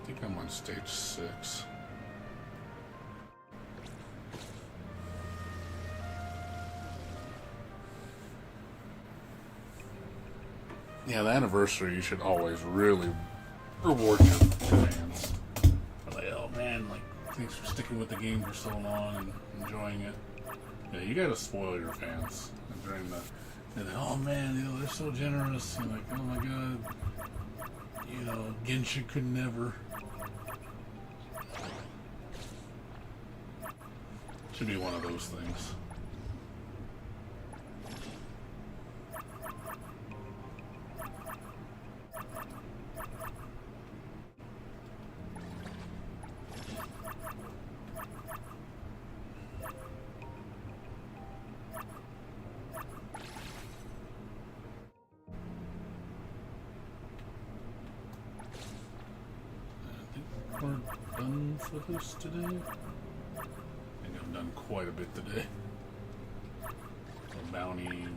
think I'm on stage 6. Yeah, the anniversary, you should always really reward your fans. Like, oh man, like, thanks for sticking with the game for so long and enjoying it. Yeah, you gotta spoil your fans during the. And oh man, you know, they're so generous. And like, oh my god, you know, Genshin could never. Should be one of those things. We're done for this today. I think I've done quite a bit today. The bounty,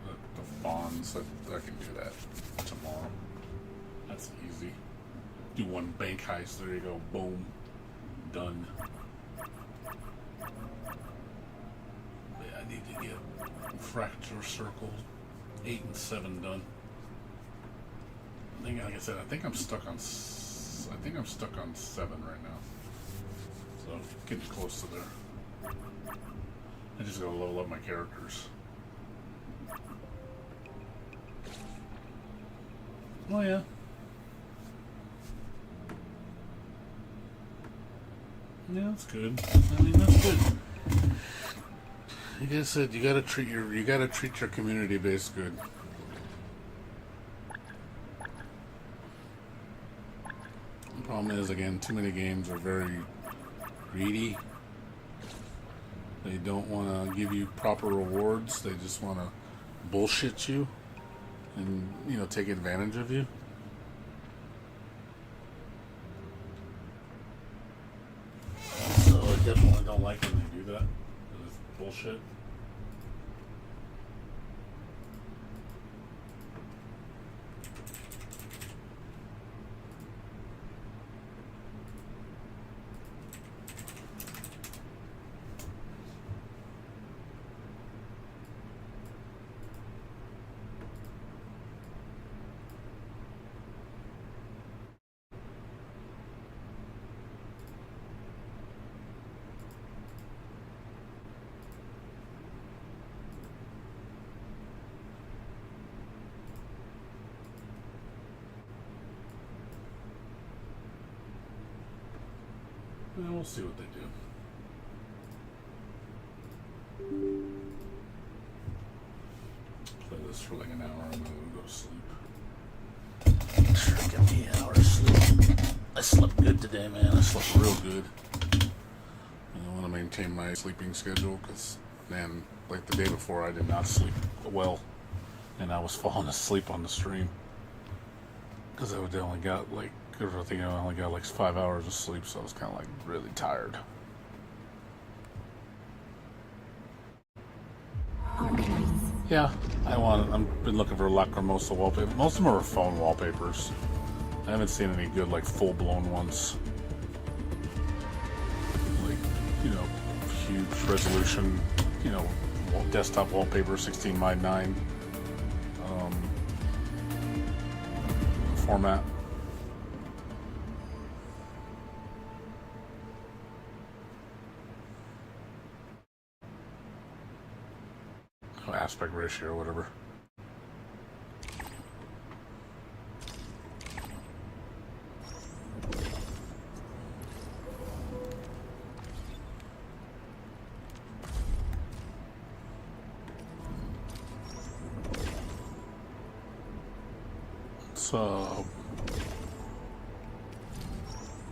the fawns, I can do that tomorrow. That's easy. Do one bank heist, there you go, boom, done. But yeah, I need to get Fracture Circle 8 and 7 done. I think, like I said, I think I'm stuck on 7 right now. So getting close to there. I just gotta level up my characters. Oh yeah. Yeah, that's good. I mean, that's good. Like I said, you gotta treat your community base good. The problem is, again, too many games are very greedy. They don't want to give you proper rewards. They just want to bullshit you and, you know, take advantage of you. So I definitely don't like when they do that. It's bullshit. And we'll see what they do. Play this for like an hour and then we'll go to sleep. Sure, give me an hour of sleep. I slept good today, man. I slept real good. I want to maintain my sleeping schedule because, man, like the day before I did not sleep well. And I was falling asleep on the stream. Because I only got like, I think I only got like 5 hours of sleep, so I was kind of like really tired. Arknights. Yeah, I've been looking for Lacrimosa wallpaper. Most of them are phone wallpapers. I haven't seen any good, like, full-blown ones. Like, you know, huge resolution, you know, desktop wallpaper, 16:9 format. Aspect ratio or whatever.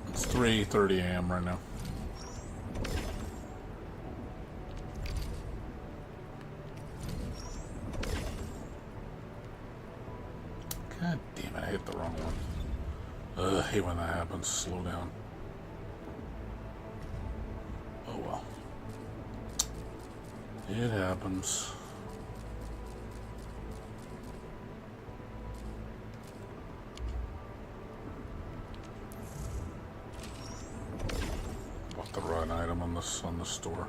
It's 3:30 a.m. right now. God damn it, I hit the wrong one. I hate when that happens. Slow down. Oh well. It happens. item on the store.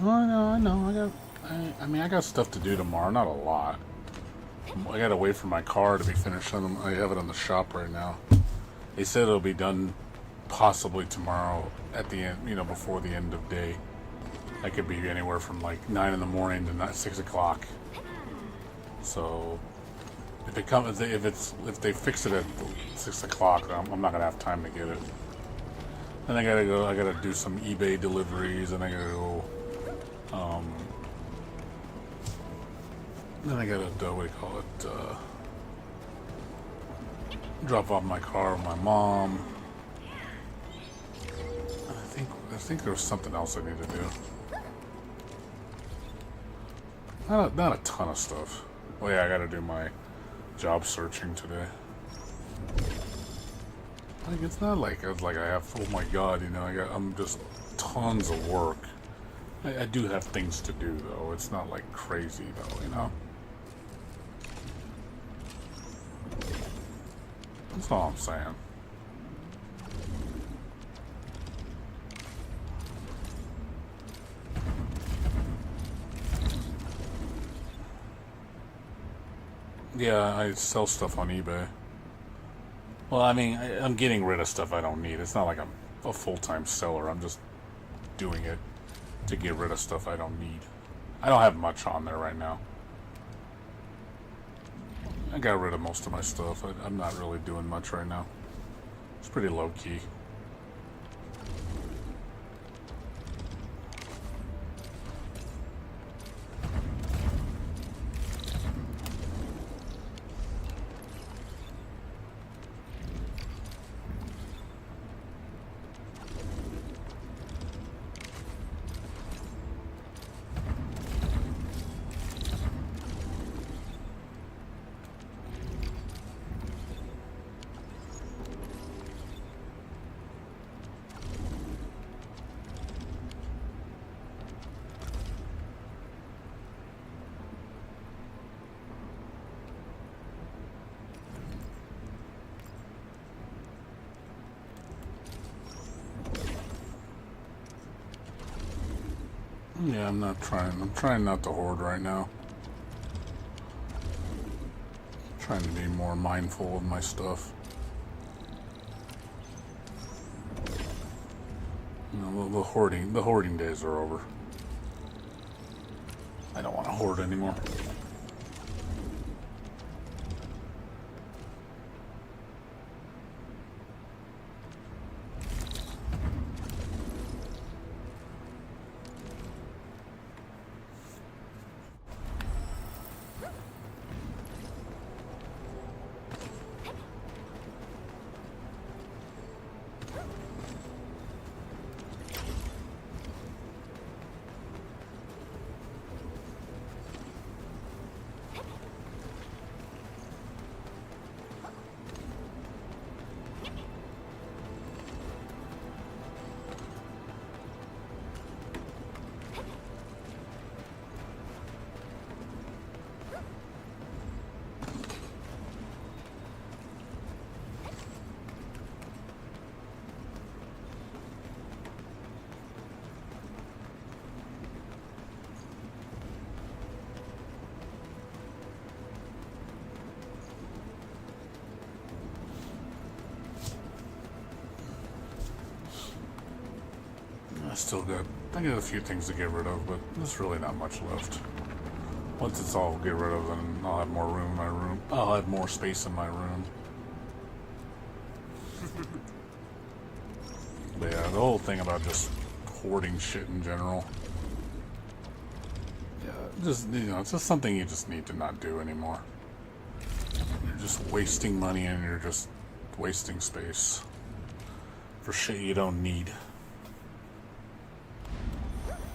I know. I got stuff to do tomorrow. Not a lot. I gotta wait for my car to be finished. I have it in the shop right now. They said it'll be done possibly tomorrow at the end, before the end of day. That could be anywhere from like 9 in the morning to 6 o'clock. So if they fix it at 6 o'clock, I'm not gonna have time to get it. Then I gotta do some eBay deliveries, and I gotta go. Then I gotta drop off my car with my mom. I think there was something else I need to do. Not a ton of stuff. Well, yeah, I gotta do my job searching today. Like, it's not like I have, oh my god, I'm just tons of work. I do have things to do, though. It's not like crazy, though, That's all I'm saying. Yeah, I sell stuff on eBay. Well, I mean, I'm getting rid of stuff I don't need. It's not like I'm a full-time seller. I'm just doing it to get rid of stuff I don't need. I don't have much on there right now. I got rid of most of my stuff. I'm not really doing much right now. It's pretty low-key. Yeah, I'm trying not to hoard right now. I'm trying to be more mindful of my stuff. The hoarding days are over. I don't want to hoard anymore. I got a few things to get rid of, but there's really not much left. Once it's all get rid of, then I'll have more room in my room. I'll have more space in my room. But yeah, the whole thing about just hoarding shit in general. Yeah, it's just something you just need to not do anymore. You're just wasting money and you're just wasting space for shit you don't need.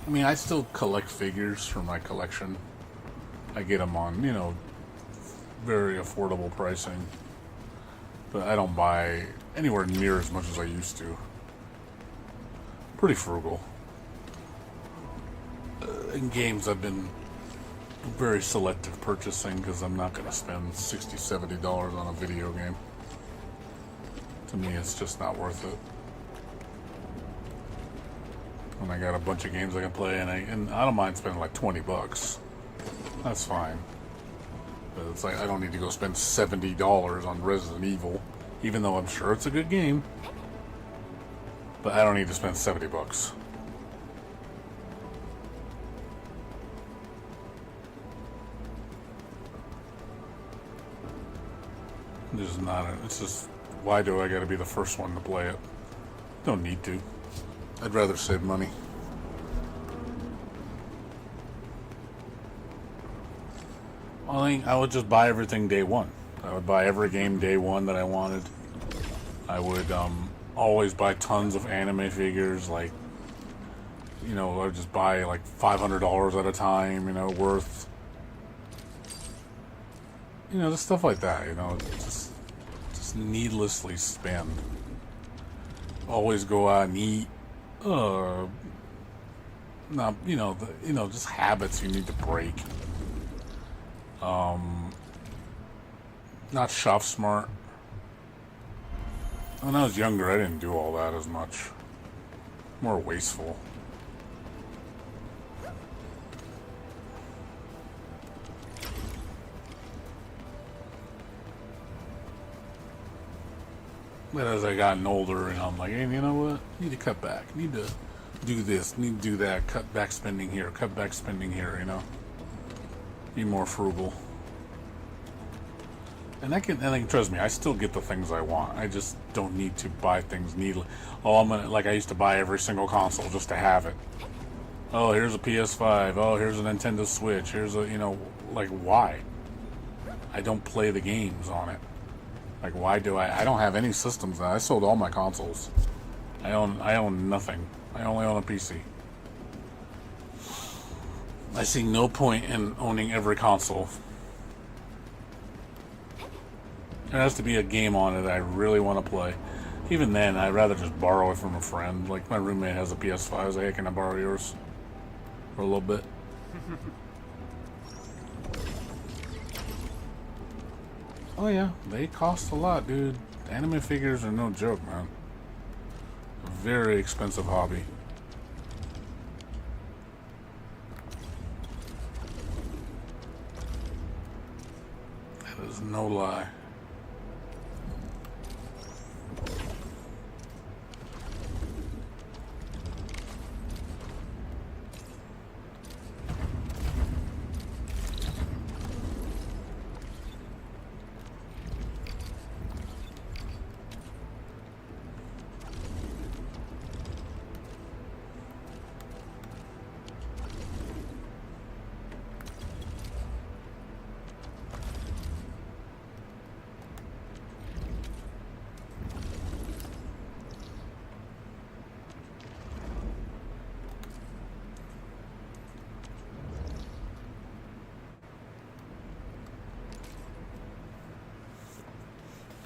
I mean, I still collect figures for my collection. I get them on, you know, very affordable pricing. But I don't buy anywhere near as much as I used to. Pretty frugal. In games, I've been very selective purchasing because I'm not going to spend $60, $70 on a video game. To me, it's just not worth it. When I got a bunch of games I can play, and I don't mind spending like $20. That's fine. But it's like I don't need to go spend $70 on Resident Evil, even though I'm sure it's a good game. But I don't need to spend $70. There's not a, it's just, why do I gotta be the first one to play it? Don't need to. I'd rather save money. I would just buy everything day one. I would buy every game day one that I wanted. I would always buy tons of anime figures, like, you know, I would just buy like $500 at a time, you know, worth, you know, just stuff like that, you know, just needlessly spend. Always go out and eat. Not, you know, just habits you need to break. Not shop smart. When I was younger, I didn't do all that as much. More wasteful. But as I gotten older, and I'm like, hey, you know what? Need to cut back. Need to do this. Need to do that. Cut back spending here. Cut back spending here. You know, be more frugal. And I can trust me. I still get the things I want. I just don't need to buy things needless. Oh, I used to buy every single console just to have it. Oh, here's a PS5. Oh, here's a Nintendo Switch. Here's a, you know, like, why? I don't play the games on it. Like, why do I don't have any systems now. I sold all my consoles. I own nothing. I only own a PC. I see no point in owning every console. There has to be a game on it that I really want to play. Even then, I'd rather just borrow it from a friend. Like, my roommate has a PS5. I was like, hey, can I borrow yours for a little bit? Oh yeah, they cost a lot, dude. Anime figures are no joke, man. A very expensive hobby. That is no lie.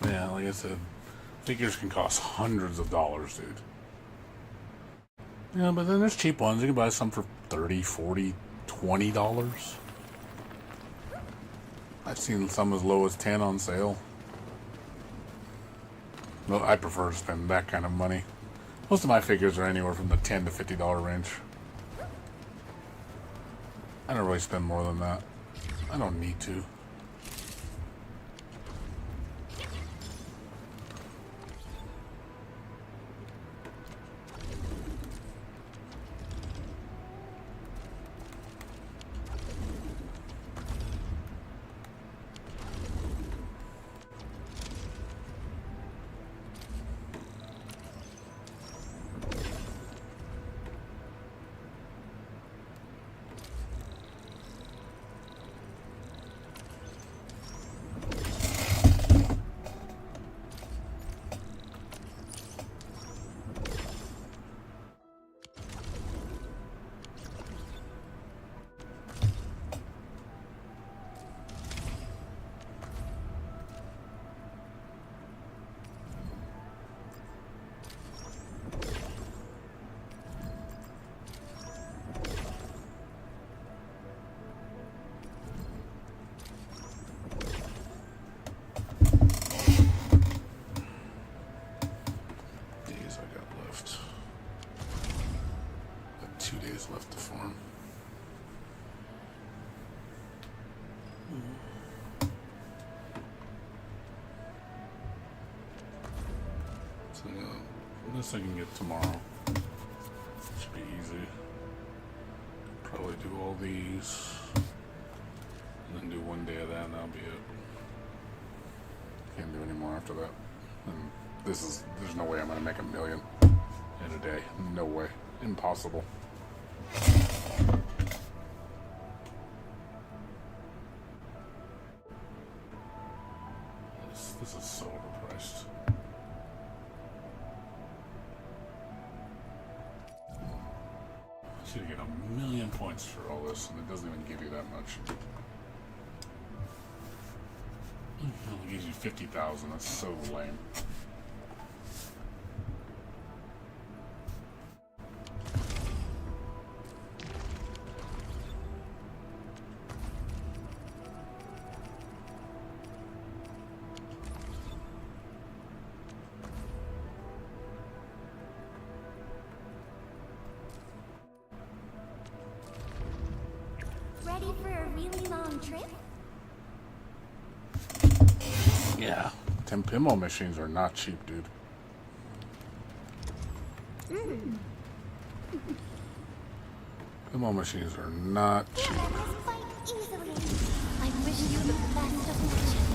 Yeah, like I said, figures can cost hundreds of dollars, dude. Yeah, but then there's cheap ones. You can buy some for $30, $40, $20. I've seen some as low as $10 on sale. Well, I prefer to spend that kind of money. Most of my figures are anywhere from the $10 to $50 range. I don't really spend more than that. I don't need to. So this I can get tomorrow. Should be easy. Probably do all these, and then do one day of that, and that'll be it. Can't do any more after that. And there's no way I'm gonna make $1 million in a day. No way. Impossible. This is so overpriced. I should get 1,000,000 points for all this, and it doesn't even give you that much. It only gives you 50,000. That's so lame. Ready for a really long trip? Yeah. 10 pinball machines are not cheap, dude. Pinball machines are not cheap. Quite easily. I wish you the best of fortune.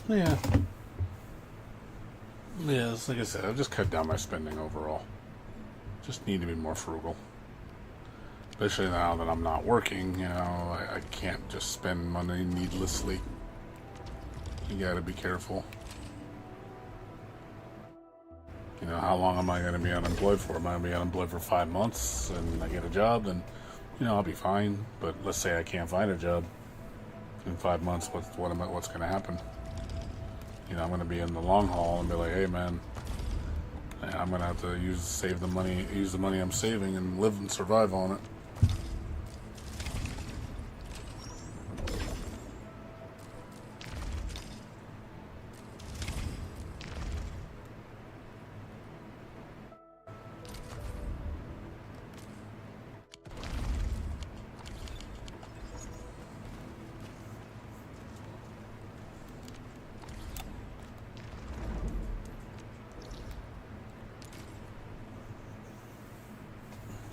Yeah. Yeah, it's like I said, I've just cut down my spending overall. Just need to be more frugal. Especially now that I'm not working, you know, I can't just spend money needlessly. You gotta be careful. You know, how long am I gonna be unemployed for? Am I gonna be unemployed for 5 months and I get a job? Then, you know, I'll be fine. But let's say I can't find a job in 5 months. What's gonna happen? You know, I'm gonna be in the long haul and be like, hey man, I'm gonna have to use the money I'm saving and live and survive on it.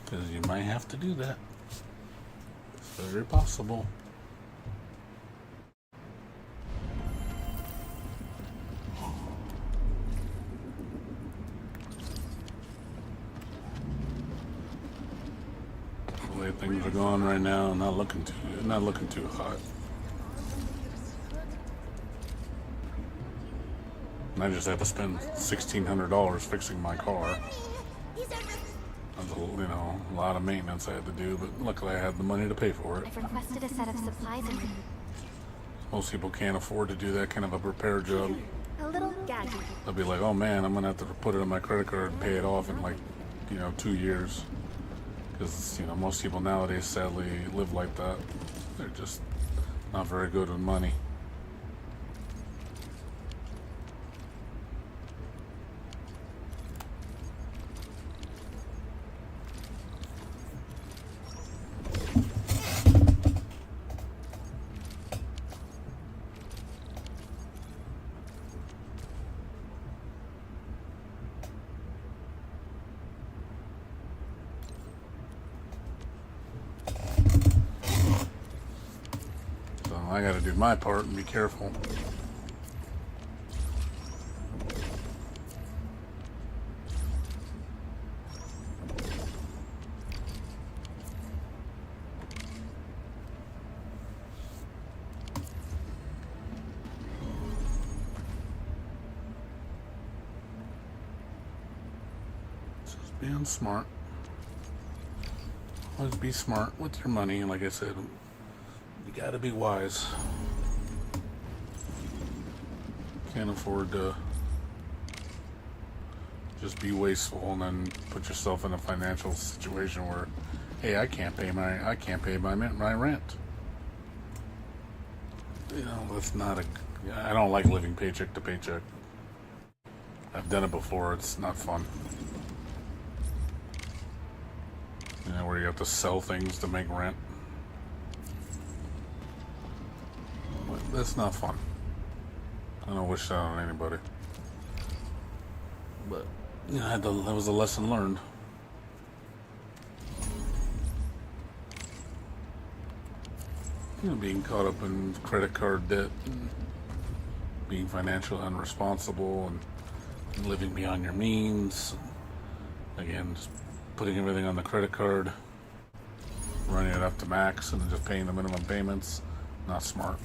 Because you might have to do that. It's very possible. The way things are going right now, not looking too hot. And I just have to spend $1,600 fixing my car. You know, a lot of maintenance I had to do, but luckily I had the money to pay for it. I've requested a set of supplies and Most people can't afford to do that kind of a repair job. a little gadget. They'll be like, oh man, I'm gonna have to put it on my credit card and pay it off in like 2 years. Because, most people nowadays sadly live like that. They're just not very good with money. I gotta do my part and be careful. Just being smart. Always be smart with your money, like I said. You gotta be wise. Can't afford to just be wasteful and then put yourself in a financial situation where, hey, I can't pay my rent. That's not I don't like living paycheck to paycheck. I've done it before. It's not fun. Where you have to sell things to make rent. That's not fun. I don't wish that on anybody. But that was a lesson learned. Being caught up in credit card debt, and being financially unresponsible, and living beyond your means. Again, just putting everything on the credit card, running it up to max, and then just paying the minimum payments. Not smart.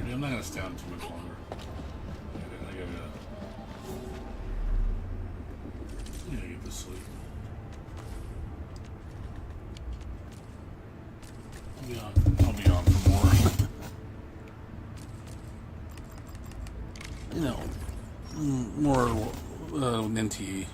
I'm not gonna stay on too much longer. I gotta get to sleep. I'll be on for more. More NTE.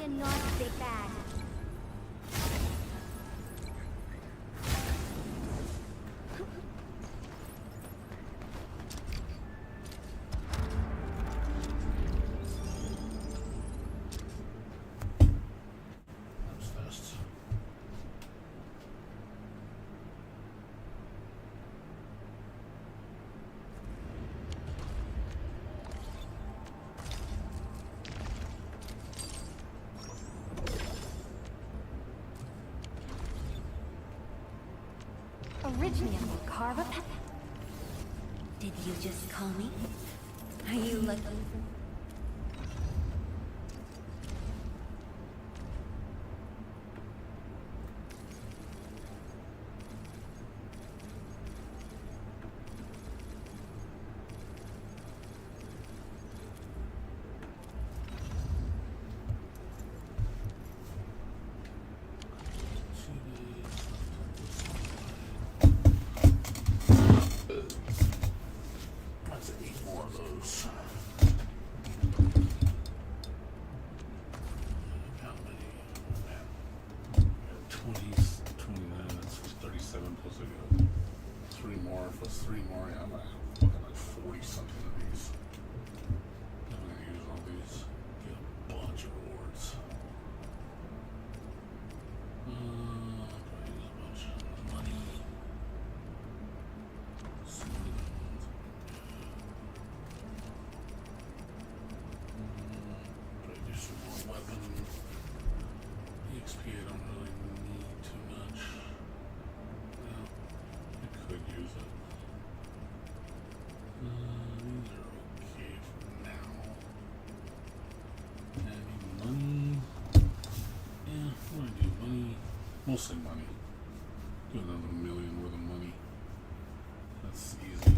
and not big bad. That's fast. Originally, carve a pet. Did you just call me? Are you looking for... That's 8 more of those. How many? 20, 29, that's 37 plus I got 3 more plus 3 more. Yeah, I'm looking like 40 something of these. I'm gonna use all these. Get a bunch of rewards. Probably use a bunch of money. Probably do some more weapon. EXP I don't really need too much. Well, I could use it. These are okay for now. Any money? Yeah, what do I do? Money? Mostly money. Do another million worth of money. That's easy.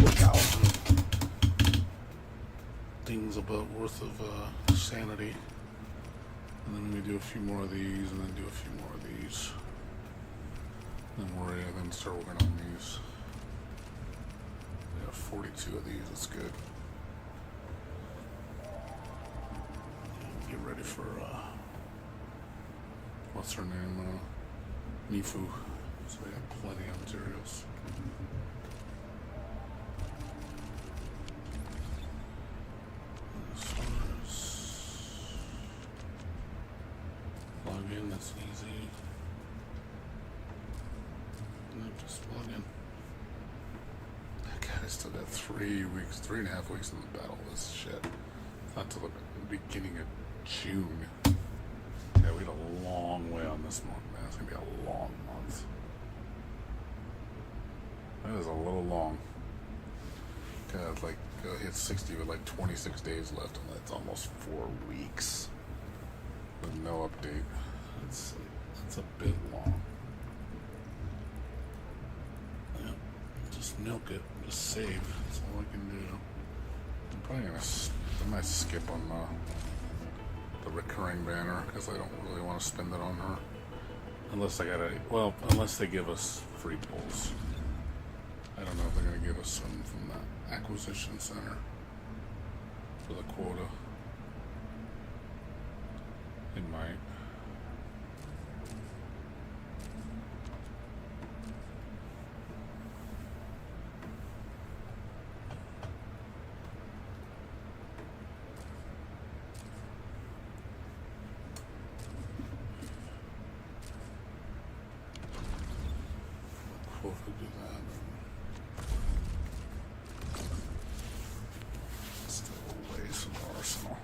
Look out. Things about worth of sanity. And then we do a few more of these, and then do a few more of these. Then start working on these. We have 42 of these, that's good. Get ready for, what's her name? Mifu. So we have plenty of materials. As far as log in, that's easy. And just log in. God, I still got 3.5 weeks in the battle. This shit. Not till the beginning of June. Yeah, we had a long way on this month, man. It's gonna be a long month. That is a little long. God, like, hit 60 with like 26 days left, and that's almost 4 weeks with no update. That's a bit long. Yeah, just milk it, just save. That's all I can do. I'm probably gonna, I might skip on the recurring banner because I don't really want to spend it on her. Unless unless they give us free pulls. I don't know if they're going to give us some from the acquisition center for the quota. It might. Quota do that. Still a ways from the arsenal.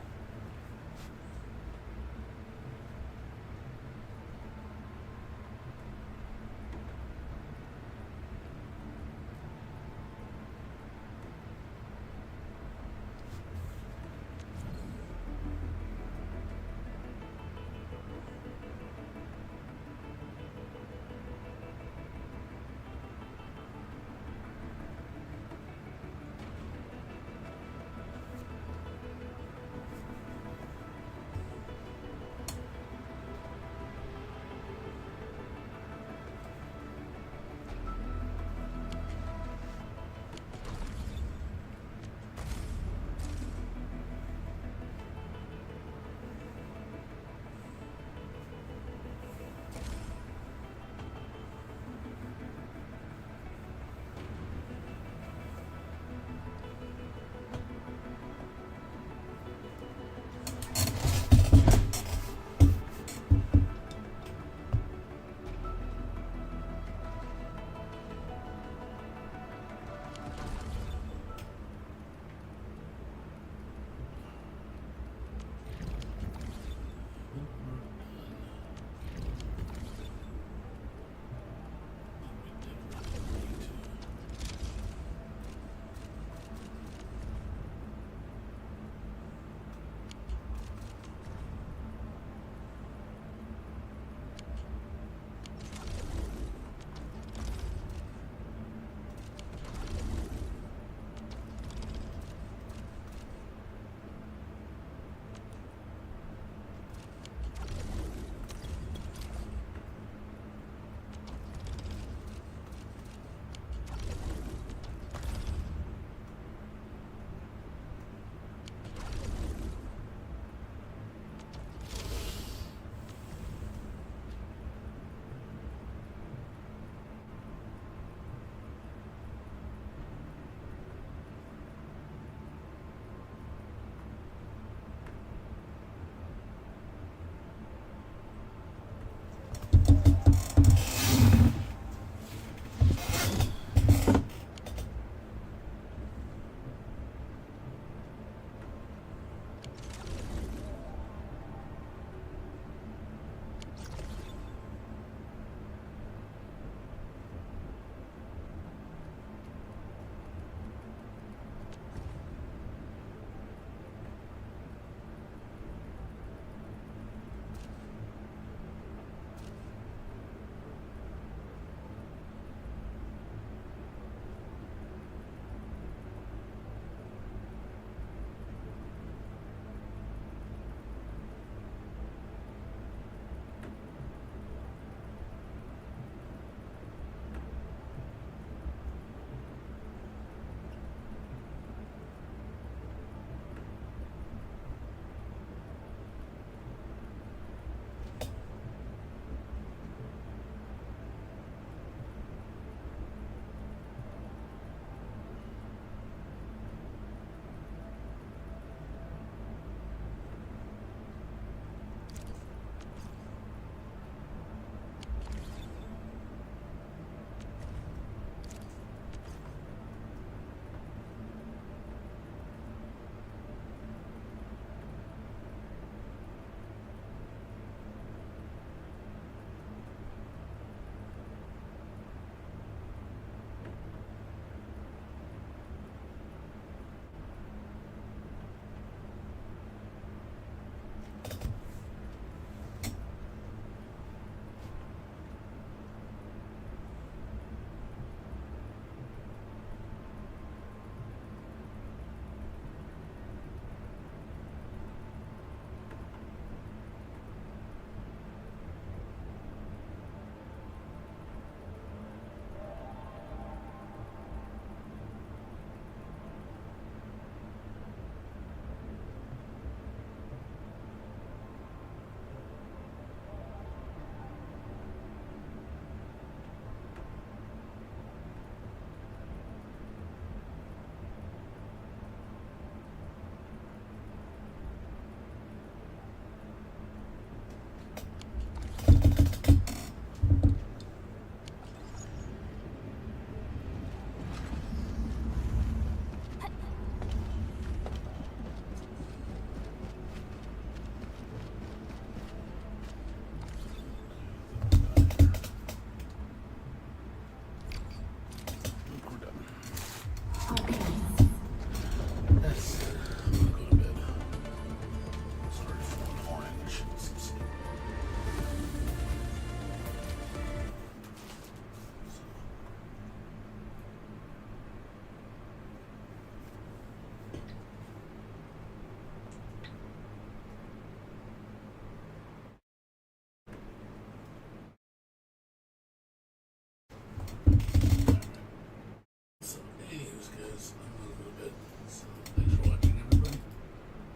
So, anyways, guys, I'm gonna go to bed. So, thanks for watching, everybody.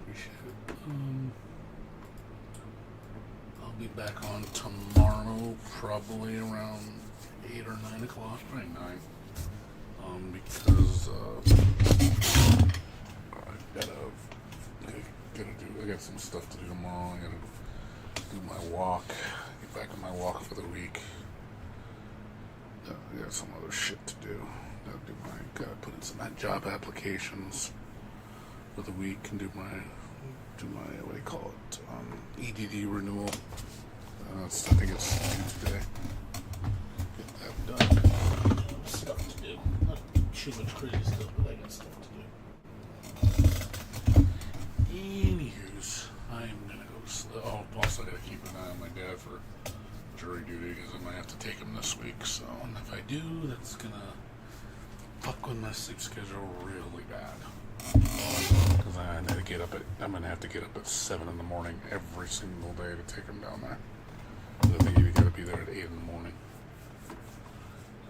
Appreciate it. I'll be back on tomorrow, probably around 8 or 9 o'clock, probably 9. Because I got some stuff to do tomorrow. I gotta do my walk, get back on my walk for the week. I got some other shit to do. Gotta put in some job applications for the week and do my what do you call it? EDD renewal. I think it's Tuesday. Get that done. Stuff to do. Not too much crazy stuff, but I got stuff to do. Anywho's, I am gonna go to sleep. Oh, also I gotta keep an eye on my dad for jury duty because I might have to take him this week. So, and if I do, that's gonna fuck with my sleep schedule really bad. Because I'm gonna have to get up at 7 in the morning every single day to take him down there. I think you gotta be there at 8 in the morning.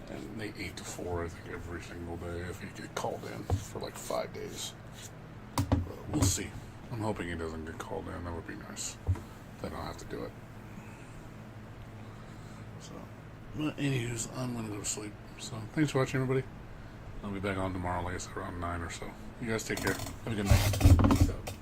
And 8 to 4, I think, every single day if you get called in for like 5 days. But we'll see. I'm hoping he doesn't get called in. That would be nice. Then I'll have to do it. So, but anyways, I'm gonna go to sleep. So, thanks for watching, everybody. I'll be back on tomorrow, like I said, around 9 or so. You guys take care. Have a good night. Peace out.